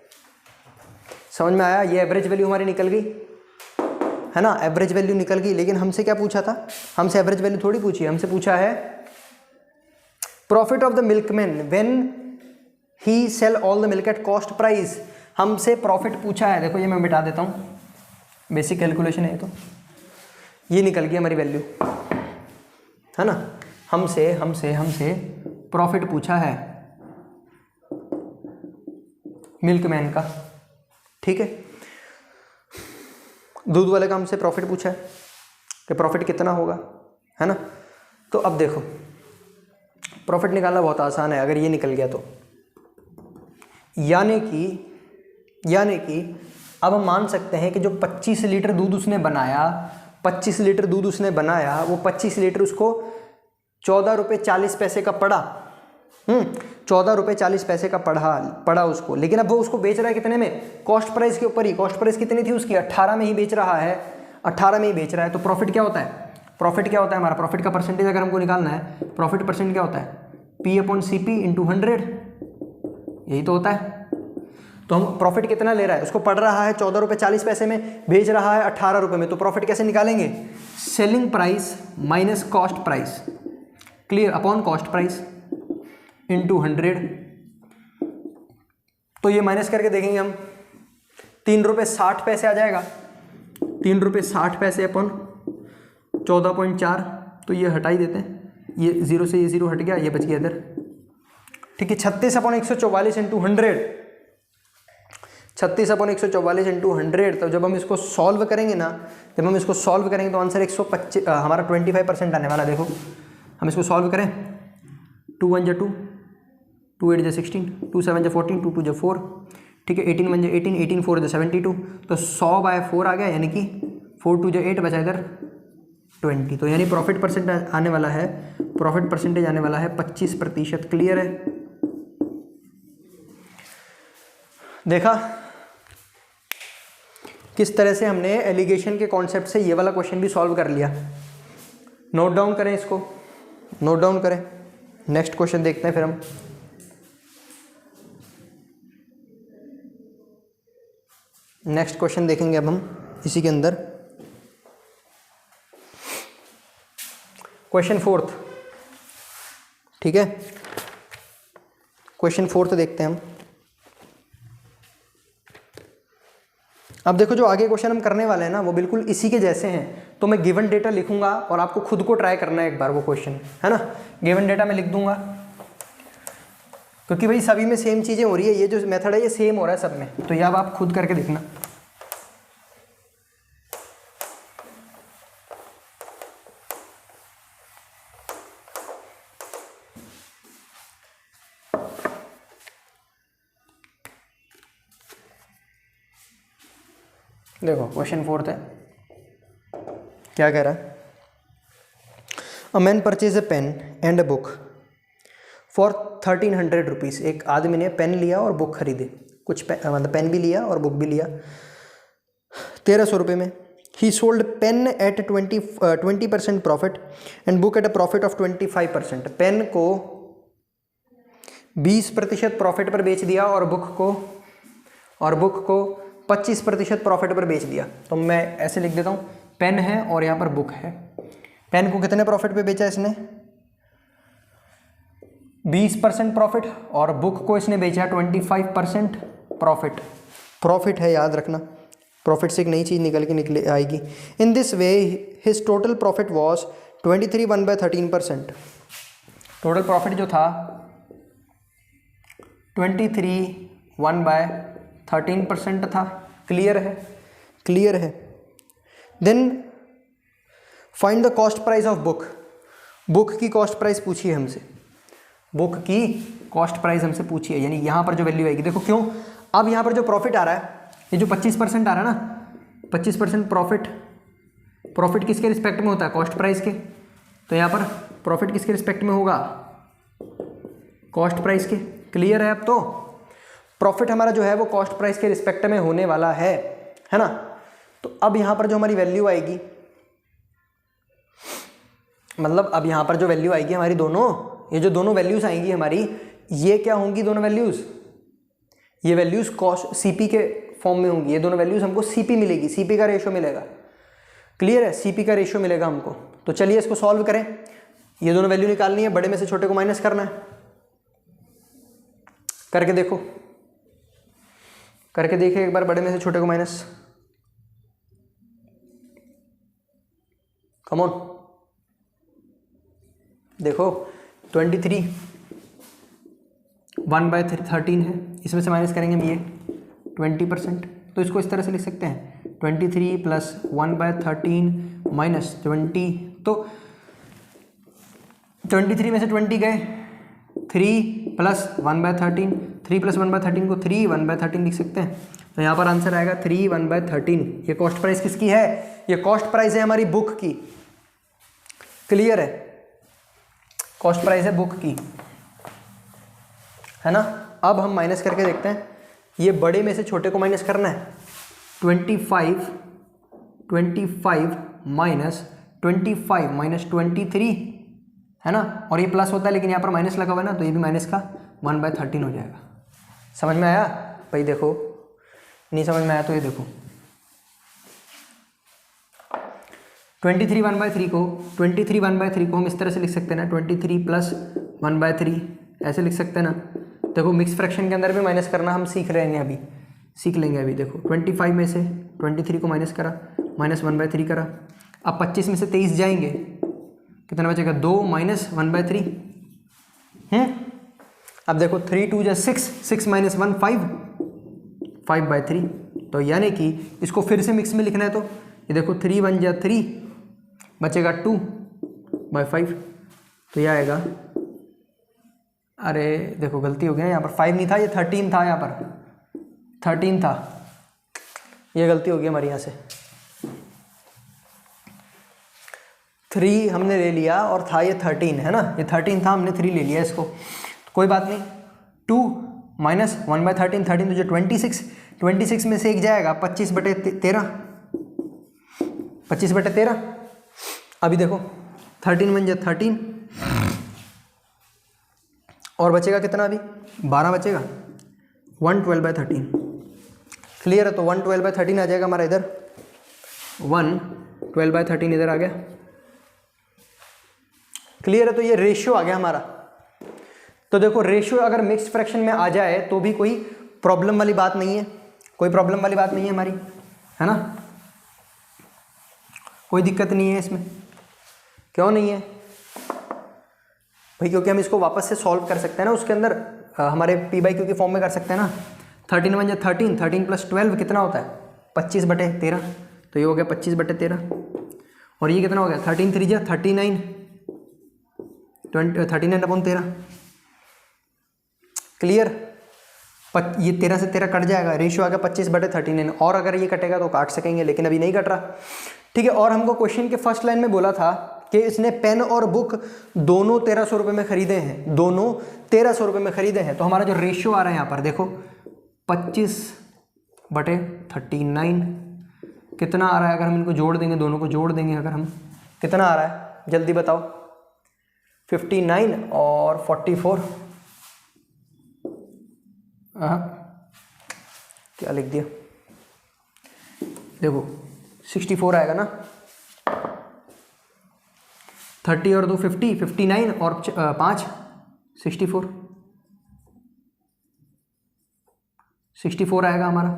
समझ में आया। ये एवरेज वैल्यू हमारी निकल गई, है ना, एवरेज वैल्यू निकल गई। लेकिन हमसे क्या पूछा था, हमसे एवरेज वैल्यू थोड़ी पूछी, हमसे पूछा है profit of the milkman when he sell all the milk at cost price. हमसे प्रॉफिट पूछा है। देखो ये मैं मिटा देता हूँ, बेसिक कैलकुलेशन है, तो ये निकल गई हमारी वैल्यू, है ना। हमसे प्रॉफिट पूछा है मिल्कमैन का, ठीक है। दूध वाले का हमसे प्रॉफिट पूछा है कि प्रॉफिट कितना होगा, है ना। तो अब देखो प्रॉफिट निकालना बहुत आसान है, अगर ये निकल गया तो, यानी कि अब हम मान सकते हैं कि जो 25 लीटर दूध उसने बनाया, 25 लीटर दूध उसने बनाया, वो 25 लीटर उसको 14 रुपये 40 पैसे का पड़ा। 14 रुपये 40 पैसे का पड़ा उसको। लेकिन अब वो उसको बेच रहा है कितने में, कॉस्ट प्राइस के ऊपर ही। कॉस्ट प्राइस कितनी थी उसकी, 18 में ही बेच रहा है, 18 में ही बेच रहा है। तो प्रॉफिट क्या होता है, प्रॉफिट क्या होता है हमारा, प्रॉफिट का परसेंटेज अगर हमको निकालना है, प्रॉफिट परसेंट क्या होता है, P/CP × 100, यही तो होता है। तो हम प्रॉफिट कितना ले रहा है, उसको पड़ रहा है 14 रुपये 40 पैसे में, बेच रहा है 18 रुपये में। तो प्रॉफिट कैसे निकालेंगे, selling price minus cost price, clear, upon cost price × 100। तो ये माइनस करके देखेंगे हम, 3 रुपये 60 पैसे आ जाएगा, 3 रुपये 60 पैसे अपॉन 14.4। तो ये हटा ही देते हैं, ये 0 से ये 0 हट गया, ये बच गया इधर, ठीक है। 36/144 × 100, 36/144 इंटू 100। तो जब हम इसको सॉल्व करेंगे ना, जब हम इसको सॉल्व करेंगे तो आंसर 125 हमारा 25% आने वाला। देखो हम इसको सॉल्व करें, 2 1 जा 2, 2 8 जा 16, 2 7 जा 14, 2 2 जा 4, ठीक है, 18 1 जा 18, 18 4 जा 72, तो 100/4 आ गया, यानी कि 4 2 जा 8 बचा इधर 20। तो यानी प्रॉफिट परसेंट आने वाला है, प्रॉफिट परसेंटेज आने वाला है 25%। क्लियर है? देखा किस तरह से हमने एलिगेशन के कॉन्सेप्ट से ये वाला क्वेश्चन भी सॉल्व कर लिया। नोट डाउन करें, इसको नोट डाउन करें। नेक्स्ट क्वेश्चन देखते हैं फिर हम। नेक्स्ट क्वेश्चन देखेंगे अब हम इसी के अंदर। क्वेश्चन 4, ठीक है, क्वेश्चन 4 देखते हैं हम। अब देखो जो आगे क्वेश्चन हम करने वाले हैं ना वो बिल्कुल इसी के जैसे हैं। तो मैं गिवन डेटा लिखूंगा और आपको खुद को ट्राई करना है एक बार वो क्वेश्चन, है ना। गिवन डेटा मैं लिख दूंगा क्योंकि भाई सभी में सेम चीज़ें हो रही है, ये जो मेथड है ये सेम हो रहा है सब में। तो ये अब आप खुद करके देखना। देखो क्वेश्चन 4 है, क्या कह रहा है। A man purchase a pen and a book for 1300 rupees. एक आदमी ने पेन लिया और बुक खरीदे, कुछ मतलब पेन भी लिया और बुक भी लिया 1300 रुपये में। He sold pen at 20% profit and book at a profit of 25%। Pen को 20% प्रॉफिट पर बेच दिया और बुक को 25% प्रॉफिट पर बेच दिया। तो मैं ऐसे लिख देता हूँ, पेन है और यहाँ पर बुक है। पेन को कितने प्रॉफिट पे बेचा इसने? 20% प्रॉफिट, और बुक को इसने बेचा 25% प्रॉफिट। प्रॉफिट है, याद रखना, प्रॉफिट से एक नई चीज़ निकल आएगी। In this way his total profit was 23 1/13%। Total profit जो था 23 1/13% था। क्लियर है? क्लियर है। Then find the cost price of book. Book की कॉस्ट प्राइस पूछी है हमसे, बुक की कॉस्ट प्राइस हमसे पूछी है, यानी यहाँ पर जो वैल्यू आएगी। देखो क्यों, अब यहाँ पर जो प्रॉफिट आ रहा है, ये जो 25% आ रहा है ना, 25% प्रॉफिट किसके रिस्पेक्ट में होता है? कॉस्ट प्राइस के। तो यहाँ पर प्रॉफिट किसके रिस्पेक्ट में होगा? कॉस्ट प्राइस के। क्लियर है? अब तो प्रॉफिट हमारा जो है वो कॉस्ट प्राइस के रिस्पेक्ट में होने वाला है ना। तो अब यहाँ पर जो हमारी वैल्यू आएगी, मतलब अब यहाँ पर जो वैल्यू आएगी हमारी दोनों, ये जो दोनों वैल्यूज आएंगी हमारी, ये क्या होंगी दोनों वैल्यूज? ये वैल्यूज कॉस्ट सीपी के फॉर्म में होंगी। ये दोनों वैल्यूज हमको सीपी मिलेगी, सीपी का रेशियो मिलेगा। क्लियर है? सीपी का रेशियो मिलेगा हमको। तो चलिए इसको सॉल्व करें। ये दोनों वैल्यू निकालनी है, बड़े में से छोटे को माइनस करना है। करके देखो, करके देखिए एक बार, बड़े में से छोटे को माइनस। कम ऑन, देखो 23 1/13 है, इसमें से माइनस करेंगे हम ये 20%। तो इसको इस तरह से लिख सकते हैं 23 + 1/13 माइनस 20। तो 23 में से 20 गए, 3 + 1/13, 3 + 1/13 को 3 1/13 लिख सकते हैं। तो यहाँ पर आंसर आएगा 3 1/13। ये कॉस्ट प्राइस किसकी है? ये कॉस्ट प्राइस है हमारी बुक की। क्लियर है? कॉस्ट प्राइस है बुक की, है ना। अब हम माइनस करके देखते हैं। ये बड़े में से छोटे को माइनस करना है। 25 माइनस 23 है ना, और ये प्लस होता है लेकिन यहाँ पर माइनस लगा हुआ है ना, तो ये भी माइनस का 1/13 हो जाएगा। समझ में आया भाई? देखो, नहीं समझ में आया तो ये देखो 23 1/3 को हम इस तरह से लिख सकते हैं ना, 23 + 1/3 ऐसे लिख सकते हैं ना। देखो मिक्स फ्रैक्शन के अंदर भी माइनस करना हम सीख लेंगे अभी। देखो 25 में से 23 को माइनस करा, -1/3 करा। अब 25 में से 23 जाएंगे, कितना बचेगा? 2 - 1/3। अब देखो 3 2 जा 6, 6 - 1 5, 5/3। तो यानी कि इसको फिर से मिक्स में लिखना है तो ये देखो 3 1 जा 3, बचेगा 2/5। तो यह आएगा, अरे देखो गलती हो गया, यहाँ पर 5 नहीं था, ये 13 था, यहाँ पर 13 था, ये गलती हो गई हमारी यहाँ से। 3 हमने ले लिया और था ये 13 है ना, ये 13 था, हमने 3 ले लिया इसको, तो कोई बात नहीं। 2 माइनस 1/13, 13 तो जो 26 में से एक जाएगा 25/13, 25/13। अभी देखो 13 1 जा 13 और बचेगा कितना, अभी 12 बचेगा, 112/13। क्लियर है, तो 112/13 आ जाएगा हमारा इधर, 112/13 इधर आ गया। क्लियर है, तो ये रेशियो आ गया हमारा। तो देखो रेशियो अगर मिक्स्ड फ्रैक्शन में आ जाए तो भी कोई प्रॉब्लम वाली बात नहीं है, कोई प्रॉब्लम वाली बात नहीं है हमारी, है ना, कोई दिक्कत नहीं है इसमें। क्यों नहीं है भाई? क्योंकि हम इसको वापस से सॉल्व कर सकते हैं ना, उसके अंदर हमारे p/q की फॉर्म में कर सकते हैं ना। 13 1 जा 13, 13 + 12 कितना होता है, 25/13। तो ये हो गया 25/13, और ये कितना हो गया, 13 3 जा 39, 39/13। क्लियर, ये 13 से 13 कट जाएगा, रेशियो आ गया 25/39। और अगर ये कटेगा तो काट सकेंगे, लेकिन अभी नहीं कट रहा, ठीक है। और हमको क्वेश्चन के फर्स्ट लाइन में बोला था कि इसने पेन और बुक दोनों 1300 रुपये में खरीदे हैं, दोनों 1300 रुपये में खरीदे हैं। तो हमारा जो रेशियो आ रहा है यहाँ पर देखो 25/39 कितना आ रहा है, अगर हम इनको जोड़ देंगे, दोनों को जोड़ देंगे अगर हम, कितना आ रहा है जल्दी बताओ, 59 और 44, क्या लिख दिया, देखो 64 आएगा ना, 30 और 2 50, 59 और 5 64, 64 आएगा हमारा।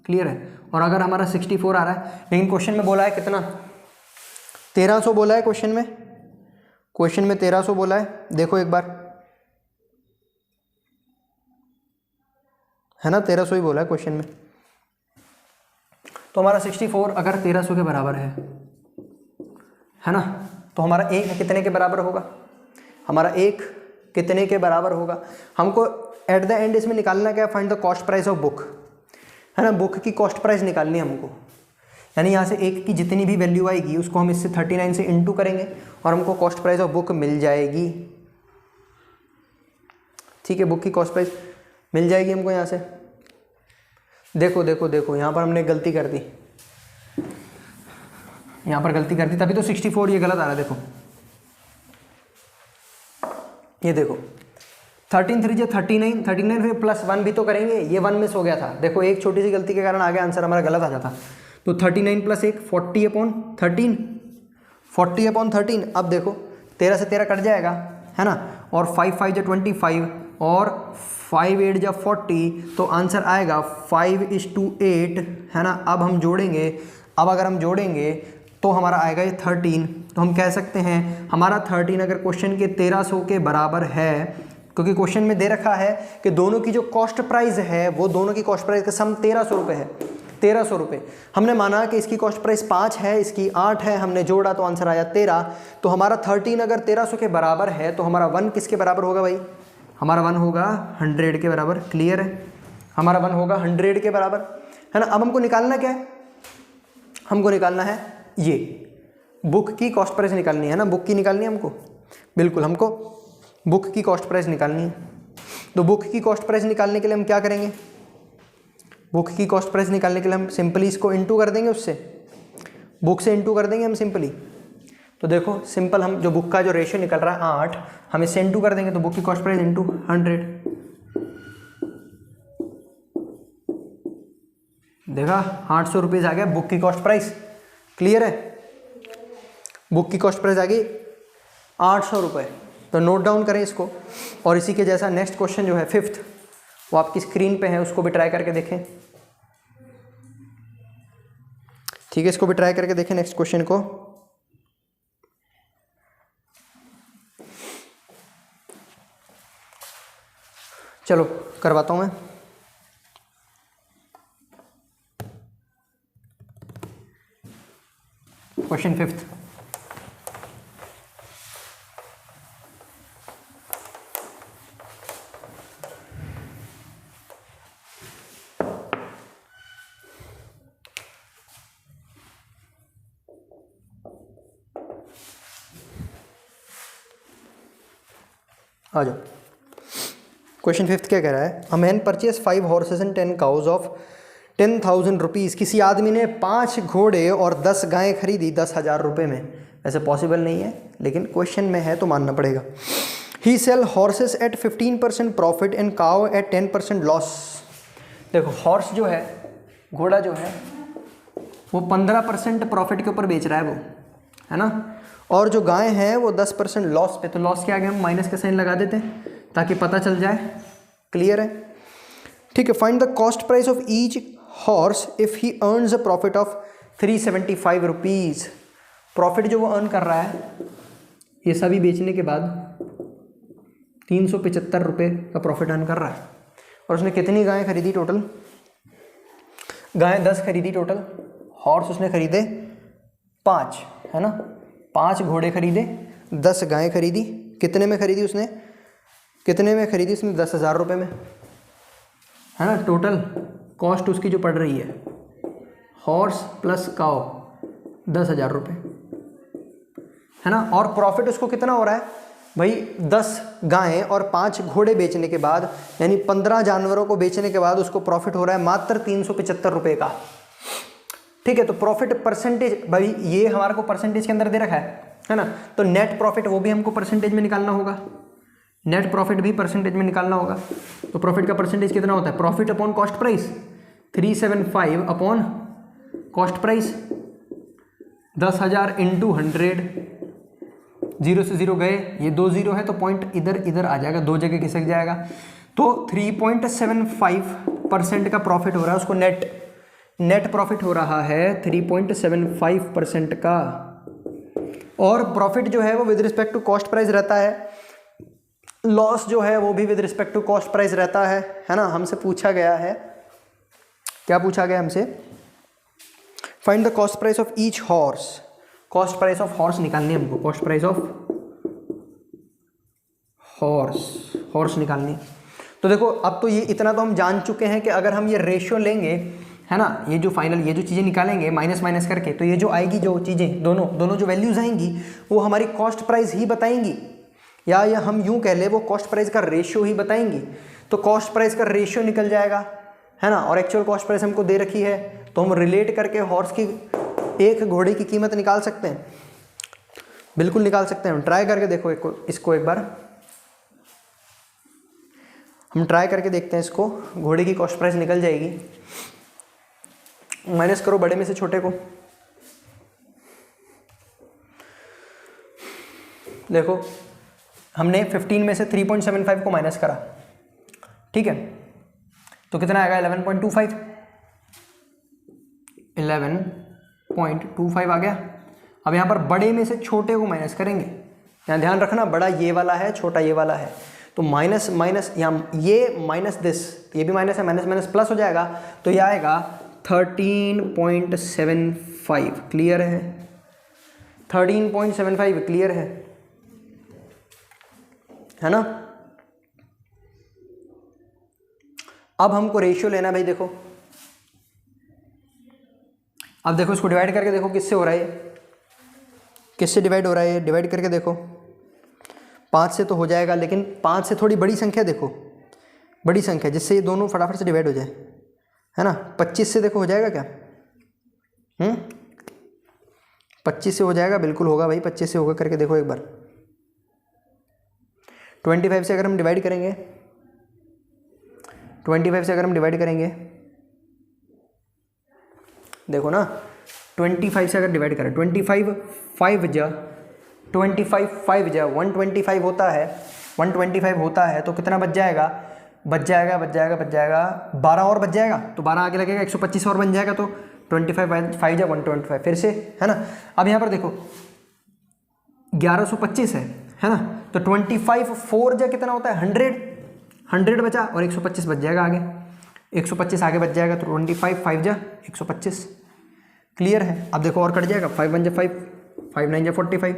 क्लियर है, और अगर हमारा 64 आ रहा है, लेकिन क्वेश्चन में बोला है कितना, 1300 बोला है क्वेश्चन में, 1300 बोला है, देखो एक बार, है ना, 1300 ही बोला है क्वेश्चन में। तो हमारा 64 अगर 1300 के बराबर है ना, तो हमारा एक कितने के बराबर होगा, हमारा एक कितने के बराबर होगा। हमको एट द एंड इसमें निकालना क्या है, find the cost price of book, है ना, बुक की कॉस्ट प्राइस निकालनी है हमको। यानी यहाँ से एक की जितनी भी वैल्यू आएगी उसको हम इससे 39 से इंटू करेंगे और हमको कॉस्ट प्राइस ऑफ बुक मिल जाएगी। ठीक है, बुक की कॉस्ट प्राइस मिल जाएगी हमको यहाँ से। देखो देखो देखो, यहाँ पर हमने गलती कर दी, यहाँ पर गलती कर दी, तभी तो 64 ये गलत आ रहा है। देखो ये देखो 13 3 जा 39, 39 फिर +1 भी तो करेंगे, ये 1 मिस हो गया था। देखो एक छोटी सी गलती के कारण आगे आंसर हमारा गलत आ जाता। तो 39 + 1 40/13, 40/13। अब देखो 13 से 13 कट जाएगा, है ना, और 5 5 जा 25 और 5 8 जा 40, तो आंसर आएगा 5:8, है ना। अब हम जोड़ेंगे, अब अगर हम जोड़ेंगे तो हमारा आएगा ये 13। तो हम कह सकते हैं हमारा 13 अगर क्वेश्चन के 1300 के बराबर है, क्योंकि क्वेश्चन में दे रखा है कि दोनों की जो कॉस्ट प्राइस है वो दोनों की कॉस्ट प्राइस का सम 1300 रुपये है, 1300 रुपये। हमने माना कि इसकी कॉस्ट प्राइस 5 है, इसकी 8 है, हमने जोड़ा तो आंसर आया 13। तो हमारा 13 अगर 1300 के बराबर है तो हमारा 1 किसके बराबर होगा भाई, हमारा 1 होगा 100 के बराबर। क्लियर है, हमारा 1 होगा 100 के बराबर, है ना। अब हमको निकालना क्या है, हमको निकालना है ये बुक की कॉस्ट प्राइस निकालनी है ना, बुक की निकालनी है हमको, बिल्कुल हमको बुक की कॉस्ट प्राइस निकालनी है। तो बुक की कॉस्ट प्राइस निकालने के लिए हम क्या करेंगे, बुक की कॉस्ट प्राइस निकालने के लिए हम सिंपली इसको इंटू कर देंगे, उससे बुक से इंटू कर देंगे हम सिंपली। तो देखो सिंपल, हम जो बुक का जो रेशियो निकल रहा है 8, हम इससे इंटू कर देंगे, तो बुक की कॉस्ट प्राइस इंटू 100। देखा 800 रुपीज़ आ गया बुक की कॉस्ट प्राइस। क्लियर है, बुक की कॉस्ट प्राइस आ गई 800 रुपये। तो नोट डाउन करें इसको, और इसी के जैसा नेक्स्ट क्वेश्चन जो है 5th, वो आपकी स्क्रीन पे है, उसको भी ट्राई करके देखें। ठीक है, इसको भी ट्राई करके देखें नेक्स्ट क्वेश्चन को। चलो करवाता हूँ मैं। Question 5th। आ जाओ। क्वेश्चन 5th क्या कह रहा है? A man purchase 5 horses and 10 cows of 10,000 rupees. किसी आदमी ने 5 घोड़े और 10 गायें खरीदी 10,000 रुपये में। वैसे पॉसिबल नहीं है, लेकिन क्वेश्चन में है तो मानना पड़ेगा। He sell horses at 15% profit and cow at 10% loss. देखो हॉर्स जो है, घोड़ा जो है, वो 15% प्रॉफिट के ऊपर बेच रहा है वो, है ना, और जो गाय हैं वो 10% लॉस पे। तो लॉस के आगे हम माइनस का साइन लगा देते हैं ताकि पता चल जाए। क्लियर है? ठीक है। Find the cost price of each horse if he earns a profit of 375 rupees. Profit जो वो अर्न कर रहा है ये सभी बेचने के बाद 375 रुपये का प्रॉफिट अर्न कर रहा है। और उसने कितनी गायें खरीदी टोटल? गायें 10 खरीदी टोटल। हॉर्स उसने खरीदे 5, है ना, 5 घोड़े खरीदे, 10 गायें खरीदी। कितने में खरीदी उसने? कितने में खरीदी उसने? 10,000 रुपये में, है ना। टोटल कॉस्ट उसकी जो पड़ रही है हॉर्स प्लस काओ 10,000 रुपये, है ना। और प्रॉफिट उसको कितना हो रहा है भाई? 10 गायें और 5 घोड़े बेचने के बाद, यानी 15 जानवरों को बेचने के बाद उसको प्रॉफिट हो रहा है मात्र 375 रुपये का। ठीक है। तो प्रॉफिट परसेंटेज, भाई ये हमारे को परसेंटेज के अंदर दे रखा है ना। तो नेट प्रॉफिट वो भी हमको परसेंटेज में निकालना होगा। नेट प्रॉफिट भी परसेंटेज में निकालना होगा। तो प्रॉफिट का परसेंटेज कितना होता है? Profit upon cost price 375 upon cost price 10,000 into 100। 0 से 0 गए, ये 2 0 है तो पॉइंट इधर इधर आ जाएगा, 2 जगह खिसक जाएगा। तो 3.75% का प्रॉफिट हो रहा है उसको। नेट प्रॉफिट हो रहा है 3.75% का। और प्रॉफिट जो है वो with respect to cost price रहता है। लॉस जो है वो भी with respect to cost price रहता है ना। हमसे पूछा गया है, क्या पूछा गया हमसे? Find the cost price of each horse. Cost price of horse निकालनी है हमको। कॉस्ट प्राइस ऑफ हॉर्स निकालनी। तो देखो अब तो ये इतना तो हम जान चुके हैं कि अगर हम ये रेशियो लेंगे, है ना, ये जो फाइनल ये जो चीज़ें निकालेंगे माइनस माइनस करके, तो ये जो आएगी जो चीज़ें दोनों जो वैल्यूज़ आएंगी वो हमारी कॉस्ट प्राइस ही बताएंगी, या हम यूँ कह ले वो कॉस्ट प्राइस का रेशियो ही बताएंगी। तो कॉस्ट प्राइस का रेशियो निकल जाएगा, है ना। और एक्चुअल कॉस्ट प्राइस हमको दे रखी है तो हम रिलेट करके हॉर्स की एक घोड़े की कीमत निकाल सकते हैं। बिल्कुल निकाल सकते हैं। ट्राई करके देखो इसको एक बार हम ट्राई करके देखते हैं इसको। घोड़े की कॉस्ट प्राइस निकल जाएगी। माइनस करो बड़े में से छोटे को। देखो हमने 15 में से 3.75 को माइनस करा, ठीक है, तो कितना आएगा? 11.25। 11.25 आ गया। अब यहाँ पर बड़े में से छोटे को माइनस करेंगे। यहाँ ध्यान रखना, बड़ा ये वाला है, छोटा ये वाला है। तो माइनस माइनस, यहाँ ये माइनस दिस, ये भी माइनस है, माइनस माइनस प्लस हो जाएगा। तो ये आएगा 13.75। क्लियर है? 13.75 क्लियर है ना। अब हमको रेशियो लेना है भाई। देखो अब देखो इसको डिवाइड करके देखो किससे हो रहा है, किससे डिवाइड हो रहा है। डिवाइड करके देखो 5 से तो हो जाएगा, लेकिन 5 से थोड़ी बड़ी संख्या देखो, बड़ी संख्या जिससे ये दोनों फटाफट से डिवाइड हो जाए, है ना। 25 से देखो हो जाएगा क्या? 25 से हो जाएगा? बिल्कुल होगा भाई, 25 से होगा। करके देखो एक बार। 25 से अगर हम डिवाइड करेंगे, 25 से अगर हम डिवाइड करेंगे, देखो ना, 25 से अगर डिवाइड करें, 25 5 जा 125 होता है, 125 होता है तो कितना बच जाएगा? बच जाएगा 12 और बच जाएगा। तो 12 आगे लगेगा, 125 और बन जाएगा। तो 25 5 जा 125 फिर से, है ना। अब यहाँ पर देखो 1125 है ना। तो 25 4 जा कितना होता है? 100 बचा और 125 बच जाएगा आगे, 125 आगे बच जाएगा। तो 25 5 जा 125, क्लियर है। अब देखो और कट जाएगा, 5 1 जा 5, 5 9 जा 45।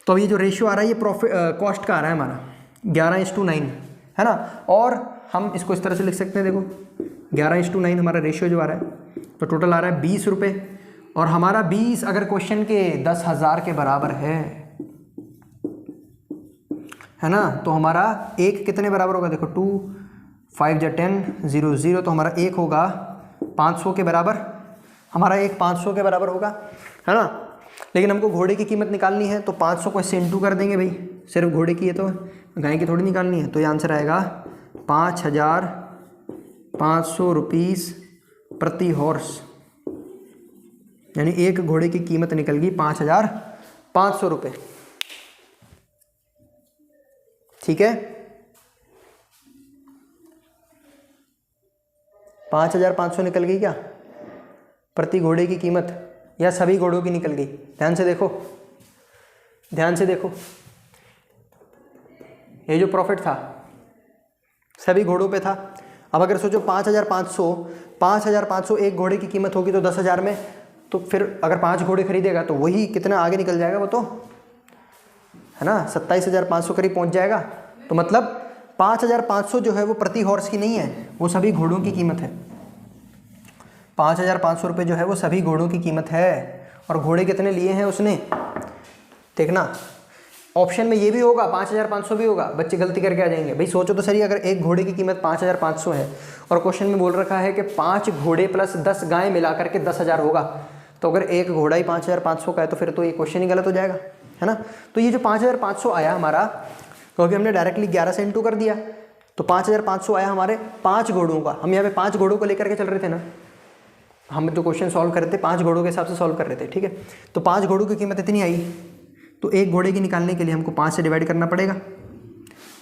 तो अब ये जो रेशियो आ रहा है ये प्रॉफिट कॉस्ट का आ रहा है हमारा 11:9 है ना। और हम इसको इस तरह से लिख सकते हैं, देखो 11:9 हमारा रेशियो जो आ रहा है, तो टोटल आ रहा है 20 रुपये। और हमारा 20 अगर क्वेश्चन के 10,000 के बराबर है ना, तो हमारा एक कितने बराबर होगा, देखो 2 5 जा 10 0 0, तो हमारा एक होगा 500 के बराबर, हमारा एक 500 के बराबर होगा, है ना। लेकिन हमको घोड़े की कीमत निकालनी है, तो 500 को इससे इंटू कर देंगे भाई, सिर्फ घोड़े की है तो गाय की थोड़ी निकालनी है। तो ये आंसर आएगा 5,500 रुपीज़ प्रति हॉर्स, यानी एक घोड़े की कीमत निकल गई 5,500 रुपये। ठीक है, 5,500 निकल गई क्या प्रति घोड़े की कीमत, या सभी घोड़ों की निकल गई? ध्यान से देखो, ध्यान से देखो, ये जो प्रॉफिट था सभी घोड़ों पे था। अब अगर सोचो 5,500 एक घोड़े की कीमत होगी तो 10,000 में, तो फिर अगर 5 घोड़े खरीदेगा तो वही कितना आगे निकल जाएगा, वो तो है ना 27,500 करीब पहुंच जाएगा। तो मतलब 5,500 जो है वो प्रति हॉर्स की नहीं है, वो सभी घोड़ों की कीमत है। 5,500 रुपये जो है वो सभी घोड़ों की कीमत है। और घोड़े कितने लिए हैं उसने, देखना ऑप्शन में ये भी होगा 5,500 भी होगा, बच्चे गलती करके आ जाएंगे। भाई सोचो तो सही, अगर एक घोड़े की कीमत 5,500 है और क्वेश्चन में बोल रखा है कि 5 घोड़े प्लस 10 गायें मिलाकर के 10,000 होगा, तो अगर एक घोड़ा ही 5,500 का है तो फिर तो ये क्वेश्चन ही गलत हो जाएगा, है ना। तो ये जो 5,500 आया हमारा, क्योंकि हमने डायरेक्टली 11 से इंटू कर दिया, तो 5,500 आया हमारे 5 घोड़ों का। हम यहाँ पे 5 घोड़ों को लेकर के चल रहे थे ना, हम जो क्वेश्चन सॉल्व कर रहे थे 5 घोड़ों के हिसाब से सॉल्व कर रहे थे, ठीक है। तो 5 घोड़ों की कीमत इतनी आई, तो एक घोड़े की निकालने के लिए हमको 5 से डिवाइड करना पड़ेगा।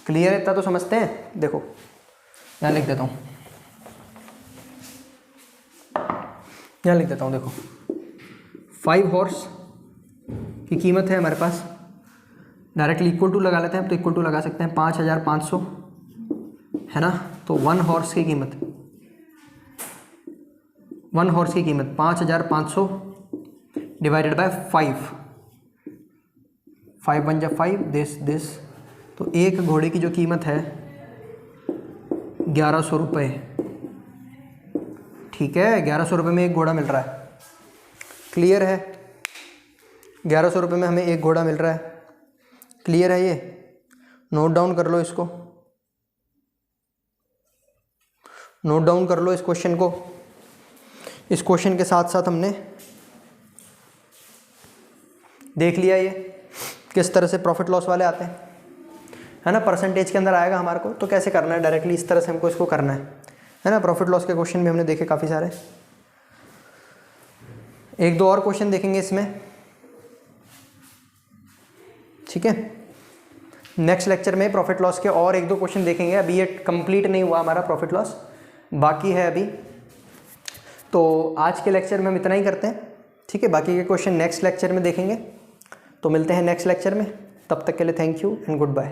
क्लियर है, इतना तो समझते हैं। देखो यहाँ लिख देता हूँ, यहाँ लिख देता हूँ, देखो 5 हॉर्स की कीमत है हमारे पास, डायरेक्टली इक्वल टू लगा लेते हैं, तो इक्वल टू लगा सकते हैं 5,500 है ना। तो 1 हॉर्स की कीमत, 1 हॉर्स की कीमत 5,500 डिवाइडेड बाय 5, 5 1 जा 5, दिस, तो एक घोड़े की जो कीमत है 1100 रुपये। ठीक है, 1100 रुपये में एक घोड़ा मिल रहा है। क्लियर है, 1100 रुपये में हमें एक घोड़ा मिल रहा है। क्लियर है, ये नोट डाउन कर लो, इसको नोट डाउन कर लो इस क्वेश्चन को। इस क्वेश्चन के साथ साथ हमने देख लिया ये किस तरह से प्रॉफिट लॉस वाले आते हैं, है ना। परसेंटेज के अंदर आएगा हमारे को, तो कैसे करना है, डायरेक्टली इस तरह से हमको इसको करना है ना। प्रॉफिट लॉस के क्वेश्चन भी हमने देखे काफ़ी सारे, एक दो और क्वेश्चन देखेंगे इसमें, ठीक है। नेक्स्ट लेक्चर में प्रॉफिट लॉस के और एक दो क्वेश्चन देखेंगे। अभी ये कंप्लीट नहीं हुआ हमारा प्रॉफिट लॉस, बाकी है अभी। तो आज के लेक्चर में हम इतना ही करते हैं, ठीक है। बाकी के क्वेश्चन नेक्स्ट लेक्चर में देखेंगे। तो मिलते हैं नेक्स्ट लेक्चर में, तब तक के लिए thank you and good bye.